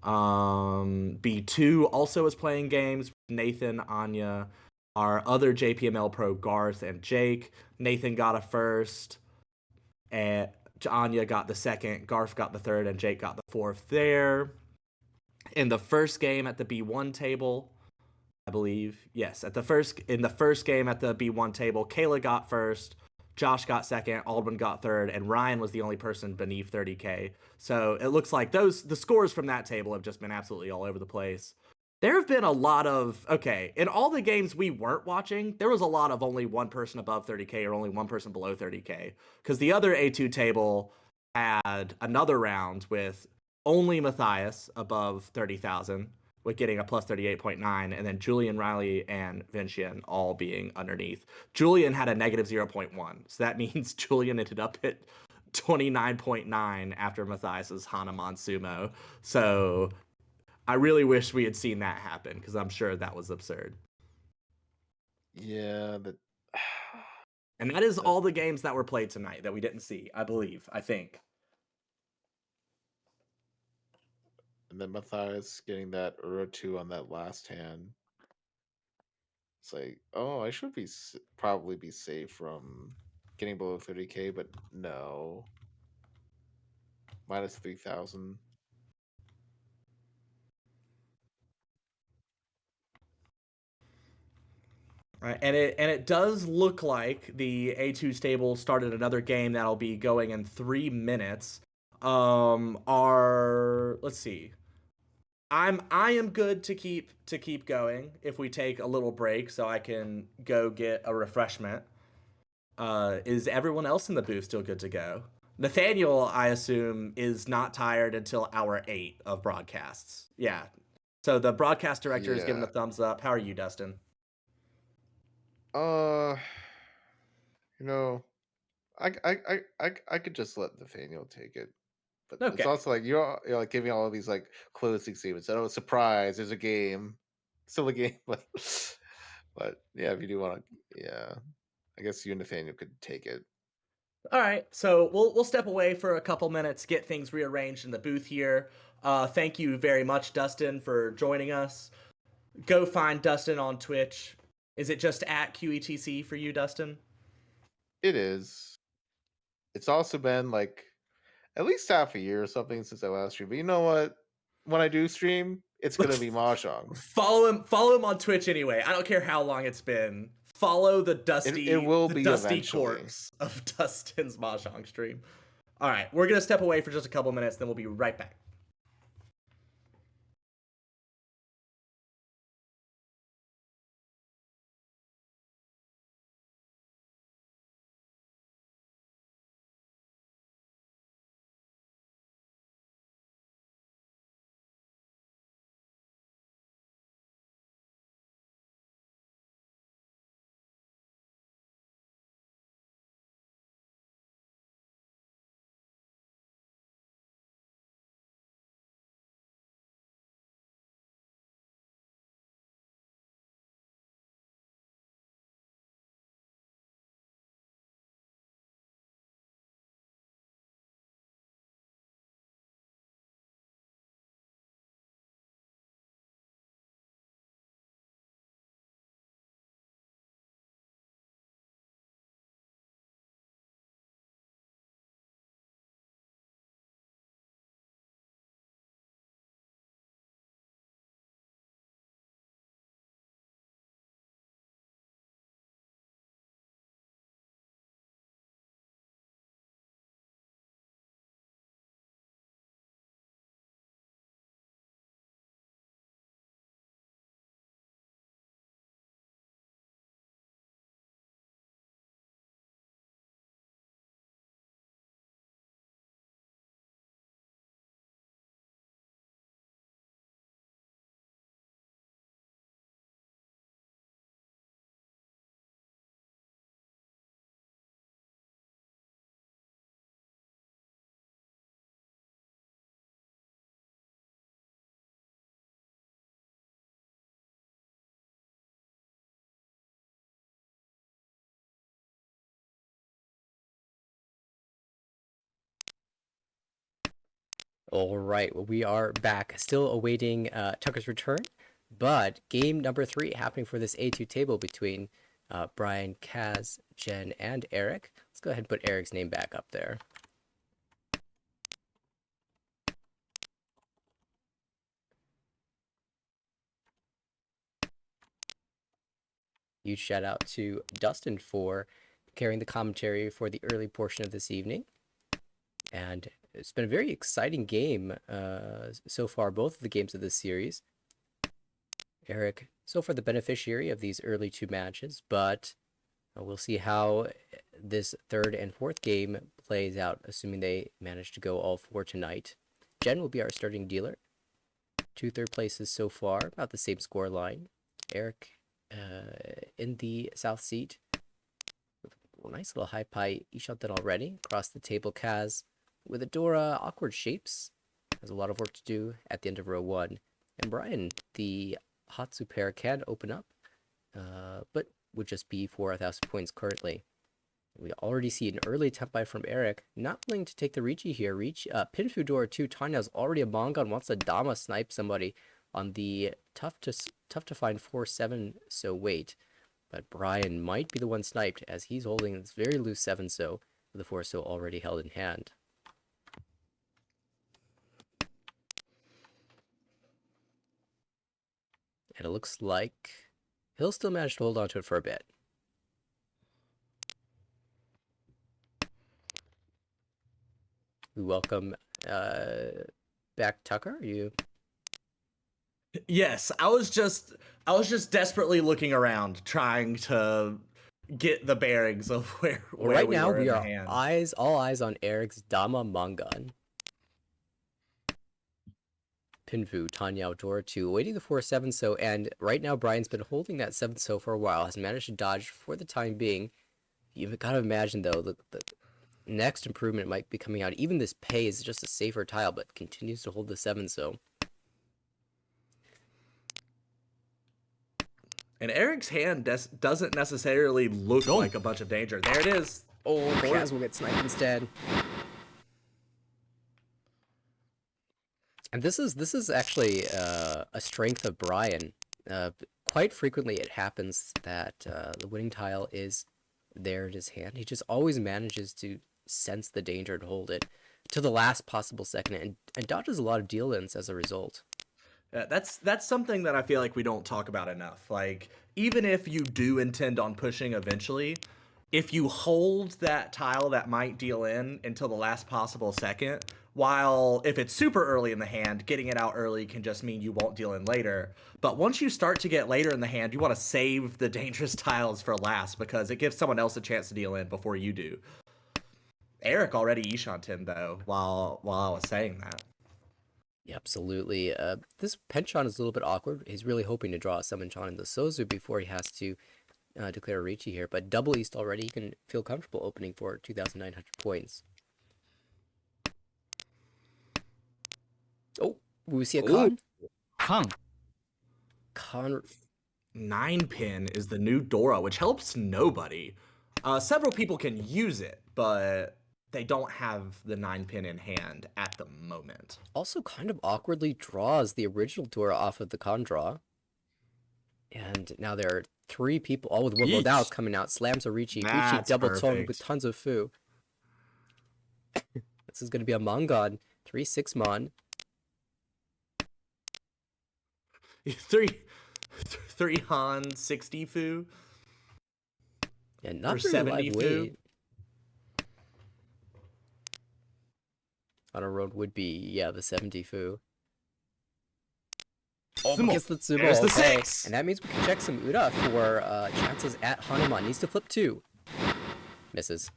B2 also is playing games. Nathan, Anya, our other JPML pro Garth and Jake. Nathan got a first, and Anya got the second. Garth got the third, and Jake got the fourth there. In the first game at the B1 table, I believe, yes, in the first game at the B1 table, Kayla got first. Josh got second, Aldwin got third, and Ryan was the only person beneath 30K. So it looks like the scores from that table have just been absolutely all over the place. There have been a lot of, okay, in all the games we weren't watching, there was a lot of only one person above 30K or only one person below 30K. Because the other A2 table had another round with only Matthias above 30,000 with getting a plus 38.9, and then Julian, Riley, and Vincian all being underneath. Julian had a negative 0.1, so that means Julian ended up at 29.9 after Matthias's Hanuman sumo. So I really wish we had seen that happen because I'm sure that was absurd. Yeah, And that is all the games that were played tonight that we didn't see, I think. and then Matthias getting that Ura 2 on that last hand. It's like, oh, I should probably be safe from getting below 30K, but no. Minus 3,000. Right, and it does look like the A2 stable started another game that'll be going in 3 minutes. Let's see. I am good to keep going if we take a little break so I can go get a refreshment. Is everyone else in the booth still good to go? Nathaniel, I assume, is not tired until hour 8 of broadcasts. Yeah. So the broadcast director is giving Yeah. a thumbs up. How are you, Dustin? Uh, you know, I could just let Nathaniel take it, but it's Okay. also like you're like giving all these like closing statements. Oh, surprise! There's a game, still a game, but yeah, if you do want to, yeah, I guess you and Nathaniel could take it. All right, so we'll step away for a couple minutes, get things rearranged in the booth here. Thank you very much, Dustin, for joining us. Go find Dustin on Twitch. Is it just at QETC for you, Dustin? It is. It's also been like at least half a year or something since I last streamed. But you know what? When I do stream, it's gonna be Mahjong. Follow him on Twitch anyway. I don't care how long it's been. Follow the It will be dusty eventually. corpse of Dustin's Mahjong stream. All right, we're gonna step away for just a couple minutes, then we'll be right back. All right, well, we are back, still awaiting Tucker's return, but game number 3 happening for this A2 table between Brian, Kaz, Jen, and Eric. Let's go ahead and put Eric's name back up there. Huge shout out to Dustin for carrying the commentary for the early portion of this evening. And it's been a very exciting game so far, both of the games of this series. Eric, so far the beneficiary of these early 2 matches, but we'll see how this 3rd and 4th game plays out, assuming they manage to go all 4 tonight. Jen will be our starting dealer. 2 third places so far, about the same score line. Eric in the south seat. Nice little high pie e-shot that already. Across the table, Kaz with Adora, awkward shapes. Has a lot of work to do at the end of row 1. And Brian, the Hatsu pair can open up, but would just be for 1,000 points currently. We already see an early attempt by from Eric, not willing to take the Ricci here. Pinfu Dora 2, Tanya's already a Mongon, wants to Dama snipe somebody on the tough to find 4-7 so wait. But Brian might be the one sniped, as he's holding this very loose 7 so with the 4 so already held in hand. And it looks like he'll still manage to hold on to it for a bit. We welcome back Tucker. Are you? Yes, I was just desperately looking around, trying to get the bearings of where Right we now were we in are the hand. all eyes on Eric's Dama Mongon. Pinfu, Tanya Dora 2, waiting the 4-7 so, and right now Brian's been holding that 7 so for a while, has managed to dodge for the time being. You've got to imagine though the next improvement might be coming out. Even this pay is just a safer tile, but continues to hold the 7 so. And Eric's hand doesn't necessarily look like a bunch of danger. There it is. Oh, Kaz will get sniped instead. And this is actually a strength of Brian. Quite frequently it happens that the winning tile is there in his hand. He just always manages to sense the danger and hold it to the last possible second, and dodges a lot of deal-ins as a result. That's something that I feel like we don't talk about enough. Like, even if you do intend on pushing eventually, if you hold that tile that might deal in until the last possible second, while if it's super early in the hand, getting it out early can just mean you won't deal in later. But once you start to get later in the hand, you want to save the dangerous tiles for last, because it gives someone else a chance to deal in before you do. Eric already Ishant him, though, while I was saying that. Yeah, absolutely. This Penchon is a little bit awkward. He's really hoping to draw a Summon Chon in the Sozu before he has to declare a Ricci here, but double East already, he can feel comfortable opening for 2,900 points. Oh, we see a Khan. Khan. 9-pin is the new Dora, which helps nobody. Several people can use it, but they don't have the 9-pin in hand at the moment. Also kind of awkwardly draws the original Dora off of the Khan draw. And now there are 3 people, all with Warble now coming out, slams a Ricci. Ricci double tone with tons of foo. This is going to be a Mongon. 3-6 Mon. 3 Han, 60 foo. Yeah, not or very 70 live foo. weight. On a road would be, yeah, the 70 foo. Oh, gets the Tsubo. There's the Okay. 6. And that means we can check some Uda for chances at Hanuman. Needs to flip 2. Misses.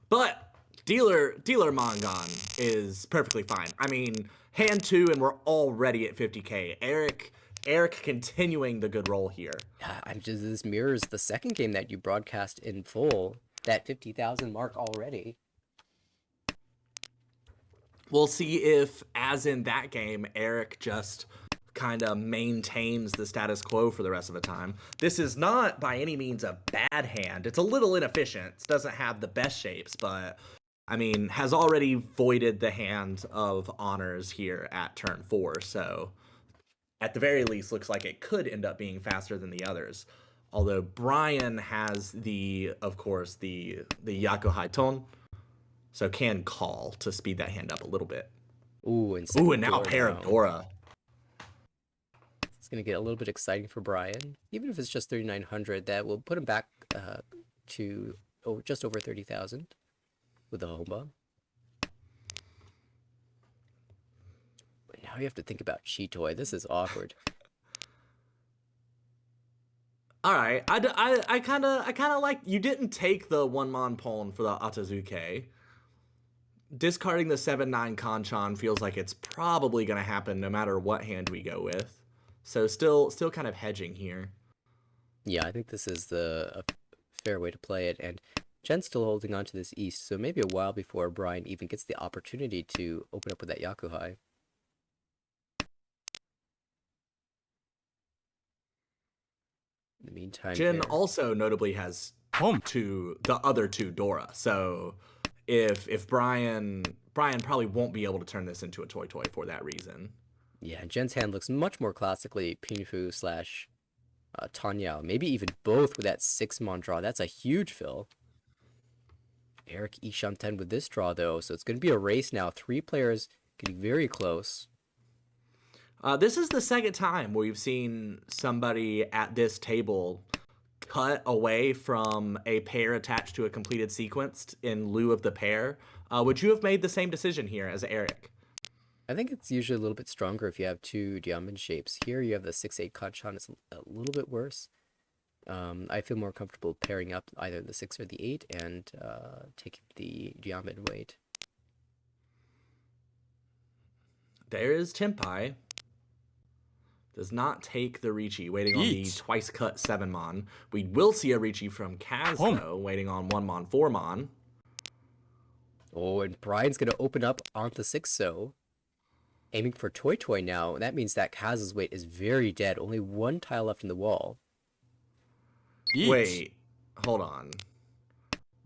But dealer Mongon is perfectly fine. I mean, hand 2 and we're already at 50k. Eric continuing the good roll here. This mirrors the second game that you broadcast in full. That 50,000 mark already. We'll see if, as in that game, Eric just kind of maintains the status quo for the rest of the time. This is not by any means a bad hand. It's a little inefficient. It doesn't have the best shapes, but I mean, has already voided the hand of honors here at turn 4, so at the very least looks like it could end up being faster than the others. Although Brian has of course, the Yakuhai Ton, so can call to speed that hand up a little bit. Ooh, and Ooh, second and now door pair now. of Dora. It's going to get a little bit exciting for Brian. Even if it's just 3,900, that will put him back to just over 30,000 with the home bomb. But now you have to think about Chitoy. This is awkward. All right, I kind of like you didn't take the 1-mon pawn for the Atazuke. Discarding the 7-9 Kanchan feels like it's probably going to happen no matter what hand we go with. So still kind of hedging here. Yeah, I think this is a fair way to play it. And Jen's still holding on to this east, so maybe a while before Brian even gets the opportunity to open up with that Yakuhai. In the meantime, Jen here... also notably has the other two Dora. So if Brian probably won't be able to turn this into a toy for that reason. Yeah, and Jen's hand looks much more classically Pinfu slash Tanyao. Maybe even both with that 6-mon draw. That's a huge fill. Eric Ishanten with this draw, though, so it's going to be a race now. 3 players getting very close. This is the second time we've seen somebody at this table cut away from a pair attached to a completed sequence in lieu of the pair. Would you have made the same decision here as Eric? I think it's usually a little bit stronger if you have 2 diamond shapes. Here you have the 6-8 Kanchan. It's a little bit worse. I feel more comfortable pairing up either the 6 or the 8 and taking the diamond weight. There is Tempai. Does not take the Ricci, waiting on the twice cut 7-mon. We will see a Ricci from Kaz, though, waiting on 1-mon, 4-mon. Oh, and Brian's going to open up on the 6-so. Aiming for Toy now. That means that Kaz's weight is very dead. Only 1 tile left in the wall. Wait, hold on.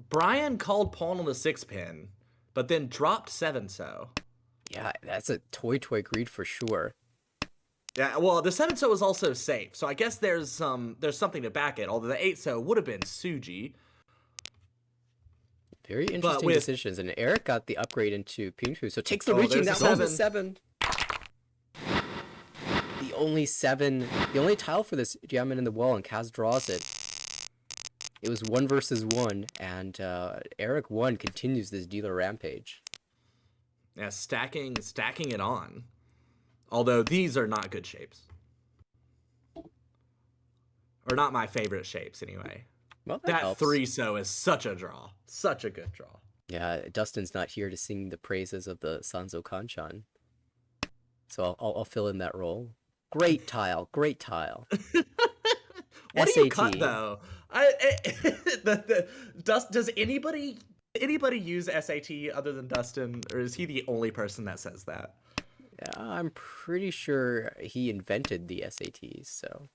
Brian called pawn on the 6-pin, but then dropped 7-so. Yeah, that's a Toy greed for sure. Yeah, well, the 7-so is also safe, so I guess there's something to back it, although the 8-so would have been Suji. Very interesting decisions, and Eric got the upgrade into Pinfu, so takes the reaching, that was a 7. The only tile for this diamond in the wall, and Kaz draws it. It was 1 versus 1, and Eric 1 continues this dealer rampage. Yeah, stacking it on. Although these are not good shapes. Or not my favorite shapes, anyway. Well, that helps. 3-so is such a draw. Such a good draw. Yeah, Dustin's not here to sing the praises of the Sanzo Kanchan. So I'll fill in that role. Great tile. Great tile. What SAT. do you cut, though? Does anybody use SAT other than Dustin? Or is he the only person that says that? Yeah, I'm pretty sure he invented the SATs, so...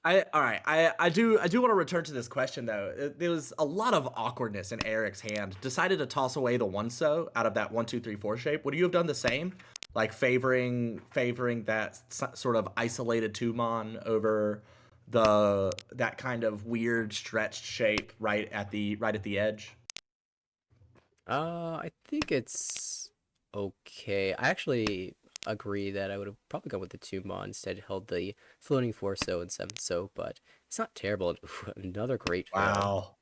I do want to return to this question, though. There was a lot of awkwardness in Eric's hand. Decided to toss away the 1-so out of that 1, 2, 3, 4 shape. Would you have done the same? Like favoring that sort of isolated 2-mon over that kind of weird stretched shape right at the edge? I think it's okay. I actually agree that I would have probably gone with the 2-mon, instead held the floating 4-so and 7-so, but it's not terrible. Ooh, another great fail. Wow.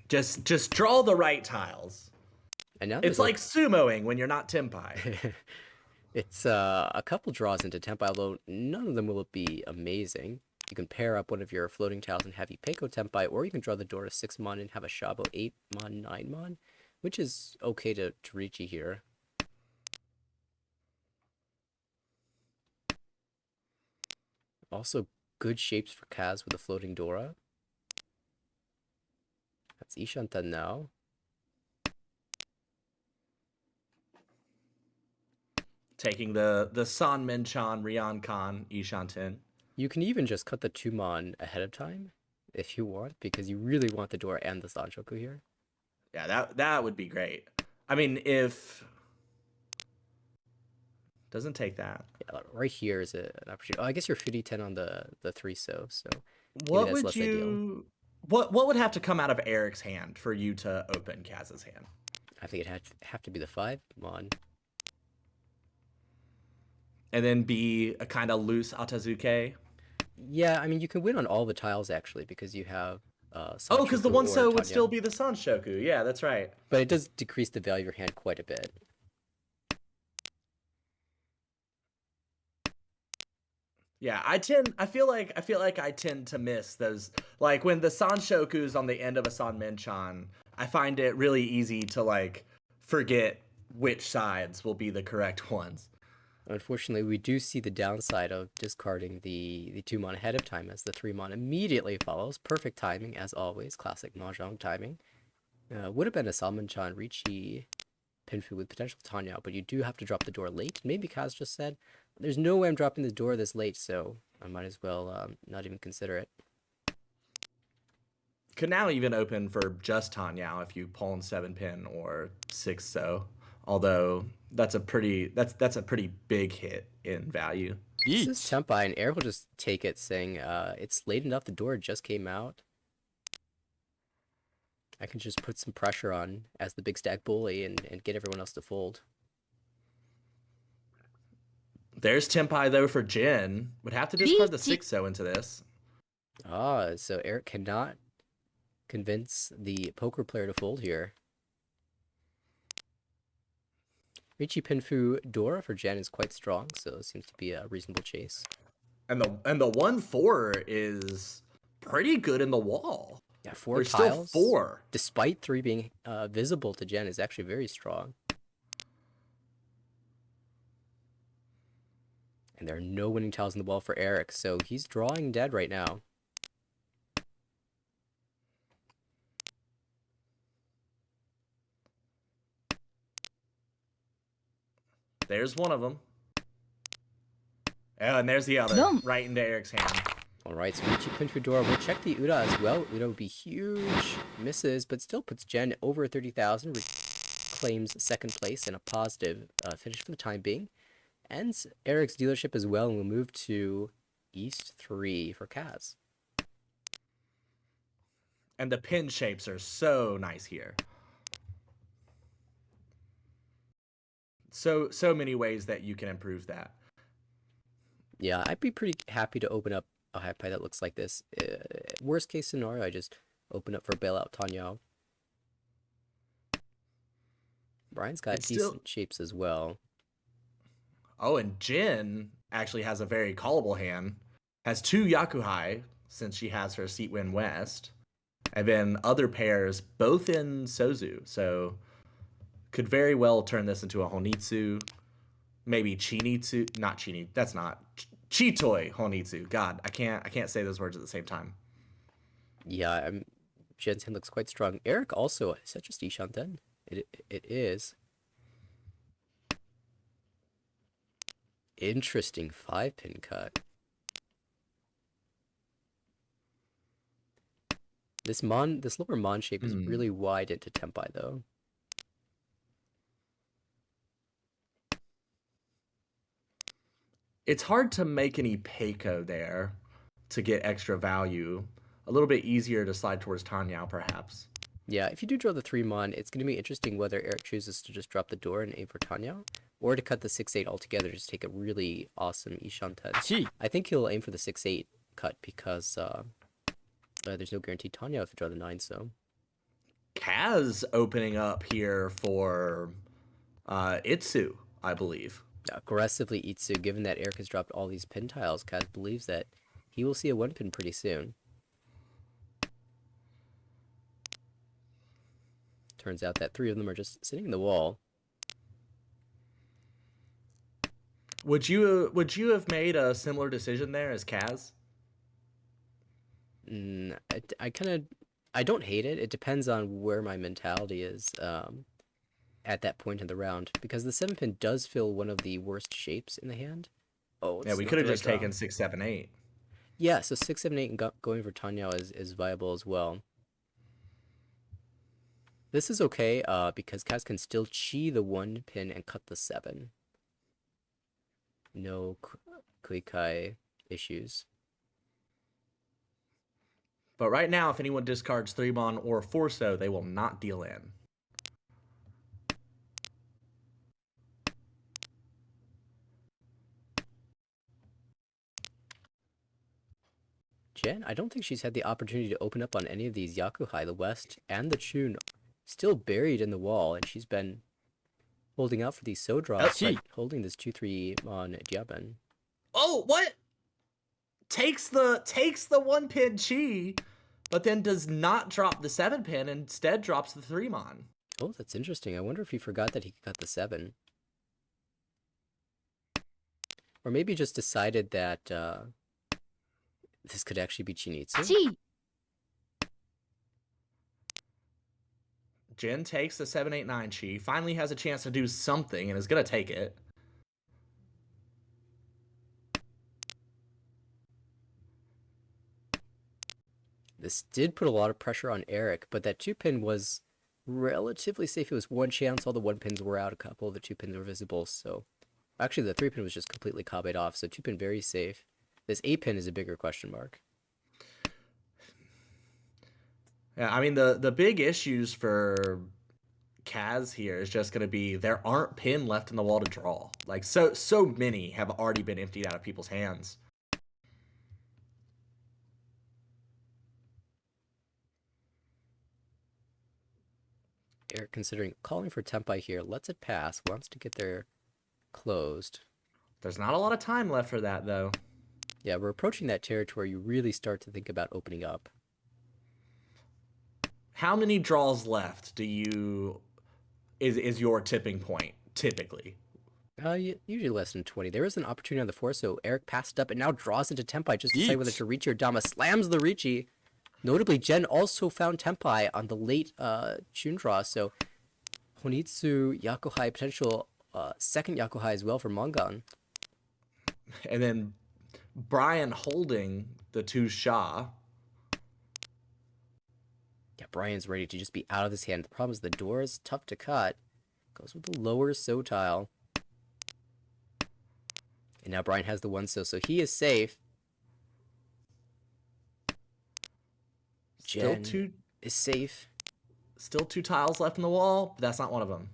Just draw the right tiles. And now it's like sumoing when you're not Tempai. It's a couple draws into Tempai, although none of them will be amazing. You can pair up one of your floating tiles and have Ipeko Tempai, or you can draw the Dora 6-mon and have a Shabo 8-mon, 9-mon, which is okay to Riichi here. Also, good shapes for Kaz with a floating Dora. That's Ishantan now. Taking the San Minchan, Rian Khan, Ishanten. You can even just cut the 2-mon ahead of time if you want, because you really want the Dora and the Sanchoku here. Yeah, that would be great. I mean, if doesn't take that. Yeah, right here is an opportunity. Oh, I guess you're 50-10 on the 3-so, so maybe What that's would less ideal. you what would have to come out of Eric's hand for you to open Kaz's hand? I think it'd have to be the 5 mon. And then be a kind of loose Atazuke. Yeah, I mean, you can win on all the tiles, actually, because you have Oh, because the Sanshoku one or so would Tanya. still be the Sanshoku. Yeah, that's right. But it does decrease the value of your hand quite a bit. Yeah, I feel like I tend to miss those, like when the Sanshoku's on the end of a Sanmenchan, I find it really easy to like forget which sides will be the correct ones. Unfortunately, we do see the downside of discarding the 2-mon ahead of time, as the 3-mon immediately follows. Perfect timing, as always. Classic Mahjong timing. Would have been a Salmon-chan, Ricci, Pinfu with potential Tanya, but you do have to drop the door late. Maybe Kaz just said, there's no way I'm dropping the door this late, so I might as well not even consider it. Could now even open for just Tanya if you pawn 7-pin or 6-so. Although that's a pretty big hit in value. This is 1 Tempai, and Eric will just take it, saying, it's late enough, the door just came out. I can just put some pressure on as the big stack bully and get everyone else to fold. There's Tempai though for Jin. Would have to discard the 6-so into this. Ah, so Eric cannot convince the poker player to fold here. Ricci Pinfu Dora for Jen is quite strong, so it seems to be a reasonable chase. And the 1-4 is pretty good in the wall. Yeah, 4 There's tiles, still 4. despite 3 being visible to Jen, is actually very strong. And there are no winning tiles in the wall for Eric, so he's drawing dead right now. There's one of them. Oh, and there's the other, right into Eric's hand. Alright, so Ricci Pinfu Dora will check the Uda as well. Uda would be huge. Misses, but still puts Jen over 30,000. Claims second place and a positive finish for the time being. Ends Eric's dealership as well, and we'll move to East 3 for Kaz. And the pin shapes are so nice here. So many ways that you can improve that. Yeah, I'd be pretty happy to open up a high pie that looks like this. Worst case scenario, I just open up for bailout Tanya. Brian's got It's decent shapes as well. Oh, and Jin actually has a very callable hand. Has 2 Yakuhai, since she has her Seat Win West. And then other pairs, both in Sozu. So could very well turn this into a Honitsu. Maybe Chinitsu. Not Chini. That's not. Chitoi Honitsu. God, I can't say those words at the same time. Yeah, Jen's hand looks quite strong. Eric also, is that just Ishanten? It is. Interesting 5-pin cut. This lower mon shape is really wide into Tempai though. It's hard to make any Peiko there to get extra value. A little bit easier to slide towards Tanyao, perhaps. Yeah, if you do draw the 3-mon, it's going to be interesting whether Eric chooses to just drop the door and aim for Tanyao, or to cut the 6-8 altogether, just take a really awesome Ishanten. I think he'll aim for the 6-8 cut because there's no guarantee Tanyao if you draw the 9-so. Kaz opening up here for Itsu, I believe. Aggressively Itsu, given that Eric has dropped all these pin tiles, Kaz believes that he will see a 1-pin pretty soon. Turns out that 3 of them are just sitting in the wall. Would you have made a similar decision there as Kaz? I don't hate it. It depends on where my mentality is at that point in the round, because the 7-pin does fill one of the worst shapes in the hand. Oh, yeah, we could have just taken 6, 7, 8. Yeah, so 6, 7, 8 and going for Tanyao is viable as well. This is okay, because Kaz can still chi the 1 pin and cut the 7. No Kuikai issues. But right now, if anyone discards 3-mon or Forso, they will not deal in. Jen, I don't think she's had the opportunity to open up on any of these Yakuhai. The West and the Chun still buried in the wall, and she's been holding out for these so draws, Chi. but holding this 2-3 on Jiaben. Oh, what? Takes the 1 pin chi, but then does not drop the 7 pin, instead drops the 3-mon. Oh, that's interesting. I wonder if he forgot that he could cut the 7. Or maybe just decided that this could actually be Chinitsu. Chi. Jin takes the 7-8-9 chi, finally has a chance to do something, and is going to take it. This did put a lot of pressure on Eric, but that 2-pin was relatively safe. It was one chance. All the 1 pins were out. A couple of the 2 pins were visible. So actually, the 3 pin was just completely copied off. So 2 pin very safe. This 8 pin is a bigger question mark. Yeah, I mean, the big issues for Kaz here is just going to be there aren't pin left in the wall to draw. Like, so many have already been emptied out of people's hands. Eric considering calling for Tempai here. Lets it pass. Wants to get there closed. There's not a lot of time left for that, though. Yeah, we're approaching that territory. You really start to think about opening up. How many draws left is your tipping point, typically? Usually less than 20. There is an opportunity on the 4, so Eric passed up and now draws into Tempai just to decide whether to Richi or Dama. Slams the Richi. Notably, Jen also found Tempai on the late Chun draw, so Honitsu Yakuhai, potential second Yakuhai as well for Mongan. And then Brian holding the 2 Sha. Yeah, Brian's ready to just be out of this hand. The problem is the door is tough to cut. Goes with the lower So tile. And now Brian has the 1 So he is safe. Still Jen 2 is safe. Still 2 tiles left in the wall, but that's not one of them.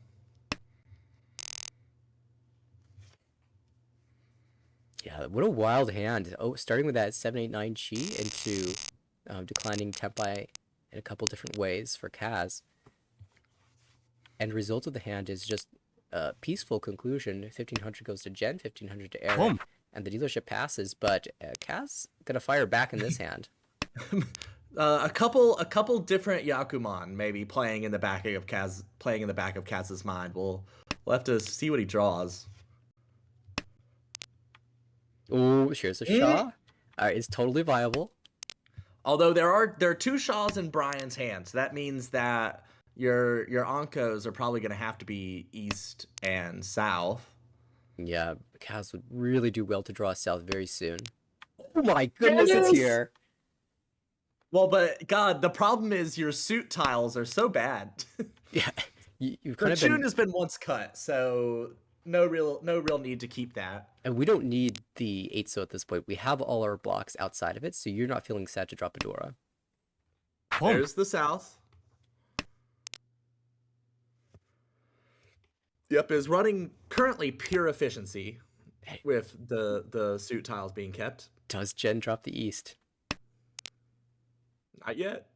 Yeah, what a wild hand. Oh, starting with that 7-8-9 chi into declining Tempai in a couple different ways for Kaz. And result of the hand is just a peaceful conclusion. 1500 goes to Jen, 1500 to Eric, Boom. and the dealership passes, but Kaz gonna fire back in this hand. A couple different Yakuman maybe playing in the back of Kaz's mind. We'll have to see what he draws. Oh, here's a Shaw. Alright, it's totally viable. Although there are 2 Shaws in Brian's hand, so that means that your Ankos are probably going to have to be east and south. Yeah, Kaz would really do well to draw south very soon. Oh my goodness, it's here. Well, but God, the problem is your suit tiles are so bad. Yeah, you've The kind of tune been... has been once cut, so no real need to keep that. And we don't need the 8 So at this point. We have all our blocks outside of it, so you're not feeling sad to drop a Dora. Boom. There's the south. Yep, is running currently pure efficiency with the suit tiles being kept. Does Jen drop the east? Not yet.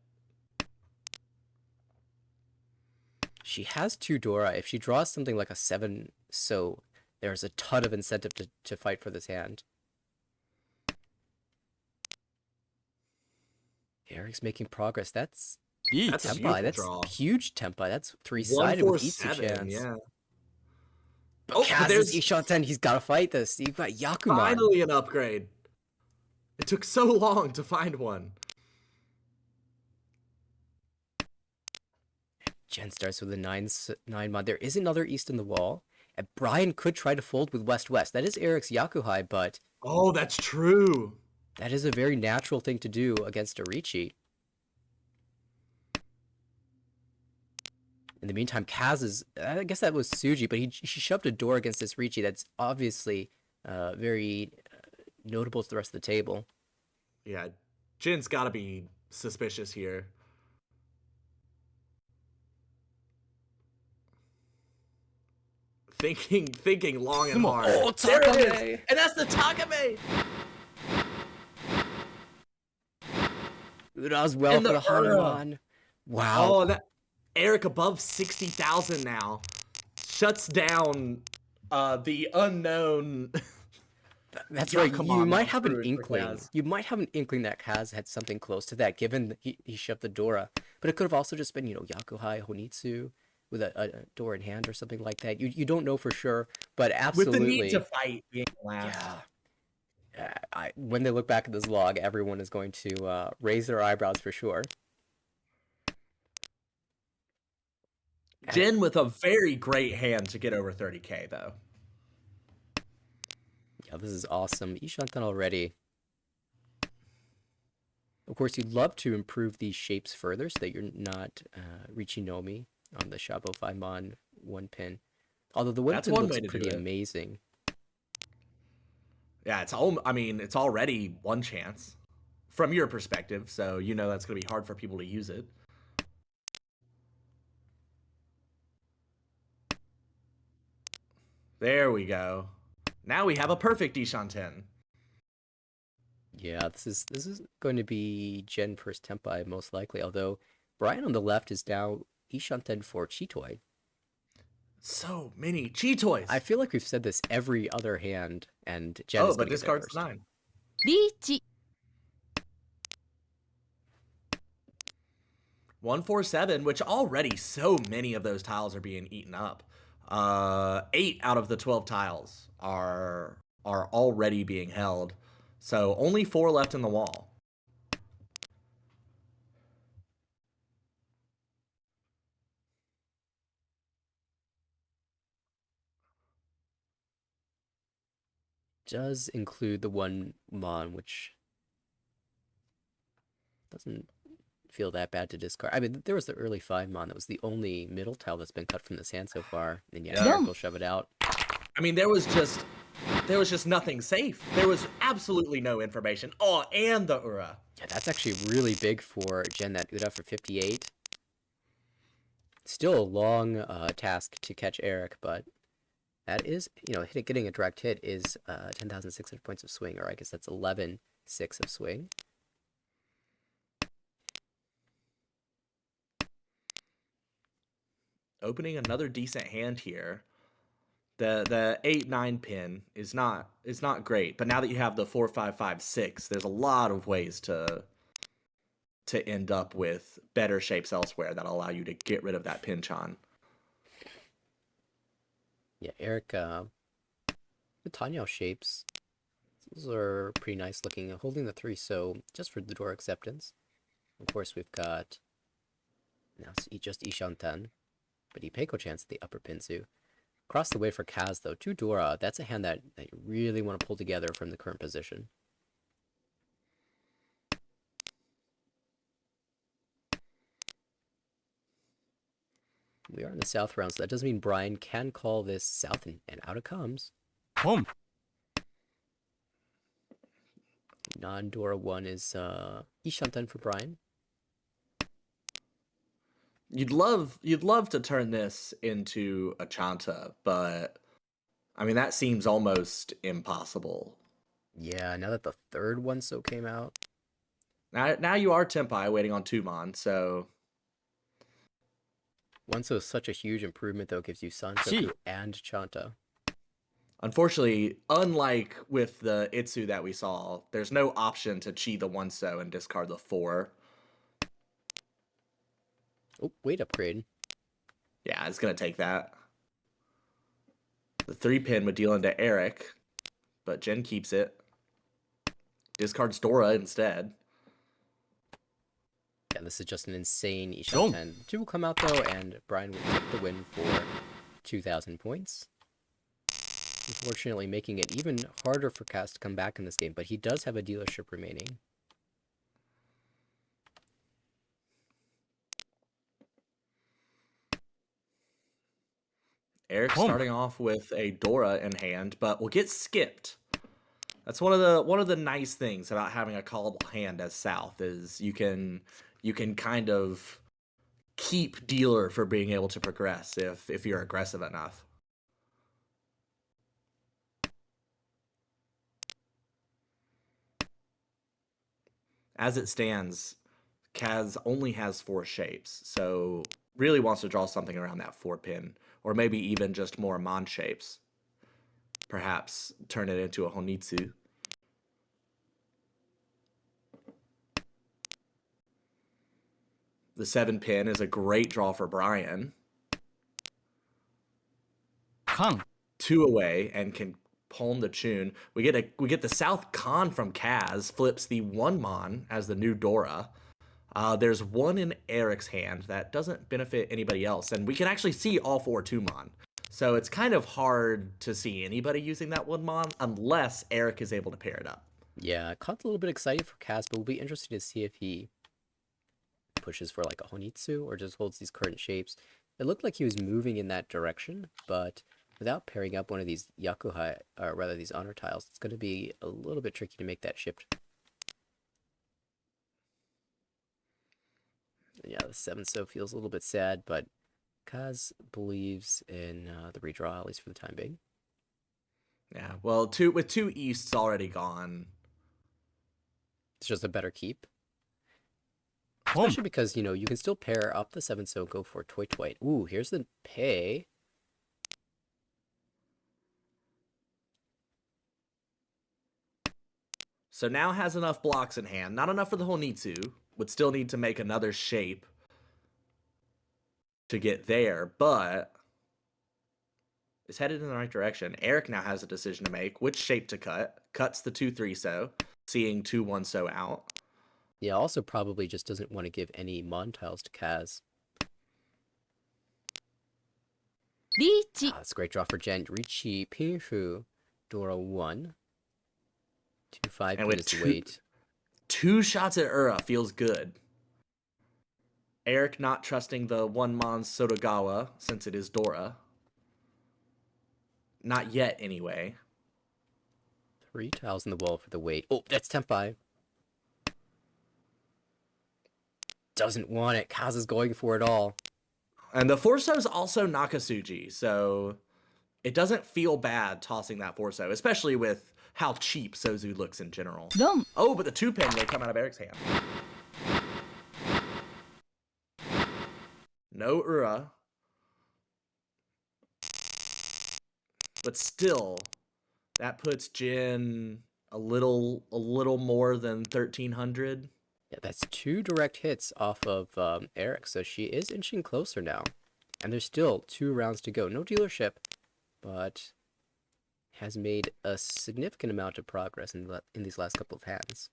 She has 2 Dora. If she draws something like a 7 So, there's a ton of incentive to fight for this hand. Eric's making progress. That's That's a Tempai. beautiful That's draw. huge Tempai. That's 3-sided with each 147, chance. yeah. But Oh, Kaz there's is Isha-10. He's got to fight this. You've got Yakuman. finally an upgrade. It took so long to find one. Jen starts with a 9 mod. There is another east in the wall. And Brian could try to fold with west-west. That is Eric's Yakuhai, but Oh, that's true. that is a very natural thing to do against a Richi. In the meantime, Kaz is, I guess that was Suji, but she shoved a door against this Ricci that's obviously very notable to the rest of the table. Yeah, Jin's got to be suspicious here. Thinking long and hard. Oh, There it is! Takame! And that's the Takame! Ura's well And for the the Hanuman. Wow. Oh, that Eric above 60,000 now. Shuts down the unknown. That's Yeah, right. come You on, might that's have an rude for inkling. Kaz. You might have an inkling that Kaz had something close to that, given that he shoved the Dora. But it could have also just been, Yakuhai Honitsu with a door in hand or something like that. You don't know for sure, but With absolutely. the need to fight being last. Yeah. When they look back at this log, everyone is going to raise their eyebrows for sure. Jin with a very great hand to get over 30k though. Yeah, this is awesome. Ishantan already. Of course, you'd love to improve these shapes further so that you're not Richinomi on the Shabo Faimon 1 pin. Although the 1 That's pin one looks way to do pretty it. amazing. Yeah, it's already one chance from your perspective, so that's going to be hard for people to use it. There we go. Now we have a perfect Ishanten. Yeah, this is going to be Gen first Tempai most likely, although Brian on the left is now Ishanten for Chitoi. So many Chitoys. I feel like we've said this every other hand, and Jen is but going to get there discards first. 9. リーチ 147, which already so many of those tiles are being eaten up. 8 out of the 12 tiles are already being held. So only 4 left in the wall. Does include the one Mon, which doesn't feel that bad to discard. I mean, there was the early 5 Mon that was the only middle tile that's been cut from this hand so far, and yeah, Yeah. Eric will shove it out. I mean, there was just nothing safe. There was absolutely no information. Oh, and the Ura. Yeah, that's actually really big for Jen, that Ura for 58. Still a long task to catch Eric, but that is, getting a direct hit is 10,600 points of swing, or I guess that's 11,600 of swing. Opening another decent hand here. The 8-9 pin is not great, but now that you have the 4-5-5-6, there's a lot of ways to end up with better shapes elsewhere that'll allow you to get rid of that pinch on. Yeah, Eric, the Tanyao shapes, those are pretty nice looking. Holding the 3, so just for the door acceptance. Of course, we've got now just Ishanten, but Ipeko chance at the upper pinsu. Across the way for Kaz, though, 2 Dora, that's a hand that you really want to pull together from the current position. We are in the south round, so that does mean Brian can call this south, and out it comes. ポン Non-Dora 1 is Ishanten for Brian. You'd love to turn this into a Chanta, but I mean that seems almost impossible. Yeah, now that the 3rd one so came out. Now you are Tempai waiting on Tumon, so Onso is such a huge improvement, though, gives you Gee. Sansoku and Chanta. unfortunately, unlike with the Itsu that we saw, there's no option to Chi the 1-so and discard the 4. Oh, weight upgrade. Yeah, it's going to take that. The 3 pin would deal into Eric, but Jen keeps it. Discards Dora instead. Yeah, this is just an insane Boom. Ishanten. 2 will come out, though, and Brian will take the win for 2,000 points. Unfortunately, making it even harder for Cass to come back in this game, but he does have a dealership remaining. Eric Home. starting off with a Dora in hand, but will get skipped. That's one of the nice things about having a callable hand as South is you can kind of keep dealer for being able to progress if you're aggressive enough. As it stands, Kaz only has 4 shapes, so really wants to draw something around that 4 pin, or maybe even just more Mon shapes. Perhaps turn it into a Honitsu. The 7 pin is a great draw for Brian. Kang. 2 away and can palm the tune. We get the South Con from Kaz, flips the 1 Mon as the new Dora. There's 1 in Eric's hand that doesn't benefit anybody else, and we can actually see all 4 2-Mon. So it's kind of hard to see anybody using that 1 Mon unless Eric is able to pair it up. Yeah, caught a little bit excited for Kaz, but we'll be interested to see if he pushes for like a Honitsu or just holds these current shapes. It looked like he was moving in that direction, but without pairing up one of these Yakuhai, or rather these honor tiles, it's going to be a little bit tricky to make that shift. Yeah, the 7 so feels a little bit sad, but Kaz believes in the redraw, at least for the time being. Yeah, well, with 2 Easts already gone. It's just a better keep. Home. Especially because, you can still pair up the 7 so go for Toy Toy. Ooh, here's the pay. So now has enough blocks in hand. Not enough for the Honitsu. Would still need to make another shape to get there, but is headed in the right direction. Eric now has a decision to make. Which shape to cut? Cuts the 2-3 so, seeing 2-1 so out. Yeah, also probably just doesn't want to give any Mon tiles to Kaz. Riichi. That's a great draw for Jen. Riichi, Pinfu, Dora 1. 2-5 And with minutes to wait. 2 shots at Ura feels good. Eric not trusting the 1 Mon Sotogawa since it is Dora. Not yet, anyway. 3 tiles in the wall for the wait. Oh, that's 10-5. Doesn't want it. Kaz is going for it all. And the Forso is also Nakasuji, so it doesn't feel bad tossing that Forso, especially with how cheap Sozu looks in general. Dom. Oh, but the 2 pin will come out of Eric's hand. No Ura. But still, that puts Jin a little more than 1,300. Yeah, that's 2 direct hits off of Eric, so she is inching closer now. And there's still 2 rounds to go. No dealership, but has made a significant amount of progress in these last couple of hands.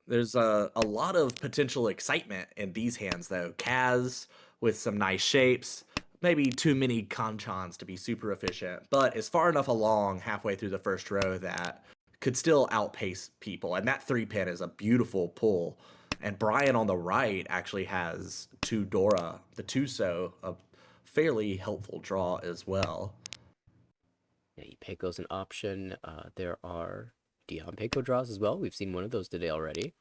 There's a lot of potential excitement in these hands, though. Kaz with some nice shapes, maybe too many Kanchans to be super efficient, but is far enough along halfway through the first row that could still outpace people. And that 3 pin is a beautiful pull. And Brian on the right actually has 2 Dora, the 2 so, a fairly helpful draw as well. Yeah, Peiko's an option. There are Dion Peiko draws as well. We've seen one of those today already.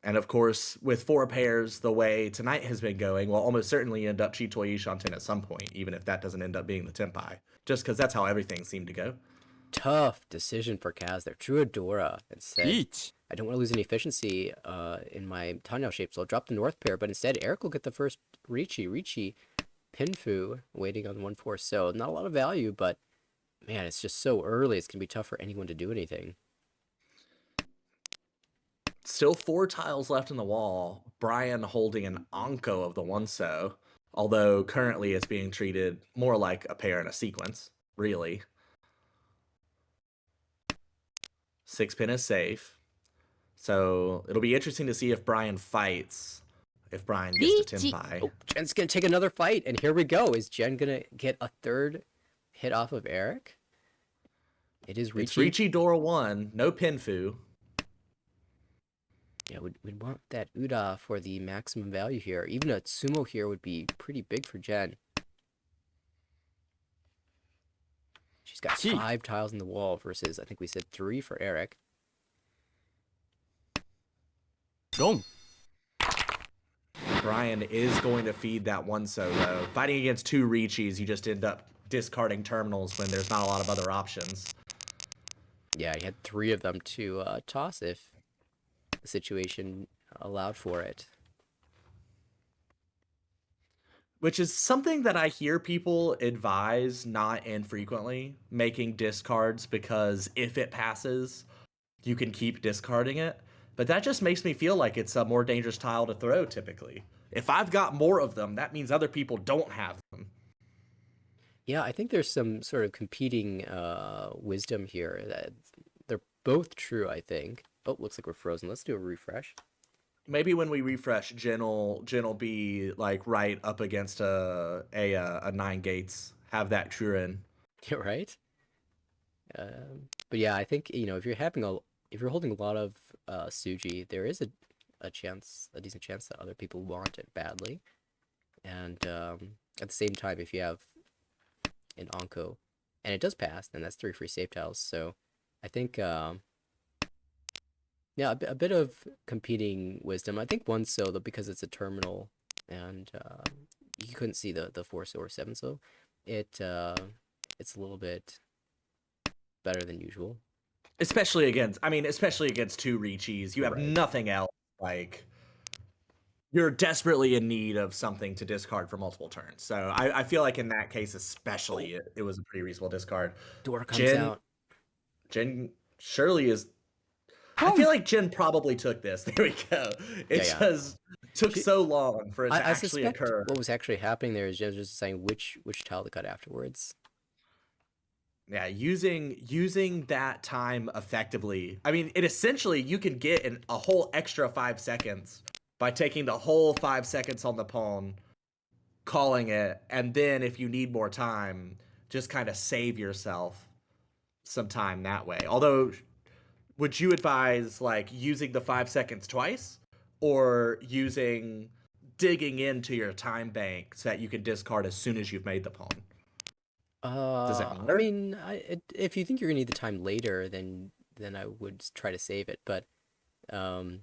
And of course, with 4 pairs, the way tonight has been going, we'll almost certainly end up Chitoi Shanten at some point, even if that doesn't end up being the Tenpai. Just because that's how everything seemed to go. Tough decision for Kaz there. Drew a Dora and said, Riichi. I don't want to lose any efficiency in my Tanyao shape, so I'll drop the north pair. But instead, Eric will get the first Riichi, Pinfu, waiting on 1-4. So not a lot of value, but man, it's just so early. It's going to be tough for anyone to do anything. Still 4 tiles left in the wall. Brian holding an Anko of the 1 so, although currently it's being treated more like a pair in a sequence, really. 6 pin is safe. So it'll be interesting to see if Brian fights, if Brian gets to Riichi. Tenpai. Oh, Jen's going to take another fight, and here we go. Is Jen going to get a third hit off of Eric? It is Riichi. It's Riichi Dora 1, no Pinfu. Yeah, we'd want that Uda for the maximum value here. Even a Sumo here would be pretty big for Jen. She's got Gee. 5 tiles in the wall versus, I think we said 3 for Eric. 4 Brian is going to feed that one though. Fighting against 2 Reachies, you just end up discarding terminals when there's not a lot of other options. Yeah, he had 3 of them to toss if the situation allowed for it. Which is something that I hear people advise not infrequently, making discards because if it passes, you can keep discarding it. But that just makes me feel like it's a more dangerous tile to throw typically. If I've got more of them, that means other people don't have them. Yeah, I think there's some sort of competing wisdom here. That they're both true, I think. Oh, looks like we're frozen. Let's do a refresh. Maybe when we refresh, Jin will be like right up against a 9 gates. Have that Kurin. You're right. But yeah, I think if you're holding a lot of Suji, there is a decent chance that other people want it badly, and at the same time, if you have an Onko and it does pass, then that's 3 free save tiles. So I think yeah, a bit of competing wisdom. I think one so though because it's a terminal and you couldn't see the 4 so or 7 so, it's a little bit better than usual. Especially against 2 Reachies. You have Right. nothing else. Like, you're desperately in need of something to discard for multiple turns. So I feel like in that case, especially, it was a pretty reasonable discard. Door comes Jin, out. Jin surely is. I feel like Jin probably took this. There we go. It Yeah. just took She- so long for it to I actually suspect occur. what was actually happening there is just deciding which tile to cut afterwards. Yeah, using that time effectively. I mean, it essentially you can get a whole extra 5 seconds by taking the whole 5 seconds on the pawn, calling it, and then if you need more time, just kind of save yourself some time that way. Although, would you advise like using the 5 seconds twice or digging into your time bank so that you can discard as soon as you've made the pawn? Does it I matter? mean, if you think you're gonna need the time later, then I would try to save it. But um,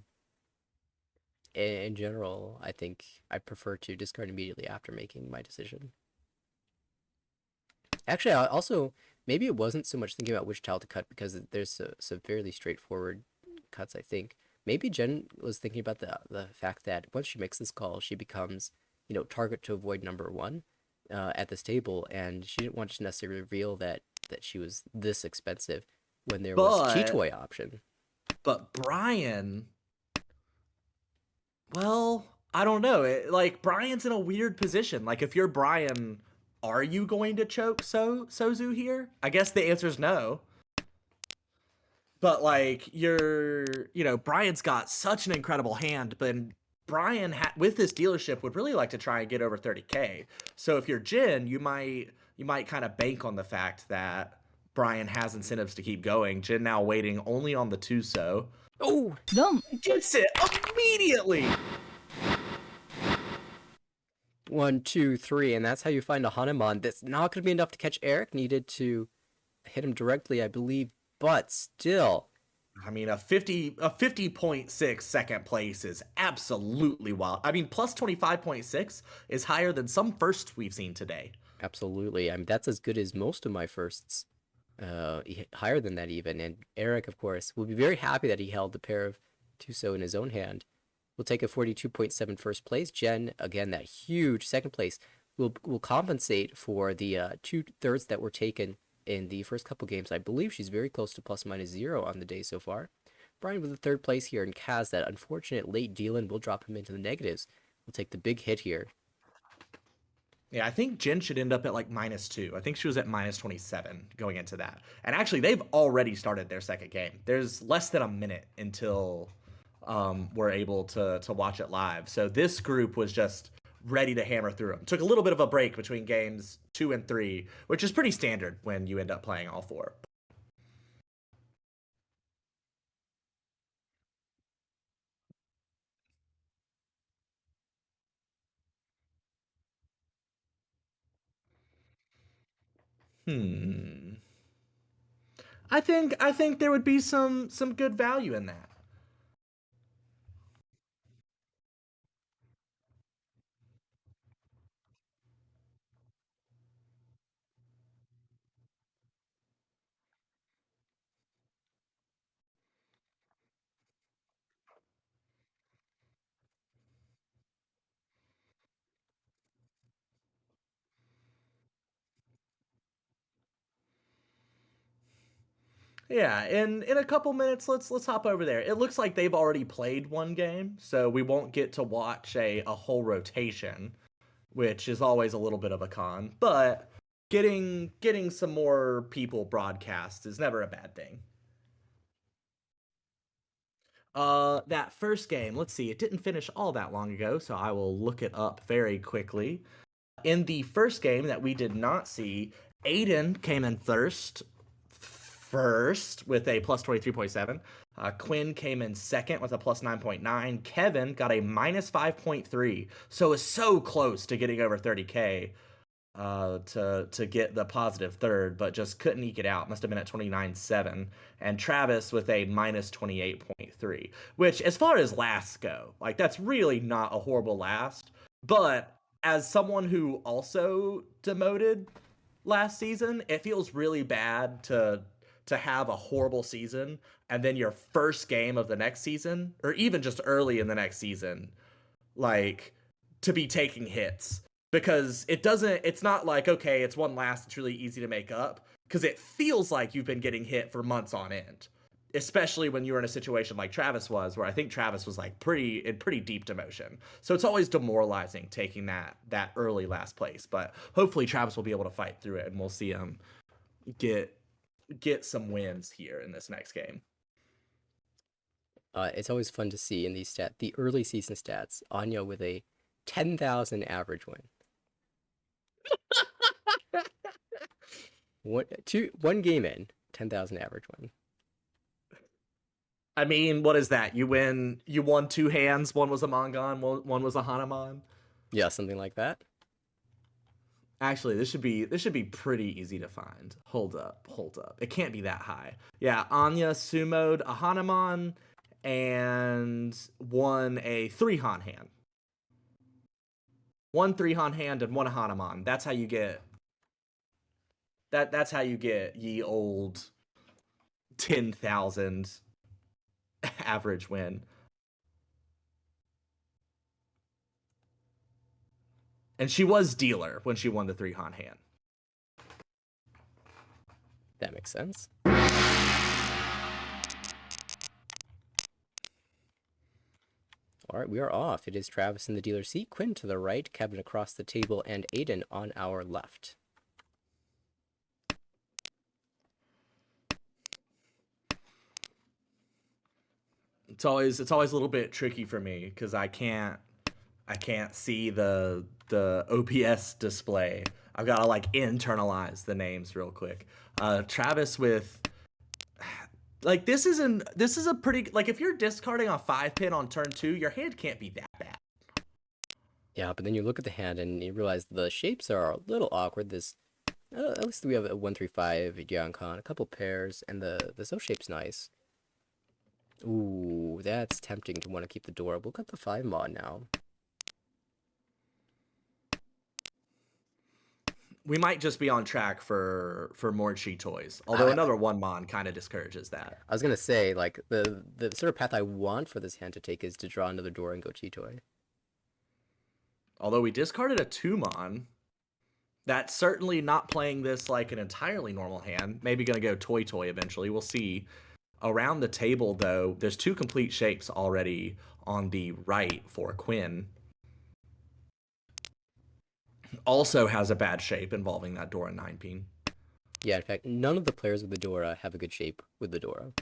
in general, I think I prefer to discard immediately after making my decision. Actually, I also maybe it wasn't so much thinking about which tile to cut because there's some fairly straightforward cuts. I think maybe Jen was thinking about the fact that once she makes this call, she becomes target to avoid number 1 at this table, and she didn't want to necessarily reveal that she was this expensive when there was Chitoy option. But Brian, well, I don't know. Like, Brian's in a weird position. Like, if you're Brian, are you going to choke Sozu here? I guess the answer is no. But like, Brian's got such an incredible hand, but Brian with this dealership would really like to try and get over 30K. So if you're Jin, you might kind of bank on the fact that Brian has incentives to keep going. Jin now waiting only on the 2 so. Oh, 4 Gets it immediately. 1, 2, 3, and that's how you find a Hanuman. That's not going to be enough to catch Eric. Needed to hit him directly, I believe, but still. I mean, a 50.6 second place is absolutely wild. I mean, plus 25.6 is higher than some firsts we've seen today. Absolutely. I mean, that's as good as most of my firsts. Higher than that even. And Eric, of course, will be very happy that he held the pair of 2 so in his own hand. We'll take a 42.7 first place. Jen, again, that huge second place will compensate for the 2/3 that were taken in the first couple games. I believe she's very close to ±0 on the day so far. Brian with the 3rd place here, and Kaz, that unfortunate late deal-in will drop him into the negatives. We'll take the big hit here. Yeah, I think Jen should end up at like -2. I think she was at -27 going into that. And actually, they've already started their second game. There's less than a minute until we're able to watch it live. So this group was just ready to hammer through them. Took a little bit of a break between games 2 and 3, which is pretty standard when you end up playing all 4. I think there would be some good value in that. Yeah, in a couple minutes, let's hop over there. It looks like they've already played one game, so we won't get to watch a whole rotation, which is always a little bit of a con. But getting some more people broadcast is never a bad thing. That first game, let's see, it didn't finish all that long ago, so I will look it up very quickly. In the first game that we did not see, Aiden came in first with a plus 23.7. Quinn came in second with a plus 9.9. Kevin got a minus 5.3, so is so close to getting over 30K to get the positive third, but just couldn't eke it out. Must have been at 29.7. And Travis with a minus 28.3, which, as far as lasts go, like that's really not a horrible last. But as someone who also demoted last season, it feels really bad to have a horrible season and then your first game of the next season, or even just early in the next season, like to be taking hits, because it's not like, okay, it's one last, it's really easy to make up, because it feels like you've been getting hit for months on end, especially when you're in a situation like Travis was, where I think Travis was like pretty deep demotion. So it's always demoralizing taking that early last place, but hopefully Travis will be able to fight through it and we'll see him get some wins here in this next game. It's always fun to see in the early season stats, Anya with a 10,000 average win. One game in, 10,000 average win. I mean, what is that? You won two hands. One was a Mongon, one was a Hanuman. Yeah, something like that. Actually, this should be pretty easy to find. Hold up. It can't be that high. Yeah, Anya sumoed a Hanuman and won a 3-Han hand. One 3-Han hand and one Hanuman. That's how you get that's how you get ye old 10,000 average win. And she was dealer when she won the 3-Han hand. That makes sense. All right, we are off. It is Travis in the dealer seat, Quinn to the right, Kevin across the table, and Aiden on our left. It's always a little bit tricky for me because I can't see the OPS display. I've got to like internalize the names real quick. Travis with like this is a pretty, like, if you're discarding a 5-pin on turn 2, your hand can't be that bad. Yeah, but then you look at the hand and you realize the shapes are a little awkward. This at least we have a 135 Yankon, a couple pairs, and the Zo shape's nice. Ooh, that's tempting to want to keep the door. We'll got the 5 mod now. We might just be on track for more Chi toys. Although another 1 mon kind of discourages that. I was gonna say, like, the sort of path I want for this hand to take is to draw another door and go Chi toy. Although we discarded a 2-mon, that's certainly not playing this like an entirely normal hand. Maybe gonna go toy eventually. We'll see. Around the table, though, there's 2 complete shapes already on the right for Quinn. Also has a bad shape involving that Dora 9-pin. Yeah, in fact, none of the players with the Dora have a good shape with the Dora.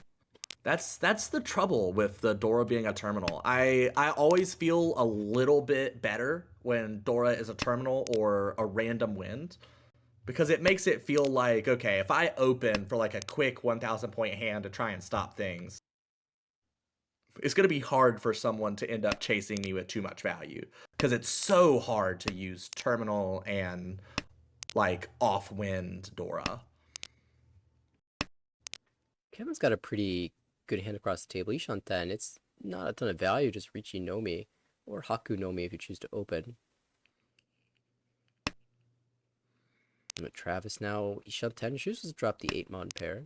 That's the trouble with the Dora being a terminal. I always feel a little bit better when Dora is a terminal or a random wind, because it makes it feel like, okay, if I open for like a quick 1,000 point hand to try and stop things, it's going to be hard for someone to end up chasing me with too much value, because it's so hard to use terminal and like off-wind Dora. Kevin's got a pretty good hand across the table. Ishan 10, it's not a ton of value, just Richi Nomi or Haku Nomi if you choose to open. But Travis now, Ishan 10 chooses to drop the 8-mon pair.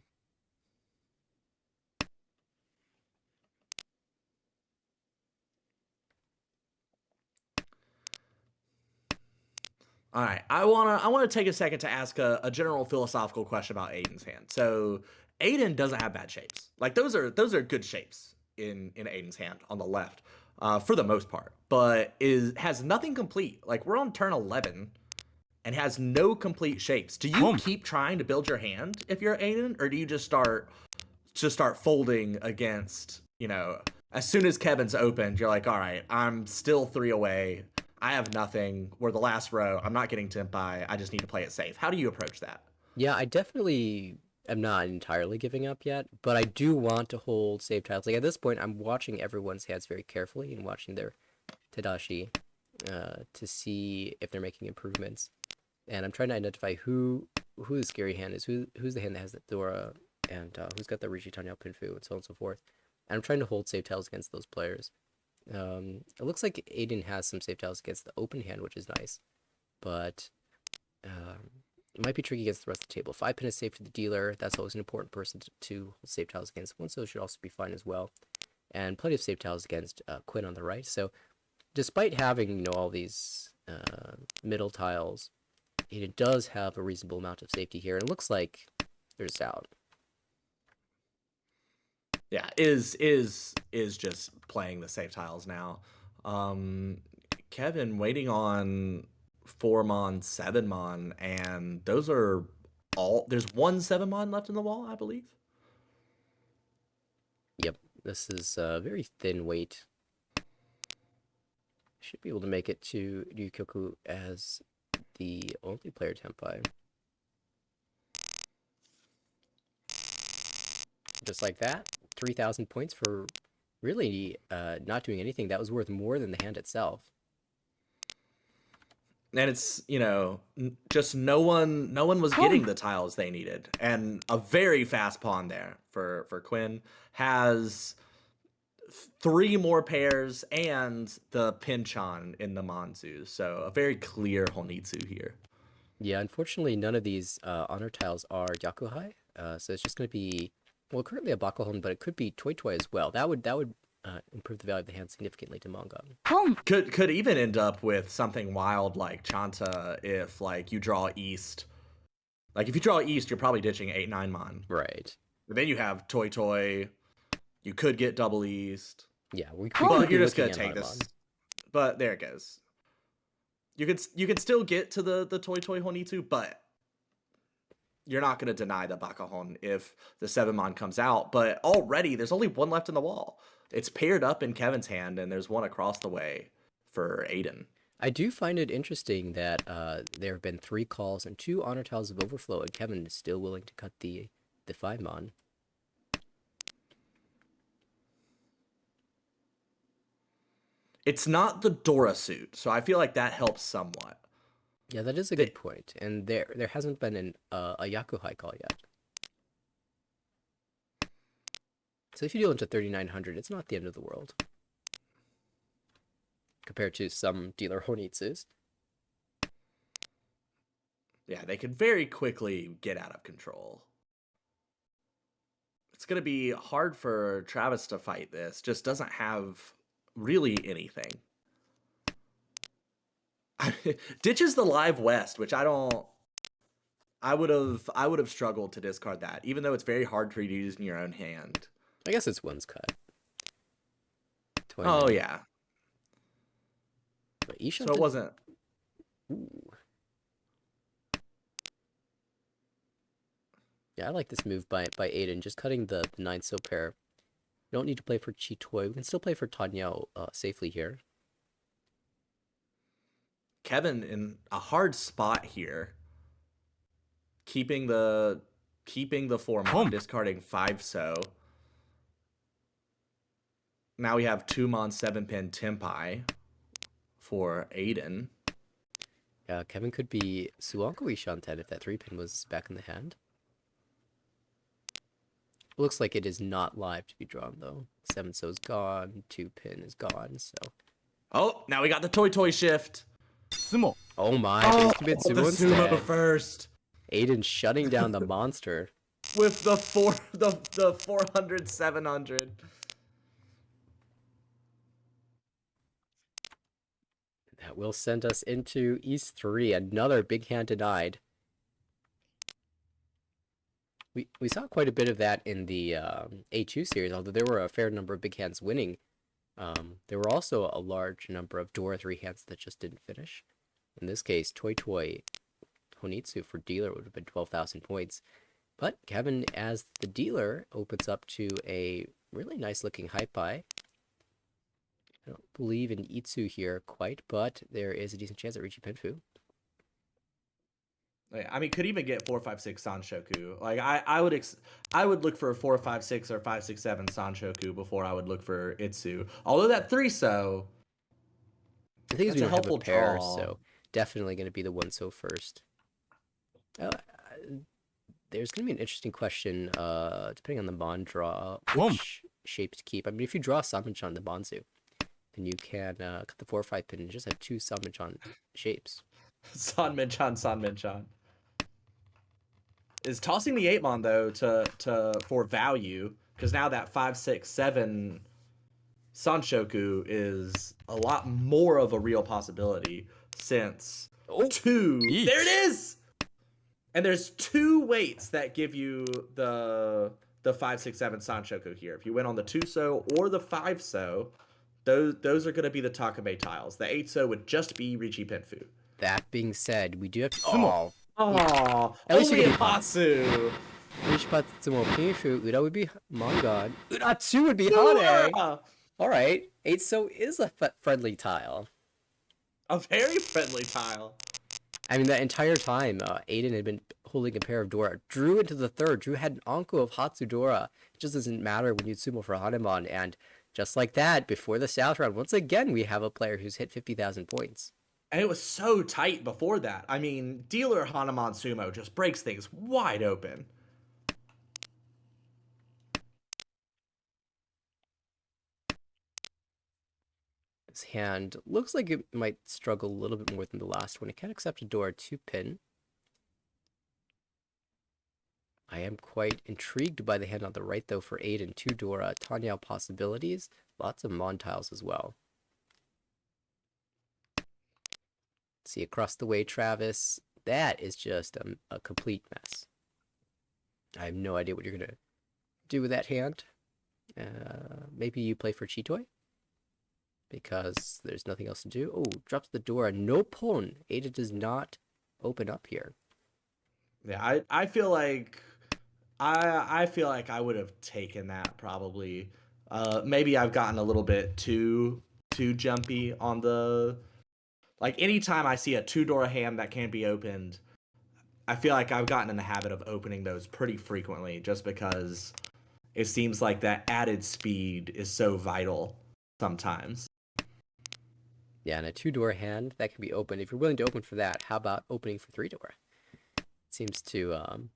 All right, I wanna take a second to ask a general philosophical question about Aiden's hand. So Aiden doesn't have bad shapes. Like those are good shapes in Aiden's hand on the left, for the most part. But has nothing complete. Like we're on turn 11 and has no complete shapes. Do you keep trying to build your hand if you're Aiden, or do you just start folding against, as soon as Kevin's opened, you're like, all right, I'm still 3 away. I have nothing. We're the last row. I'm not getting Tempai. I just need to play it safe. How do you approach that? Yeah, I definitely am not entirely giving up yet, but I do want to hold save tiles. Like at this point, I'm watching everyone's hands very carefully and watching their Tadashi to see if they're making improvements. And I'm trying to identify who the scary hand is, who's the hand that has the Dora, and who's got the Rishi Tanya Pinfu, and so on and so forth. And I'm trying to hold save tiles against those players. It looks like Aiden has some save tiles against the open hand, which is nice, but it might be tricky against the rest of the table. 5-pin is safe to the dealer. That's always an important person to hold save tiles against. 1-so should also be fine as well, and plenty of save tiles against Quinn on the right. So, despite having all these middle tiles, it does have a reasonable amount of safety here, and it looks like they're just out. Yeah, is just playing the safe tiles now. Kevin waiting on 4-mon, 7-mon, and those are all. There's one 7-mon left in the wall, I believe. Yep, this is a very thin weight. Should be able to make it to Ryukyoku as the only player Tempai. Just like that, 3,000 points for really not doing anything. That was worth more than the hand itself. And it's, just no one was getting the tiles they needed. And a very fast pawn there for Quinn. Has 3 more pairs and the Pinchon in the Manzu. So a very clear Honitsu here. Yeah, unfortunately, none of these honor tiles are Yakuhai. So it's just going to be, well, currently a Bakuhon, but it could be Toy Toy as well. That would improve the value of the hand significantly to manga. Could even end up with something wild like Chanta if you draw east. Like if you draw east, you're probably ditching 8-9-mon. Right. But then you have Toy Toy. You could get double east. Yeah, but you're just gonna take this. But there it goes. You could still get to the Toy Toy Honitsu, but you're not gonna deny the Bakahon if the 7-mon comes out. But already there's only one left in the wall. It's paired up in Kevin's hand, and there's one across the way for Aiden. I do find it interesting that there have been 3 calls and 2 honor tiles of overflow, and Kevin is still willing to cut the 5-mon. It's not the Dora suit, so I feel like that helps somewhat. Yeah, that is a good point, and there hasn't been a Yakuhai call yet. So if you deal into 3,900, it's not the end of the world. Compared to some dealer Honitsus. Yeah, they could very quickly get out of control. It's going to be hard for Travis to fight this. Just doesn't have really anything. Ditches the Live West, which I would have struggled to discard that, even though it's very hard to use in your own hand. I guess it's one's cut. 29. Oh yeah. But Ishan so it wasn't. Ooh. Yeah, I like this move by Aiden, just cutting the 9-so pair. We don't need to play for Chitoy. We can still play for Tanyao safely here. Kevin in a hard spot here. Keeping the 4-mon, discarding 5-so. Now we have 2-mon 7-pin Tempai for Aiden. Kevin could be Suanko Ishan 10 if that 3-pin was back in the hand. Looks like it is not live to be drawn though. 7 so's gone, 2 pin is gone, so. Oh, now we got the toy shift. 相撲 Oh my, Oh, it's been the sumo sumo instead. first. Aiden shutting down the monster. With the 400, 700. That will send us into East 3. Another big hand denied. We saw quite a bit of that in the A2 series, although there were a fair number of big hands winning. There were also a large number of Dora 3 hands that just didn't finish. In this case, Toy Honitsu for dealer would have been 12,000 points. But Kevin, as the dealer, opens up to a really nice looking Hypai. I don't believe in Itsu here quite, but there is a decent chance at Richie Penfu. I mean, could even get 456 Sanshoku. Like I would look for a 456 or 567 Sanshoku before I would look for Itsu. Although that 3-so, The thing is, we that's a don't have a helpful pair, draw. so definitely going to be the 1-so first. There's going to be an interesting question, depending on the Mon draw, which shape to keep. I mean, if you draw Sanmon-chan the Bonzu, then you can cut the 4-5 pin and just have 2 Sanmon-chan shapes. Sanmin-chan. Is tossing the 8-mon though for value, because now that 567 Sanshoku is a lot more of a real possibility since 2. Yeesh. There it is. And there's 2 weights that give you the 567 Sanshoku here. If you went on the 2-so or the 5-so, those are going to be the Takame tiles. The 8-so would just be Richi Penfu. That being said, we do have to... Sumo. Oh, At least you only can be Hatsu. Rishipatsumo Pinshu, Ura would be Mongon. Uratsu would be Hane! Alright, 8-so is a friendly tile. A very friendly tile. I mean, that entire time, Aiden had been holding a pair of Dora. Drew into the third. Drew had an Anko of Hatsudora. It just doesn't matter when you sumo for Hanemon. And just like that, before the South round, once again, we have a player who's hit 50,000 points. And it was so tight before that. I mean, dealer Hanemon Sumo just breaks things wide open. This hand looks like it might struggle a little bit more than the last one. It can accept a Dora 2-pin. I am quite intrigued by the hand on the right, though, for Aiden. 2 Dora, Tanyao possibilities. Lots of Mon tiles as well. See, across the way, Travis. That is just a complete mess. I have no idea what you're going to do with that hand. Maybe you play for Chitoy? Because there's nothing else to do. Oh, drops the Dora. No pon. Ada does not open up here. Yeah, I feel like I feel like I would have taken that probably. Maybe I've gotten a little bit too jumpy on the, like, anytime I see a 2 Dora hand that can be opened, I feel like I've gotten in the habit of opening those pretty frequently just because it seems like that added speed is so vital sometimes. Yeah, and a 2 Dora hand that can be opened. If you're willing to open for that, how about opening for 3 Dora? Seems to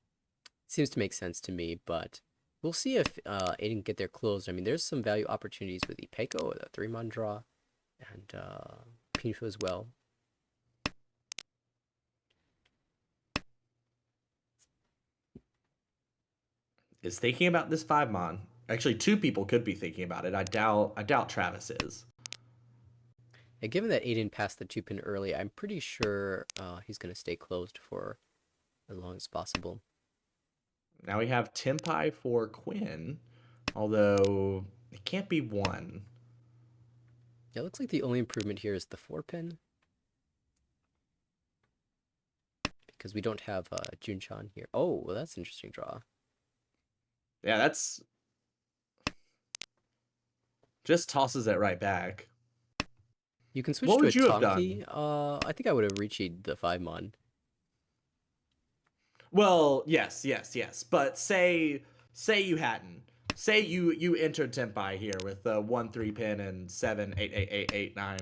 make sense to me, but we'll see if Aiden can get there closed. I mean, there's some value opportunities with Ipeco, the 3-mon draw, and Pinfu as well. Is thinking about this 5-mon. Actually, 2 people could be thinking about it. I doubt Travis is. Yeah, given that Aiden passed the 2-pin early, I'm pretty sure he's going to stay closed for as long as possible. Now we have Tempai for Quinn, although it can't be 1. Yeah, it looks like the only improvement here is the 4-pin. Because we don't have Junchan here. Oh, well, that's an interesting draw. Yeah, that's... just tosses it right back. You can switch What to would a you have Tonki. I think I would have reached the 5-mon. Well, yes. But say you hadn't. Say you entered Tempai here with a 1-3 pin and 7 8 8 8 8 9.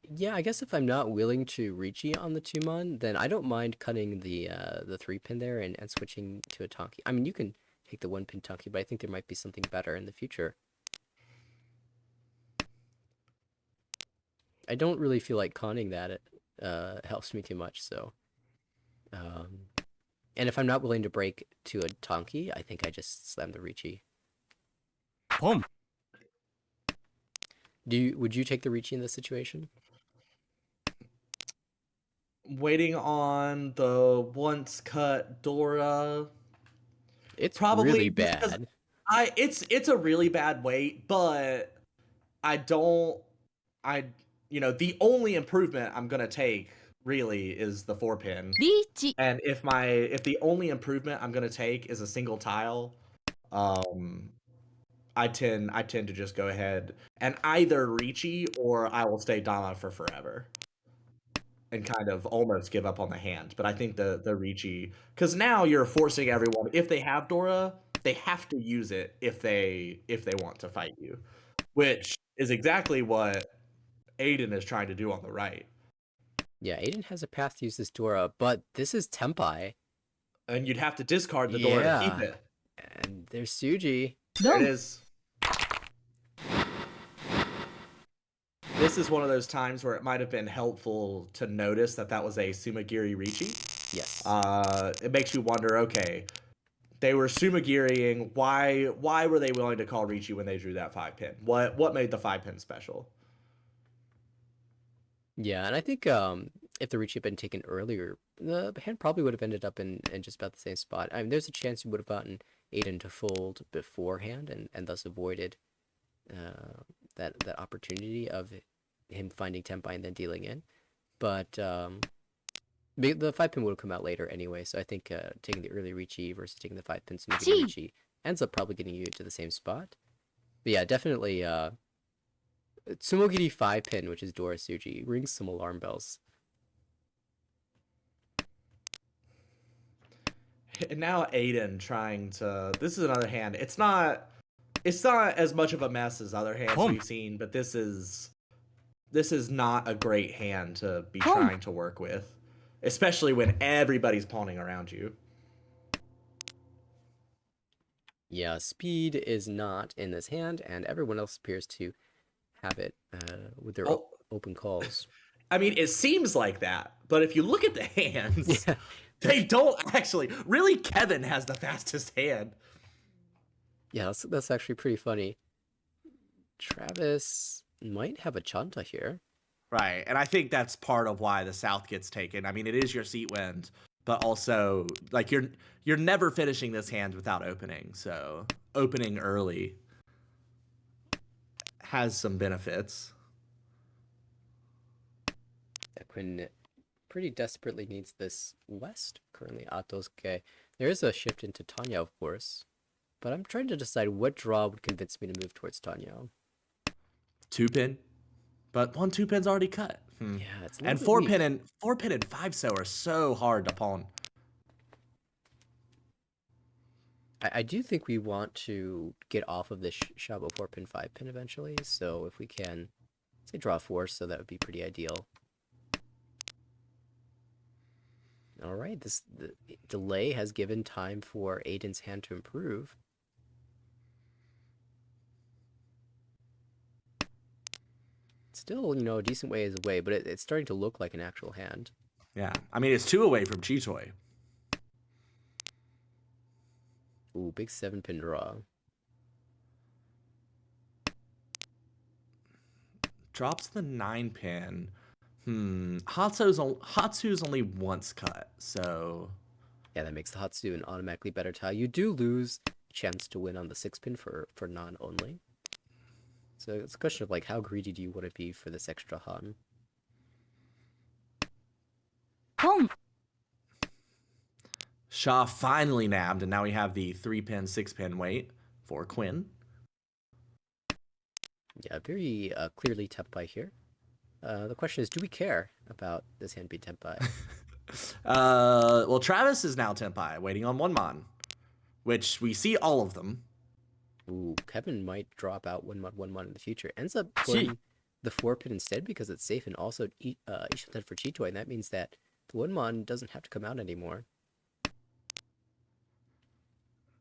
Yeah, I guess if I'm not willing to Richi on the 2-mon, then I don't mind cutting the 3-pin there and switching to a Tonki. I mean, you can take the 1-pin Tunky, but I think there might be something better in the future. I don't really feel like conning that. It helps me too much, so... and if I'm not willing to break to a Tonki, I think I just slam the Ricci. ポン Would you take the Ricci in this situation? Waiting on the once cut Dora. It's Probably really because bad. It's a really bad wait, but I don't I the only improvement I'm gonna take really is the 4-pin. リーチ And if the only improvement I'm gonna take is a single tile, I tend to just go ahead and either Ricci or I will stay Dama for forever and kind of almost give up on the hand. But I think the Ricci, because now you're forcing everyone, if they have Dora, they have to use it if they want to fight you, which is exactly what Aiden is trying to do on the right. Yeah, Aiden has a path to use this Dora, but this is Tempai. And you'd have to discard the Dora to keep Yeah. it. And there's Suji. There it ドン is. This is one of those times where it might have been helpful to notice that was a Sumagiri Ricci. Yes. It makes you wonder, okay, they were Sumagiring. Why were they willing to call Ricci when they drew that 5-pin? What made the 5-pin special? Yeah, and I think if the Ricci had been taken earlier, the hand probably would have ended up in just about the same spot. I mean, there's a chance you would have gotten Aiden to fold beforehand and thus avoided that opportunity of him finding Tempai and then dealing in. But the 5-pin would have come out later anyway, so I think taking the early Ricci versus taking the 5-pin Sumagiri Ricci ends up probably getting you to the same spot. But yeah, definitely Tsumogiri 5-pin, which is Dora Suji, rings some alarm bells. And now Aiden trying to. This is another hand. It's not as much of a mess as other hands we've seen, but this is not a great hand to be trying to work with, especially when everybody's pawning around you. Yeah, speed is not in this hand, and everyone else appears to have it with their open calls. I mean, it seems like that, but if you look at the hands, Yeah. they don't actually. Really, Kevin has the fastest hand. Yeah, that's actually pretty funny. Travis might have a Chanta here. Right, and I think that's part of why the South gets taken. I mean, it is your seat wind, but also like you're never finishing this hand without opening. So opening early has some benefits. Quinn pretty desperately needs this west currently. Atosuke. There is a shift into Tanya, of course, but I'm trying to decide what draw would convince me to move towards Tanya. 2-pin, but 2-pin's already cut. Yeah, it's a and little bit 4-pin and 5-so are so hard to pawn. I do think we want to get off of this Shabo 4-pin 5-pin eventually, so if we can, say draw 4, so that would be pretty ideal. All right, the delay has given time for Aiden's hand to improve. Still, a decent ways away, but it's starting to look like an actual hand. Yeah, I mean, it's 2 away from Chitoy. Ooh, big 7-pin draw. Drops the 9-pin. Hatsu's only once cut, so... Yeah, that makes the Hatsu an automatically better tile. You do lose a chance to win on the 6-pin for non-only. So it's a question of, like, how greedy do you want to be for this extra Han? ポン Shaw finally nabbed, and now we have the 3-pin, 6-pin wait for Quinn. Yeah, very clearly Tempai here. The question is, do we care about this hand being Tempai? Well, Travis is now Tenpai, waiting on 1-mon, which we see all of them. Ooh, Kevin might drop out 1-mon in the future. Ends up playing the 4-pin instead because it's safe, and also Ishoten for Chitoy, and that means that the 1-mon doesn't have to come out anymore.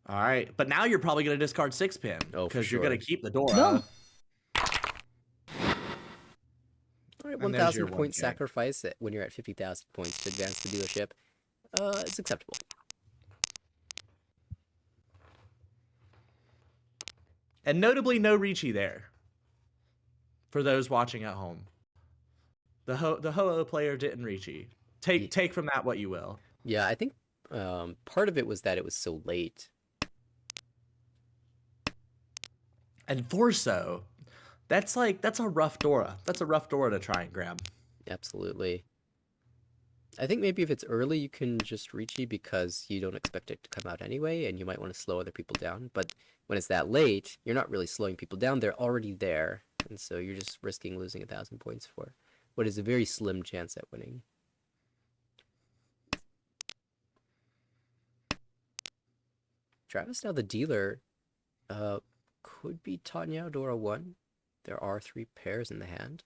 All right, but now you're probably going to discard 6 pin Oh, for because you're going sure. to keep the Dora. No. All right, And there's your 1,000 point 1K. sacrifice when you're at 50,000 points to advance the dealership. It's acceptable. And notably, no Ricci there. For those watching at home, the Ho-Oh player didn't Ricci. Take from that what you will. Yeah, I think part of it was that it was so late. And Forso, that's a rough Dora. That's a rough Dora to try and grab. Absolutely. I think maybe if it's early, you can just Ricci because you don't expect it to come out anyway, and you might want to slow other people down. But when it's that late, you're not really slowing people down. They're already there, and so you're just risking losing 1,000 points for what is a very slim chance at winning. Travis, now the dealer, could be Tanya Dora 1. There are 3 pairs in the hand.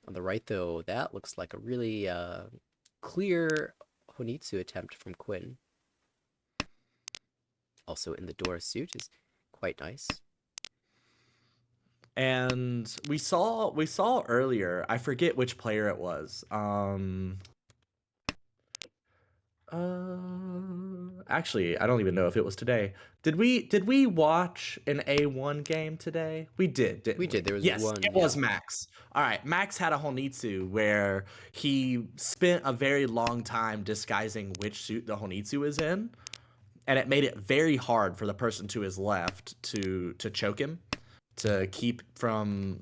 On the right, though, that looks like a really clear Honitsu attempt from Quinn. Also in the Dora suit is quite nice. And we saw earlier, I forget which player it was. Actually, I don't even know if it was today. Did we watch an A1 game today? We did, didn't we? We did. There was yes, one. it was Max. All right, Max had a Honitsu where he spent a very long time disguising which suit the Honitsu is in, and it made it very hard for the person to his left to choke him, to keep from,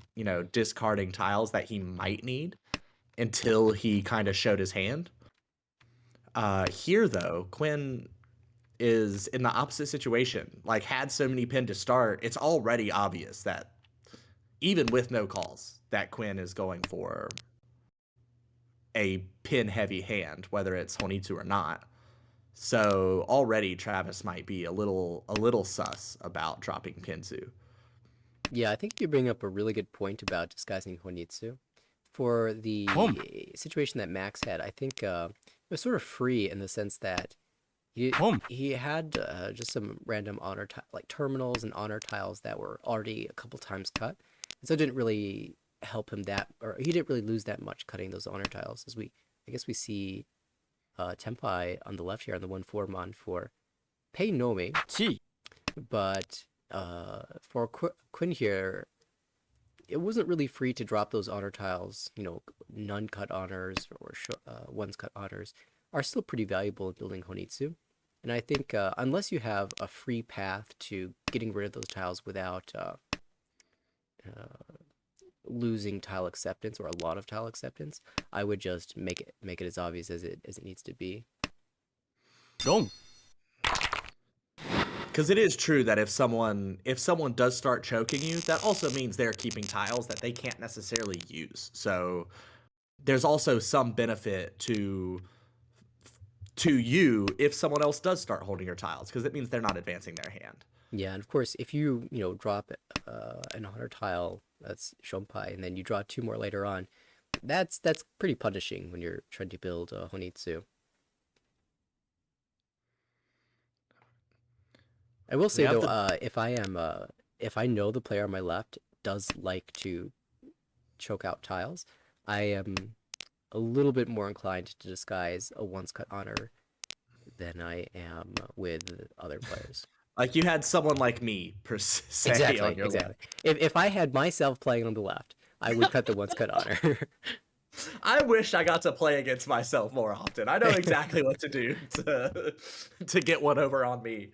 discarding tiles that he might need until he kind of showed his hand. Here, though, Quinn is in the opposite situation. Like, had so many pin to start, it's already obvious that even with no calls, that Quinn is going for a pin-heavy hand, whether it's Honitsu or not. So already Travis might be a little sus about dropping Pinsu. Yeah, I think you bring up a really good point about disguising Honitsu. For the situation that Max had, I think it was sort of free in the sense that he had just some random honor like terminals and honor tiles that were already a couple times cut, and so it didn't really help him or he didn't really lose that much cutting those honor tiles. I guess we see Tenpai on the left here on the 1/4 mon for Pei Nomi, but for Quinn here, it wasn't really free to drop those honor tiles. None cut honors or ones cut honors are still pretty valuable in building Honitsu. And I think unless you have a free path to getting rid of those tiles without losing tile acceptance or a lot of tile acceptance, I would just make it as obvious as it needs to be. Because it is true that if someone does start choking you, that also means they're keeping tiles that they can't necessarily use. So there's also some benefit to you if someone else does start holding your tiles, because it means they're not advancing their hand. Yeah, and of course, if you drop an honor tile that's Shompai, and then you draw 2 more later on, that's pretty punishing when you're trying to build Honitsu. I will say though, if I know the player on my left does like to choke out tiles, I am a little bit more inclined to disguise a once cut honor than I am with other players. Like you had someone like me per se. Exactly. If I had myself playing on the left, I would cut the once cut honor. I wish I got to play against myself more often. I know exactly what to do to get one over on me.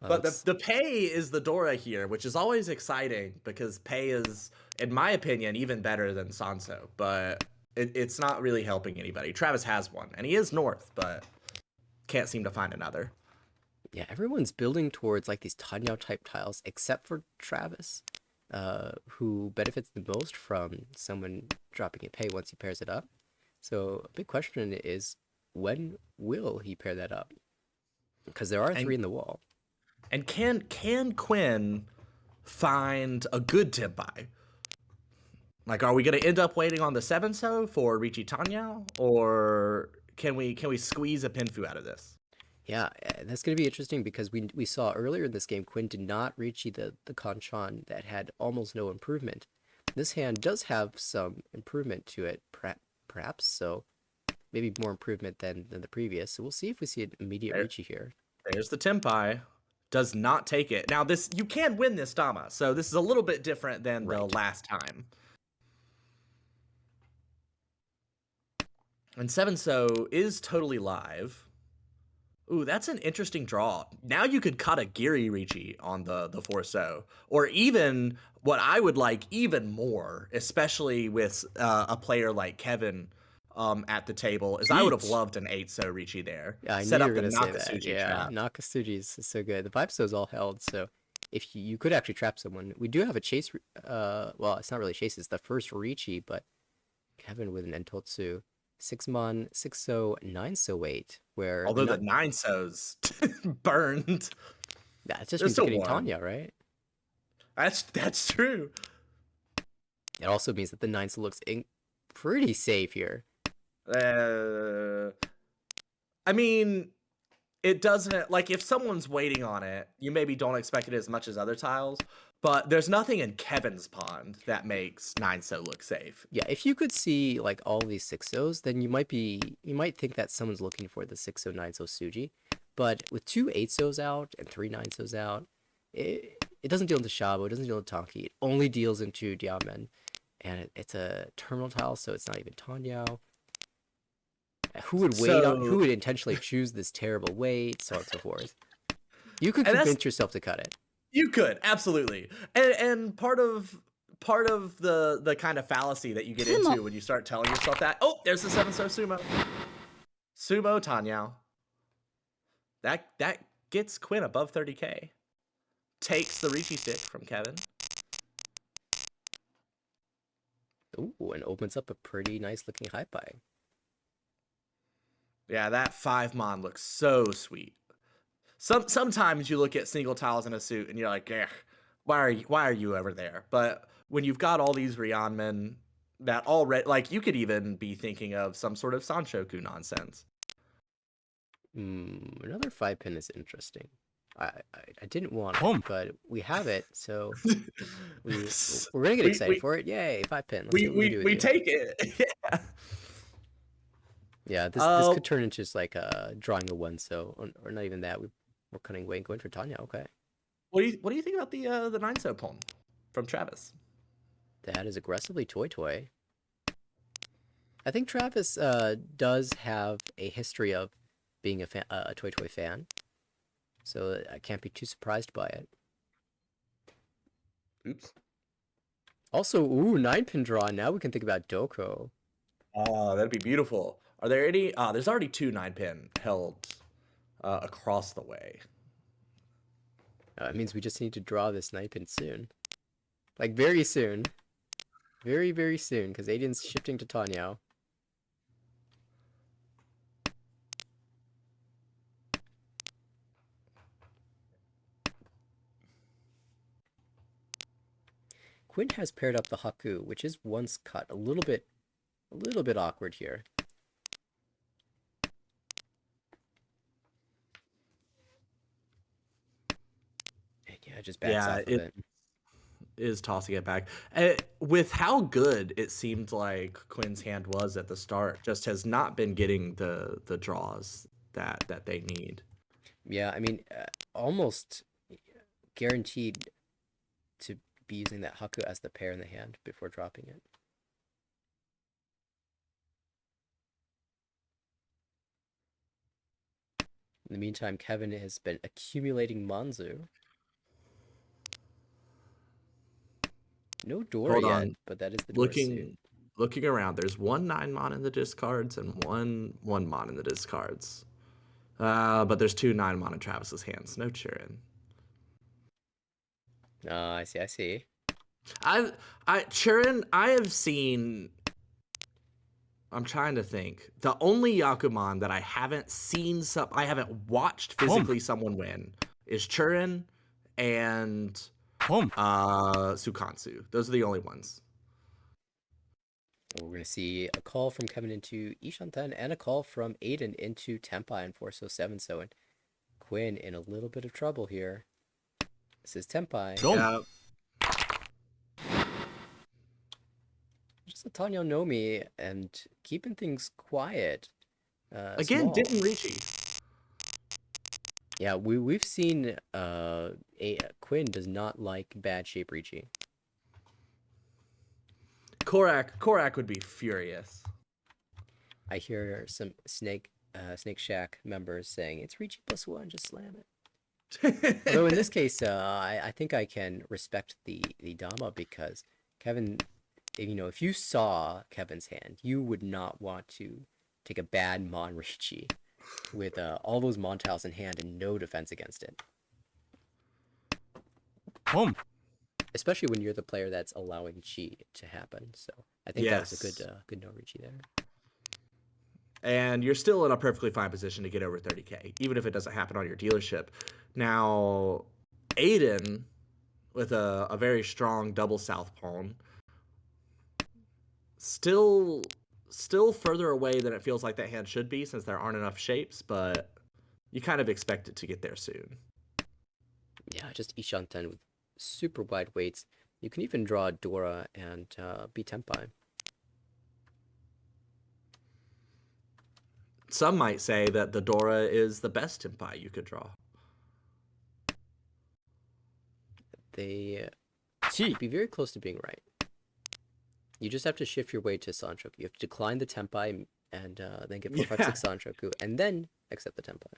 But the Pei is the Dora here, which is always exciting because Pei is, in my opinion, even better than Sanso. But it's not really helping anybody. Travis has one, and he is North, but can't seem to find another. Yeah, everyone's building towards like these Tanyao type tiles, except for Travis, who benefits the most from someone dropping a Pei once he pairs it up. So a big question is, when will he pair that up? Because there are 3 in the wall. And can Quinn find a good Tenpai? Like, are we going to end up waiting on the 7-so for Ricci Tanyao? Or can we squeeze a Pinfu out of this? Yeah, that's going to be interesting because we saw earlier in this game Quinn did not reach the Kanchan that had almost no improvement. This hand does have some improvement to it, perhaps, so maybe more improvement than the previous. So we'll see if we see an immediate There- Ricci here. There's the Tempai. Does not take it. Now this you can win this Dama, so this is a little bit different than the Right. last time. And 7-so is totally live. Ooh, that's an interesting draw. Now you could cut a Giri Ricci on the 4-so. Or even what I would like even more, especially with a player like Kevin at the table, is I would have Eat. loved an 8-so Ricci there. Yeah, I knew Set you up were the gonna say that. Nakasuji Yeah, trap. Nakasuji is so good. The 5-so's all held, so if you could actually trap someone. We do have a chase. Well, it's not really chase. It's the first Ricci, but Kevin with an Entotsu. 6-mon, 6-so, 9-so wait, where Although the 9-so's burned. yeah, it just They're means you're still getting warm. Tanya, right? That's true. It also means that the 9-so looks pretty safe here. I mean, it doesn't, like, if someone's waiting on it, you maybe don't expect it as much as other tiles, but there's nothing in Kevin's pond that makes 9-so look safe. Yeah, if you could see like all these 6-os, then you might think that someone's looking for the 6-so 9-so Suji. But with 2 8-sos out and 3 9-sos out, it doesn't deal into Shabo, it doesn't deal into Tonki, it only deals into Diamen. And it's a terminal tile, so it's not even Tanyao. Who would wait on, who would intentionally choose this terrible wait, so on and so forth. You could convince yourself to cut it. You could, absolutely. And part of the kind of fallacy that you get into when you start telling yourself that, oh, there's the 7-so Sumo. Sumo Tanyao. That gets Quinn above 30k. Takes the Ricci stick from Kevin. Ooh, and opens up a pretty nice looking high pie. Yeah, that 5-mon looks so sweet. Sometimes you look at single tiles in a suit and you're like, why are you over there? But when you've got all these Ryanmen that already, like, you could even be thinking of some sort of Sanshoku nonsense. Another 5-pin is interesting. I didn't want it, but we have it, so we're gonna get excited for it. Yay, 5-pin. We take it. Yeah. Yeah, this could turn into just like drawing a 1-so, or not even that. We're cutting away and going for Tanya. Okay. What do you think about the 9-so poem from Travis? That is aggressively toy. I think Travis does have a history of being a toy fan, so I can't be too surprised by it. Oops. Also, ooh, 9-pin draw. Now we can think about Doko. Oh, that'd be beautiful. Are there any? There's already 2 9-pin held across the way. It means we just need to draw this 9-pin soon. Like, very soon. Very, very soon, because Aiden's shifting to Tanyao. Quinn has paired up the Haku, which is once cut. A little bit awkward here. Yeah, just backs off of it. Is tossing it back. With how good it seemed like Quinn's hand was at the start, just has not been getting the draws that they need. Yeah, I mean, almost guaranteed to be using that Haku as the pair in the hand before dropping it. In the meantime, Kevin has been accumulating Manzu. No Dora yet, but that is the Dora suit. Looking around, there's 1 9-mon in the discards and 1 1-mon in the discards. But there's 2 9-mon in Travis's hands. No Chirin. I see. Chirin, I have seen. I'm trying to think. The only Yakuman that I haven't seen I haven't watched physically someone win is Chirin and Sukansu. Those are the only ones. We're going to see a call from Kevin into Ishanten and a call from Aiden into Tempai and 4-so 7-so. And Quinn in a little bit of trouble here. This is Tenpai. Dom. Yeah. Just a Tanya Nomi and keeping things quiet. Again, Small. didn't Ricci. Yeah, we've seen Quinn does not like bad shape Ricci. Korak would be furious. I hear some Snake Shack members saying it's Ricci +1, just slam it. Although in this case, I think I can respect the Dama because Kevin, if you saw Kevin's hand, you would not want to take a bad Mon Ricci with all those Mon tiles in hand and no defense against it. Boom. Especially when you're the player that's allowing chi to happen. So I think that was a good no Ricci there. And you're still in a perfectly fine position to get over 30k, even if it doesn't happen on your dealership. Now, Aiden, with a very strong double south pawn, still further away than it feels like that hand should be, since there aren't enough shapes, but you kind of expect it to get there soon. Yeah, just Ishanten with super wide weights. You can even draw Dora and be Tenpai. Some might say that the Dora is the best Tenpai you could draw. They Chi. be very close to being right. You just have to shift your way to Sanchoku. You have to decline the Tenpai and then get 456 Sanchoku, and then accept the Tenpai.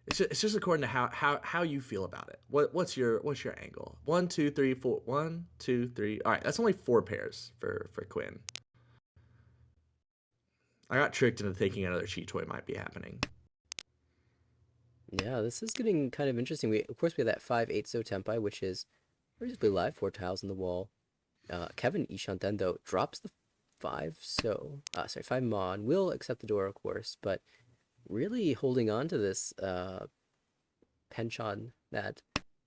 It's just according to how you feel about it. What's your angle? 1, 2, 3, 4. 1, 2, 3. All right, that's only 4 pairs for Quinn. I got tricked into thinking another cheat toy might be happening. Yeah, this is getting kind of interesting. Of course, we have that 5-8 Tenpai, which is reasonably live, 4 tiles in the wall. Kevin Ishanten, though, drops the 5 Mon, will accept the door, of course, but really holding on to this penchant that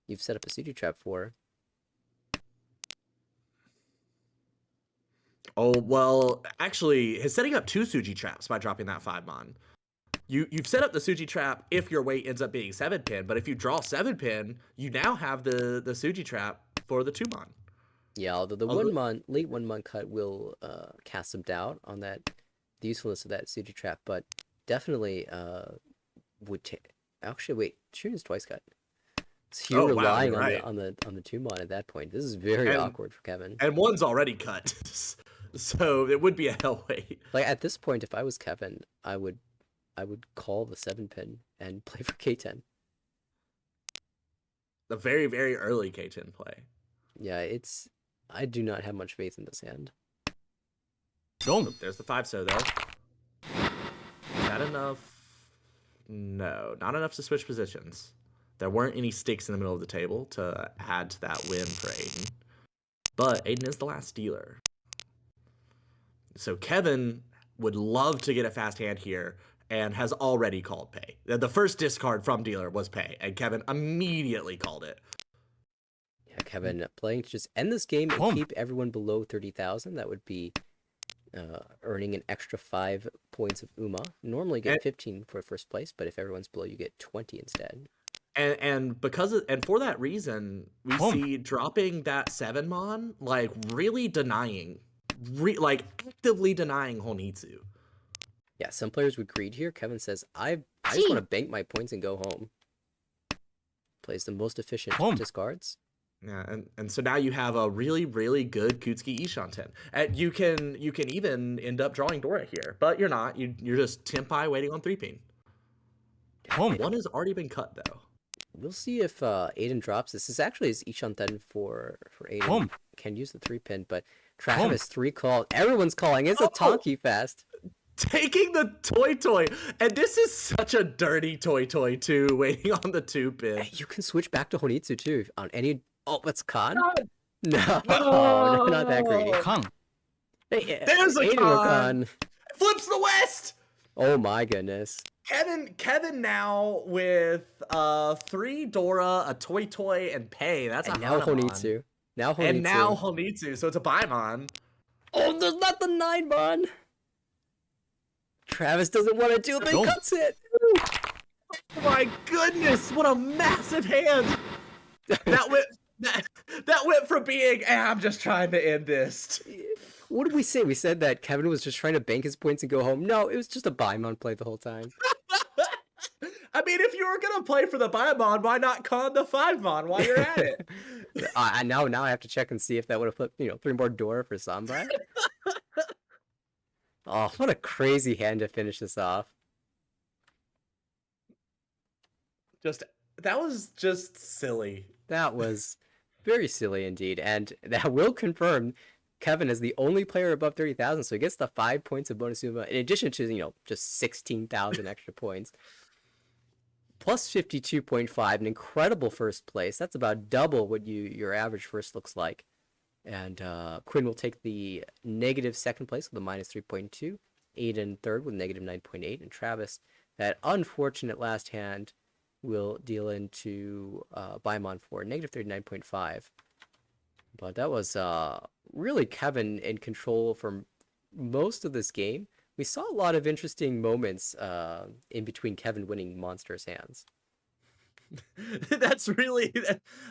you've set up a Suji trap for. Oh, well, actually, he's setting up 2 Suji traps by dropping that 5 Mon. You've set up the Suji trap if your weight ends up being 7 pin, but if you draw 7 pin, you now have the Suji trap for the 2 Mon. Yeah, although the late 1 Mon cut will cast some doubt on the usefulness of that Suji trap, but definitely would take. Actually, wait, Shun is twice cut. So you're relying on the 2 Mon at that point. This is very awkward for Kevin. And 1's already cut, so it would be a hell wait. Like at this point, if I was Kevin, I would call the 7 pin and play for K10. The very, very early K10 play. Yeah, I do not have much faith in this hand. Dom. Oh, there's the 5 so though. Is that enough? No, not enough to switch positions. There weren't any sticks in the middle of the table to add to that win for Aiden. But Aiden is the last dealer. So Kevin would love to get a fast hand here and has already called pay. The first discard from dealer was pay, and Kevin immediately called it. Yeah, Kevin playing to just end this game and keep everyone below 30,000. That would be earning an extra 5 points of UMA. Normally get 15 for first place, but if everyone's below, you get 20 instead. And for that reason, we see dropping that 7 Mon, like really denying, actively denying Honitsu. Yeah, some players would greed here. Kevin says, I just want to bank my points and go home. Plays the most efficient discards. Yeah, and so now you have a really, really good Kutsuki Ishanten. And you can even end up drawing Dora here, but you're not. You're just Tenpai waiting on 3-pin. 1 has already been cut though. We'll see if Aiden drops. This is actually his Ishanten for Aiden. Can use the 3-pin, but Travis 3 called. Everyone's calling. It's a Tonki fest. Taking the toy, and this is such a dirty toy too. Waiting on the 2-pin. Hey, you can switch back to Honitsu too on any. Oh, what's Khan? No, no, not that greedy. Khan. Hey, there's a Khan. Flips the West. Oh my goodness. Kevin now with 3 Dora, a toy, and pay. That's and a now Hanamon. Honitsu. And now Honitsu, so it's a Baimon. Oh, there's not the 9 Mon. Travis doesn't want to do it, but he cuts it. Oh my goodness, what a massive hand! That went that went from being, I'm just trying to end this. What did we say? We said that Kevin was just trying to bank his points and go home. No, it was just a Baimon play the whole time. I mean, if you were gonna play for the Biomon, why not con the 5-mon while you're at it? Now I have to check and see if that would have put 3 more Dora for Sambai. Oh, what a crazy hand to finish this off. That was just silly. That was very silly indeed, and that will confirm Kevin is the only player above 30,000, so he gets the 5 points of bonus Uma in addition to just 16,000 extra points. Plus 52.5, an incredible first place. That's about double what your average first looks like. And Quinn will take the negative second place with a minus 3.2. Aiden third with negative 9.8. And Travis, that unfortunate last hand, will deal into Baimon for negative 39.5. But that was really Kevin in control for most of this game. We saw a lot of interesting moments in between Kevin winning Monster's hands. That's really,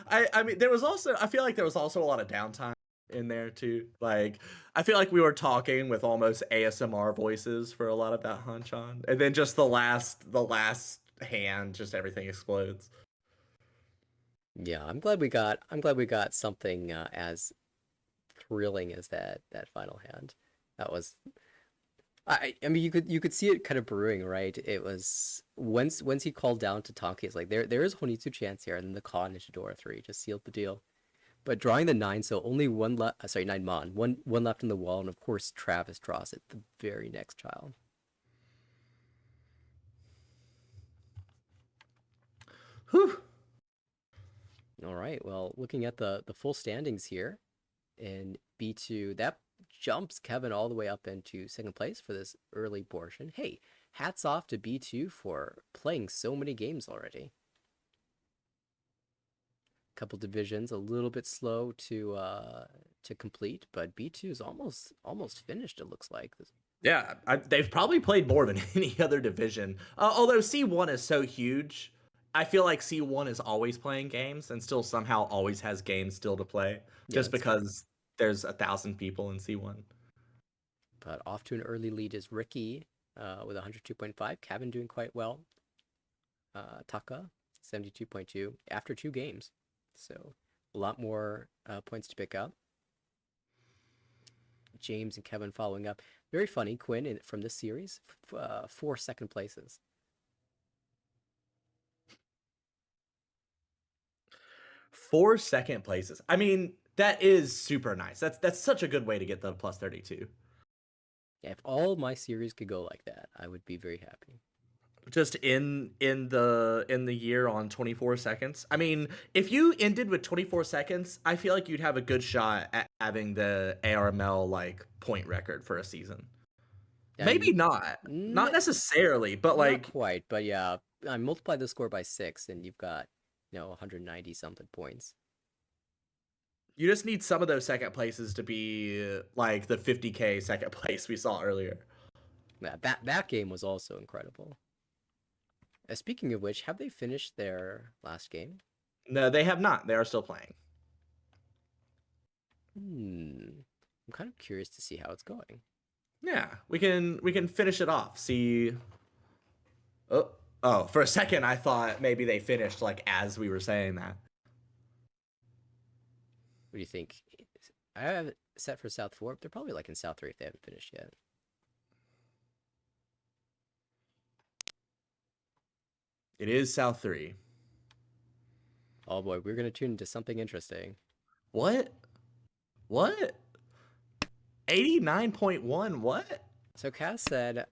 I mean, I feel like there was also a lot of downtime in there too. Like, I feel like we were talking with almost ASMR voices for a lot of that Hanchan. And then just the last hand, just everything explodes. Yeah, I'm glad we got something as thrilling as that final hand. That was I mean you could see it kind of brewing, right? It was once he called down to Tonki, it's like there is Honitsu chance here, and then the Con into Dora 3 just sealed the deal. But drawing the 9, so only one left, 9 mon, one left in the wall, and of course Travis draws it the very next child. Whew. All right, well, looking at the full standings here in B2, that jumps Kevin all the way up into second place for this early portion. Hey, hats off to B2 for playing so many games already. Couple divisions a little bit slow to complete, but B2 is almost finished, it looks like. Yeah, they've probably played more than any other division. Although C1 is so huge, I feel like C1 is always playing games and still somehow always has games still to play, just because there's 1,000 people in C1. But off to an early lead is Ricky with 102.5. Kevin doing quite well. Taka 72.2 after 2 games. So a lot more points to pick up. James and Kevin following up. Very funny, Quinn from this series, 4 second places. Four second places. I mean, that is super nice. That's such a good way to get the plus 32. Yeah, if all my series could go like that, I would be very happy. Just in the year on 24 seconds. I mean, if you ended with 24 seconds, I feel like you'd have a good shot at having the ARML like point record for a season. Maybe not necessarily, but like not quite. But yeah, I multiply the score by 6, and you've got 190 something points. You just need some of those second places to be like the 50K second place we saw earlier. Yeah, that game was also incredible. Speaking of which, have they finished their last game? No, they have not. They are still playing. I'm kind of curious to see how it's going. Yeah, we can finish it off. See. Oh, for a second I thought maybe they finished like as we were saying that. What do you think? I have it set for South 4. They're probably like in South 3 if they haven't finished yet. It is South 3. Oh boy, we're gonna tune into something interesting. What? 89.1? What? So Cass said,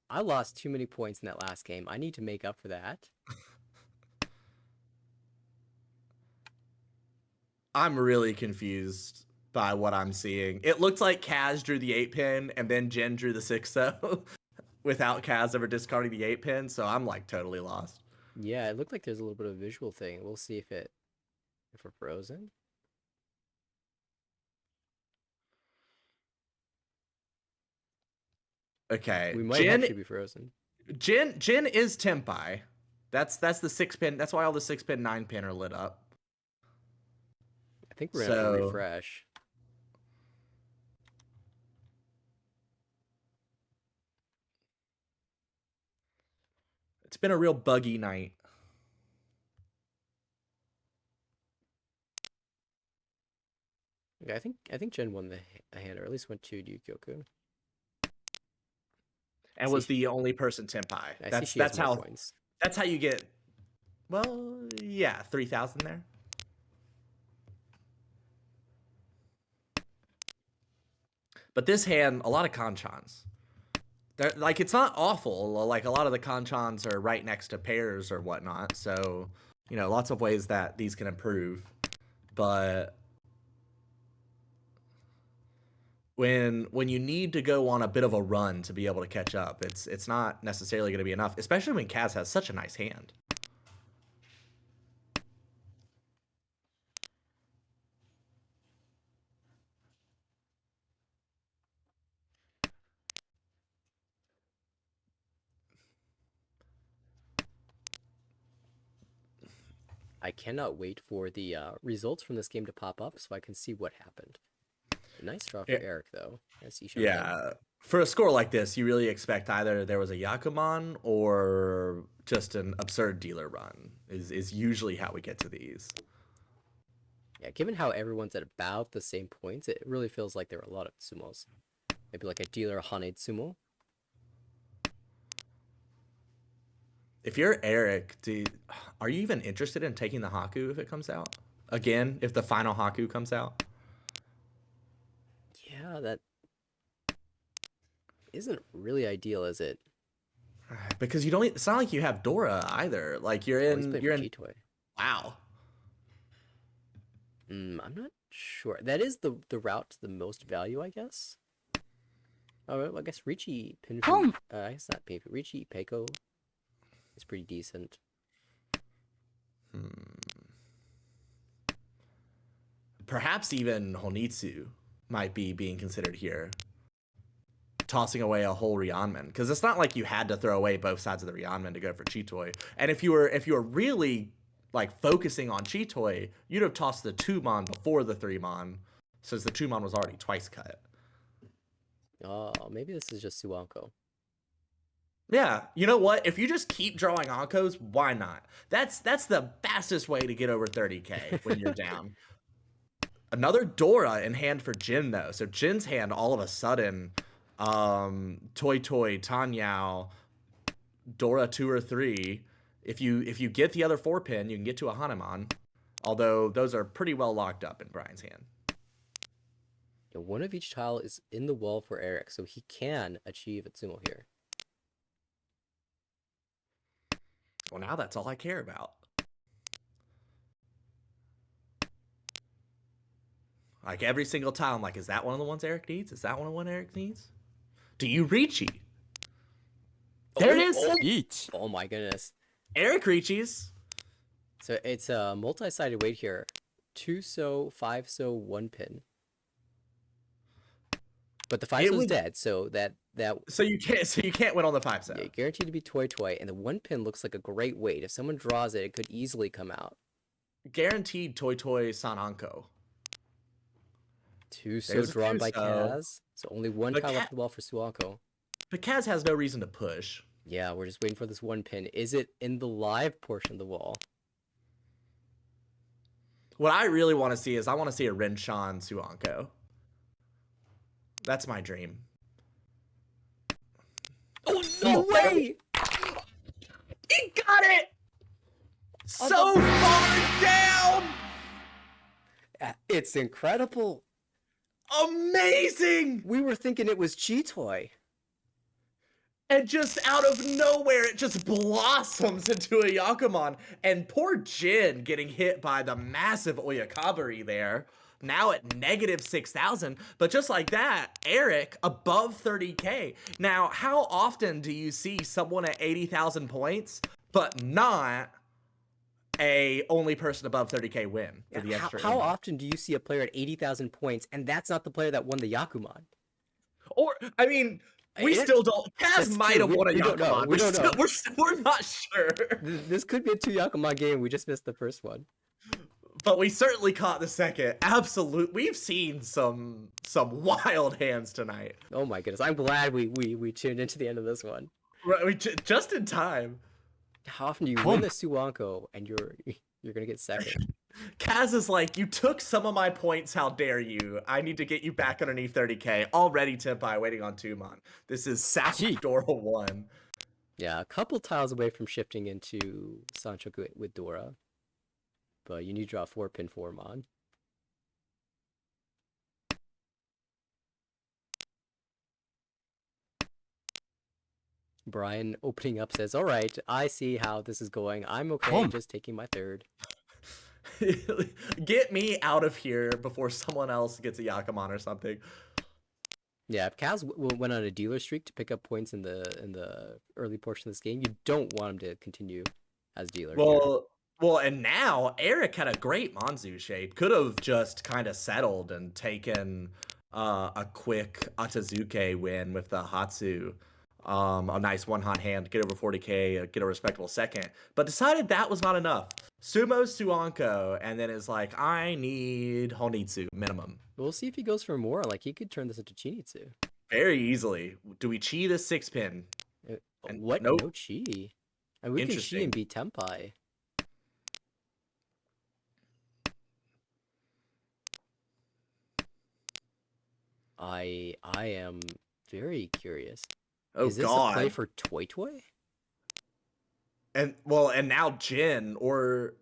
I lost too many points in that last game. I need to make up for that. I'm really confused by what I'm seeing. It looked like Kaz drew the 8-pin and then Jen drew the 6 though, without Kaz ever discarding the 8-pin, so I'm like totally lost. Yeah, it looked like there's a little bit of a visual thing. We'll see if we're frozen. Okay. We might actually be frozen. Jin is Tempai. That's the 6-pin. That's why all the 6-pin, 9-pin are lit up. I think we're gonna have to So- refresh. It's been a real buggy night. Yeah, I think Jen won the hand, or at least went to Ryukyoku. And See, was the only person Tenpai. I see That's she has that's more how points. that's how you get. Well, yeah, 3,000 there. But this hand, a lot of kanchans. Like, it's not awful. Like, a lot of the kanchans are right next to pairs or whatnot. So, lots of ways that these can improve. But when you need to go on a bit of a run to be able to catch up, it's not necessarily going to be enough, especially when Kaz has such a nice hand. I cannot wait for the results from this game to pop up so I can see what happened. Nice draw for Yeah. Eric, though. As he Yeah, for a score like this, you really expect either there was a Yakuman or just an absurd dealer run is usually how we get to these. Yeah, given how everyone's at about the same points, it really feels like there are a lot of sumos. Maybe like a dealer Haned sumo. If you're Eric, are you even interested in taking the Haku if it comes out? Again, if the final Haku comes out? Yeah, that isn't really ideal, is it? Because it's not like you have Dora either. Like you're Oh, he's in playing you're for in G-Toy. wow. I'm not sure. That is the route to the most value, I guess. Oh, well, I guess Richie Pinfu. I guess not Pinfu. Richie Peiko is pretty decent. Perhaps even Honitsu might be being considered here. Tossing away a whole Ryanman, because it's not like you had to throw away both sides of the Ryanman to go for Chitoy. And if you were really like focusing on Chitoy, you'd have tossed the 2-mon before the 3-mon, since the 2-mon was already twice cut. Oh, maybe this is just Suanko. Yeah, you know what? If you just keep drawing Ankos, why not? That's the fastest way to get over 30k when you're down. Another Dora in hand for Jin, though. So Jin's hand, all of a sudden, Toy Toy, Tanyao, Dora 2 or 3. If you get the other 4-pin, you can get to a Hanuman. Although those are pretty well locked up in Brian's hand. Yeah, one of each tile is in the wall for Eric, so he can achieve Atsumo here. Well, now that's all I care about. Like every single tile, I'm like, is that one of the ones Eric needs? Is that one of the one Eric needs? Do you Ricci? There it is. Each. Oh my goodness. Eric Ricci's. So it's a multi-sided weight here. 2-so, 5-so, 1-pin. But the 5-so is dead, so that So you can't win on the 5-so. yeah, guaranteed to be Toy Toy, and the 1-pin looks like a great weight. If someone draws it, it could easily come out. Guaranteed Toy Toy Sananko. 2-so There's a drawn by 2-so. Kaz. So only one But tile left in the wall for Suanko. But Kaz has no reason to push. Yeah, we're just waiting for this 1-pin. Is it in the live portion of the wall? What I really want to see is I want to see a Renshan Suanko. That's my dream. Oh, no way! He got it! So far down! It's incredible. Amazing! We were thinking it was G-Toy. And just out of nowhere, it just blossoms into a Yakuman. And poor Jin getting hit by the massive Oyakabari there. Now at negative 6,000. But just like that, Eric above 30k. Now, how often do you see someone at 80,000 points, but not a only person above 30k win for the extra? How often do you see a player at 80,000 points and that's not the player that won the Yakuman? Or, I mean, We still don't. Kaz That's might true. have won a We don't know. Yakuman. We don't know. We're not sure. This could be a 2 Yakuma game. We just missed the first one. But we certainly caught the second. Absolute. We've seen some wild hands tonight. Oh my goodness! I'm glad we tuned into the end of this one. Just in time. How often do you win the Suwanko and you're gonna get second? Kaz is like, you took some of my points. How dare you? I need to get you back underneath 30k. Already Tenpai waiting on Tumon. This is Dora 1. Yeah, a couple tiles away from shifting into Sanchoku with Dora. But you need to draw 4-pin Formon. Brian opening up says, all right, I see how this is going. I'm okay just taking my third. Get me out of here before someone else gets a Yakuman or something. Yeah, if Kaz went on a dealer streak to pick up points in the early portion of this game, you don't want him to continue as dealer. Well, and now Eric had a great Monzu shape. Could have just kind of settled and taken a quick Atazuke win with the Hatsu. A nice one-hot hand, get over 40k, get a respectable second. But decided that was not enough. Sumo Suanko, and then is like, I need Honitsu minimum. We'll see if he goes for more. Like, he could turn this into Chinitsu. Very easily. Do we chi this 6-pin? What? Nope. No chi. And we can chi and beat Tenpai. I am very curious. Oh, is this a play for Toy Toy? And now Jin, or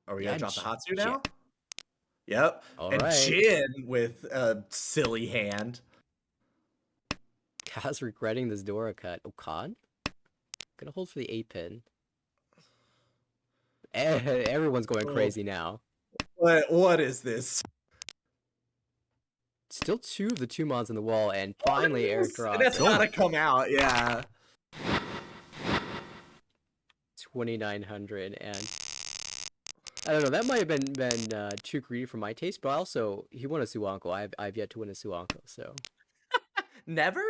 are we gonna drop the Hatsu now? Yep. All and right. Jin with a silly hand. Kaz regretting this Dora cut. Okan? Gonna hold for the 8-pin. Everyone's going crazy now. What is this? Still 2 of the Tumons in the wall, and finally Eric draws. That's gotta come out, yeah. 2,900, and I don't know. That might have been too greedy for my taste, but also he won a Suwanko. I've yet to win a Suwanko, so never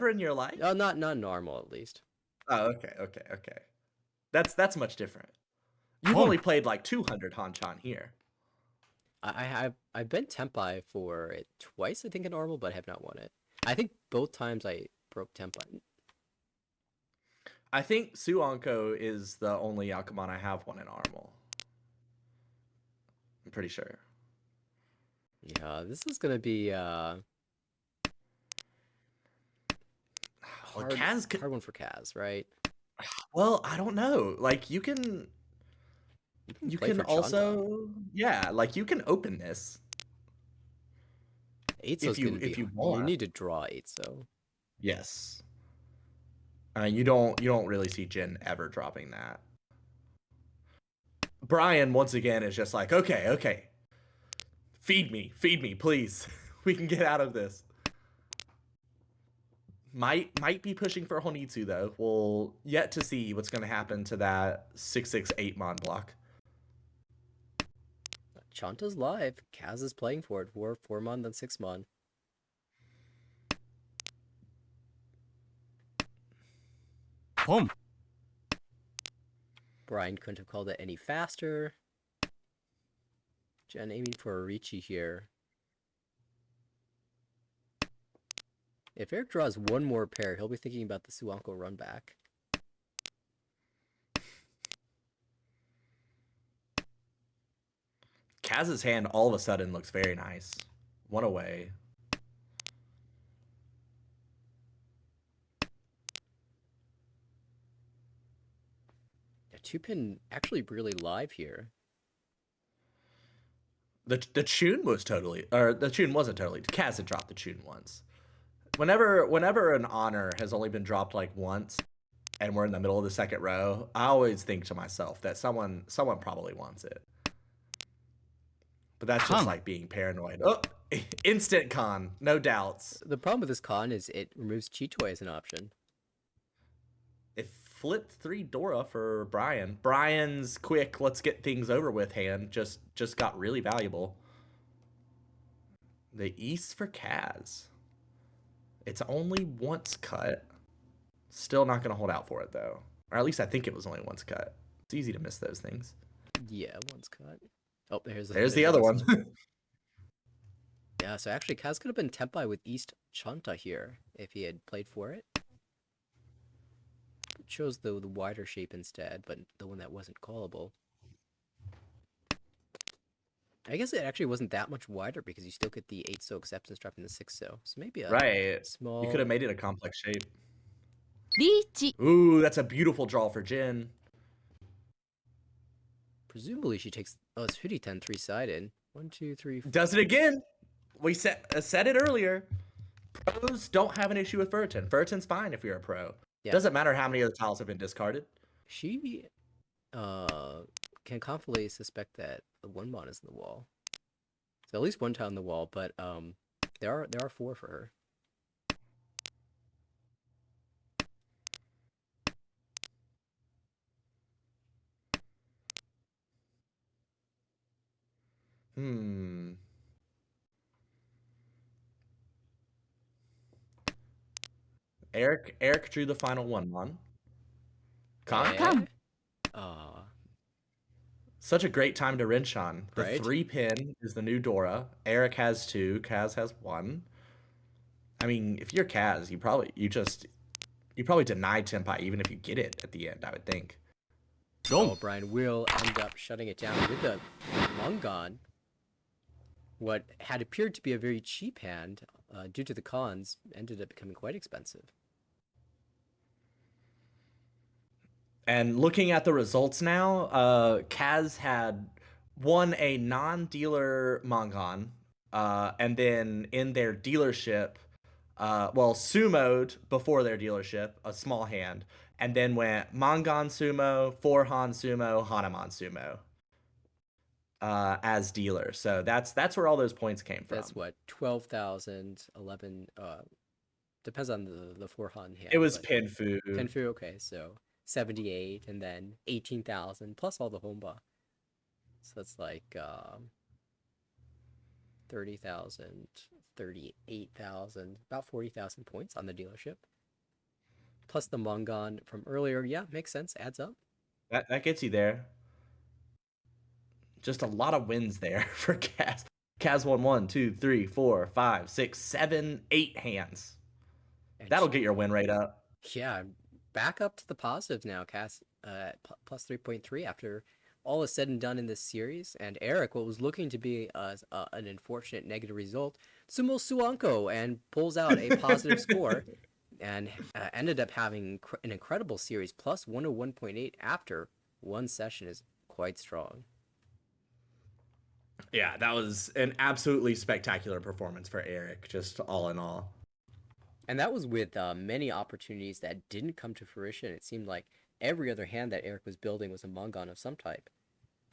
in your life. Not normal at least. Oh, okay. That's much different. You've only played like 200 Hanchan here. I've been Tenpai for it twice, I think, in normal, but I have not won it. I think both times I broke Tenpai. I think Suanko is the only Yakuman I have won in normal. I'm pretty sure. Yeah, this is gonna be hard one for Kaz, right? Well, I don't know. Like you can also like you can open this. 8-so's if you want. You need to draw 8-so. Yes. You don't really see Jin ever dropping that. Brian once again is just like, okay. Feed me, please. We can get out of this. Might be pushing for Honitsu though. We'll yet to see what's going to happen to that 6/6/8 mon block. Chanta's live. Kaz is playing for it. 4 mon, then 6 mon. Home. Brian couldn't have called it any faster. Jen aiming for a Ricci here. If Eric draws one more pair, he'll be thinking about the Suwanko run back. Kaz's hand all of a sudden looks very nice. One away. Yeah, 2-pin actually really live here. The tune was totally, or the tune wasn't totally. Kaz had dropped the tune once. Whenever an honor has only been dropped like once, and we're in the middle of the second row, I always think to myself that someone probably wants it. But that's just like being paranoid. Oh, instant con, no doubts. The problem with this con is it removes Chitoy as an option. It flipped 3 Dora for Brian. Brian's quick, let's get things over with hand just got really valuable. The East for Kaz. It's only once cut. Still not going to hold out for it, though. Or at least I think it was only once cut. It's easy to miss those things. Yeah, one's cut. Oh, There's the other next one. Yeah, so actually Kaz could have been Tenpai with East Chanta here if he had played for it. Chose the wider shape instead, but the one that wasn't callable. I guess it actually wasn't that much wider because you still get the 8-so acceptance dropping the 6-so. So maybe a Right. small... You could have made it a complex shape. リーチ Ooh, that's a beautiful draw for Jin. Presumably she takes... Oh, it's 50-10 3-sided. 1, 2, 3, 4. Does it again. We said it earlier. Pros don't have an issue with Furton. Furton's fine if you're a pro. Yeah. Doesn't matter how many of the tiles have been discarded. She can confidently suspect that the 1-mon is in the wall. So at least one tile in the wall, but there are 4 for her. Eric drew the final 1-mon. Con? Come. Such a great time to wrench on. The Right? 3-pin is the new Dora. Eric has 2. Kaz has 1. I mean, if you're Kaz, you probably deny Tenpai even if you get it at the end, I would think. Oh, Brian will end up shutting it down with the Mungon. What had appeared to be a very cheap hand, due to the cons, ended up becoming quite expensive. And looking at the results now, Kaz had won a non-dealer Mongon, and then in their dealership, sumoed before their dealership, a small hand, and then went Mongon Sumo, Forhan Sumo, Hanuman Sumo as dealer. So that's where all those points came from. That's what, 12,000, 11, depends on the Forhan hand. It was but Pinfu. Pinfu, okay, so 78, and then 18,000, plus all the Homba. So that's like 30,000, 38,000, about 40,000 points on the dealership. Plus the Mongon from earlier, yeah, makes sense, adds up. That gets you there. Just a lot of wins there for Kaz. Kaz won 1, 2, 3, 4, 5, 6, 7, 8 hands. And That'll get your win rate up. Yeah, back up to the positive now, Cass, plus 3.3 after all is said and done in this series. And Eric, what was looking to be an unfortunate negative result, Sumo Suanko and pulls out a positive score and ended up having an incredible series, plus 101.8 after one session is quite strong. Yeah, that was an absolutely spectacular performance for Eric, just all in all. And that was with many opportunities that didn't come to fruition. It seemed like every other hand that Eric was building was a Mongon of some type.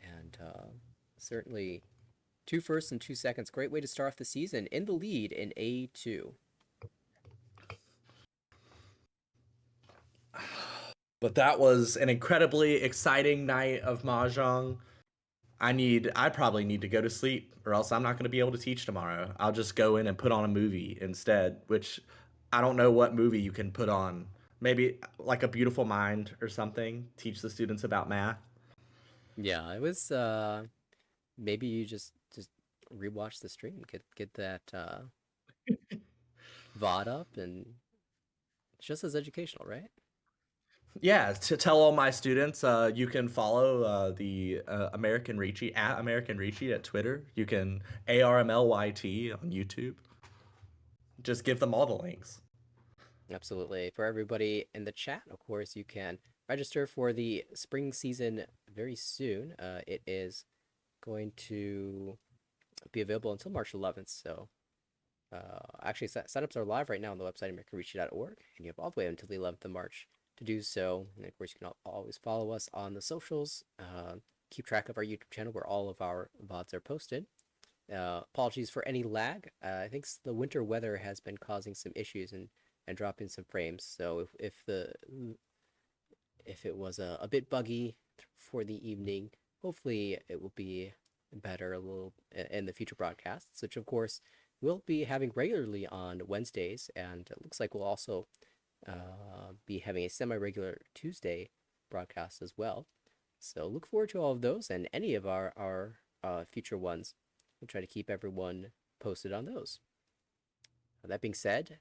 And certainly 2 firsts and 2 seconds. Great way to start off the season in the lead in A2. But that was an incredibly exciting night of Mahjong. I probably need to go to sleep, or else I'm not going to be able to teach tomorrow. I'll just go in and put on a movie instead, which I don't know what movie you can put on. Maybe like A Beautiful Mind or something. Teach the students about math. Yeah, it was maybe you just rewatch the stream, get that VOD up, and it's just as educational, right? Yeah, to tell all my students, you can follow the American Ricci at American Ricci at Twitter. You can ARMLYT on YouTube. Just give them all the links. Absolutely. For everybody in the chat, of course, you can register for the spring season very soon. It is going to be available until March 11th. So actually, signups are live right now on the website, AmericanRicci.org, and you have all the way until the 11th of March to do so. And of course, you can always follow us on the socials. Keep track of our YouTube channel where all of our VODs are posted. Apologies for any lag. I think the winter weather has been causing some issues and dropping some frames. So if it was a bit buggy for the evening, hopefully it will be better a little in the future broadcasts, which of course we'll be having regularly on Wednesdays, and it looks like we'll also be having a semi-regular Tuesday broadcast as well. So look forward to all of those and any of our future ones. We'll try to keep everyone posted on those. That being said,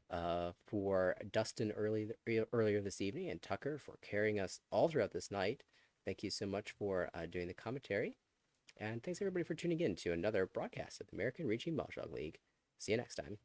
for Dustin earlier this evening and Tucker for carrying us all throughout this night, thank you so much for doing the commentary. And thanks everybody for tuning in to another broadcast of the American Raging Mahjong League. See you next time.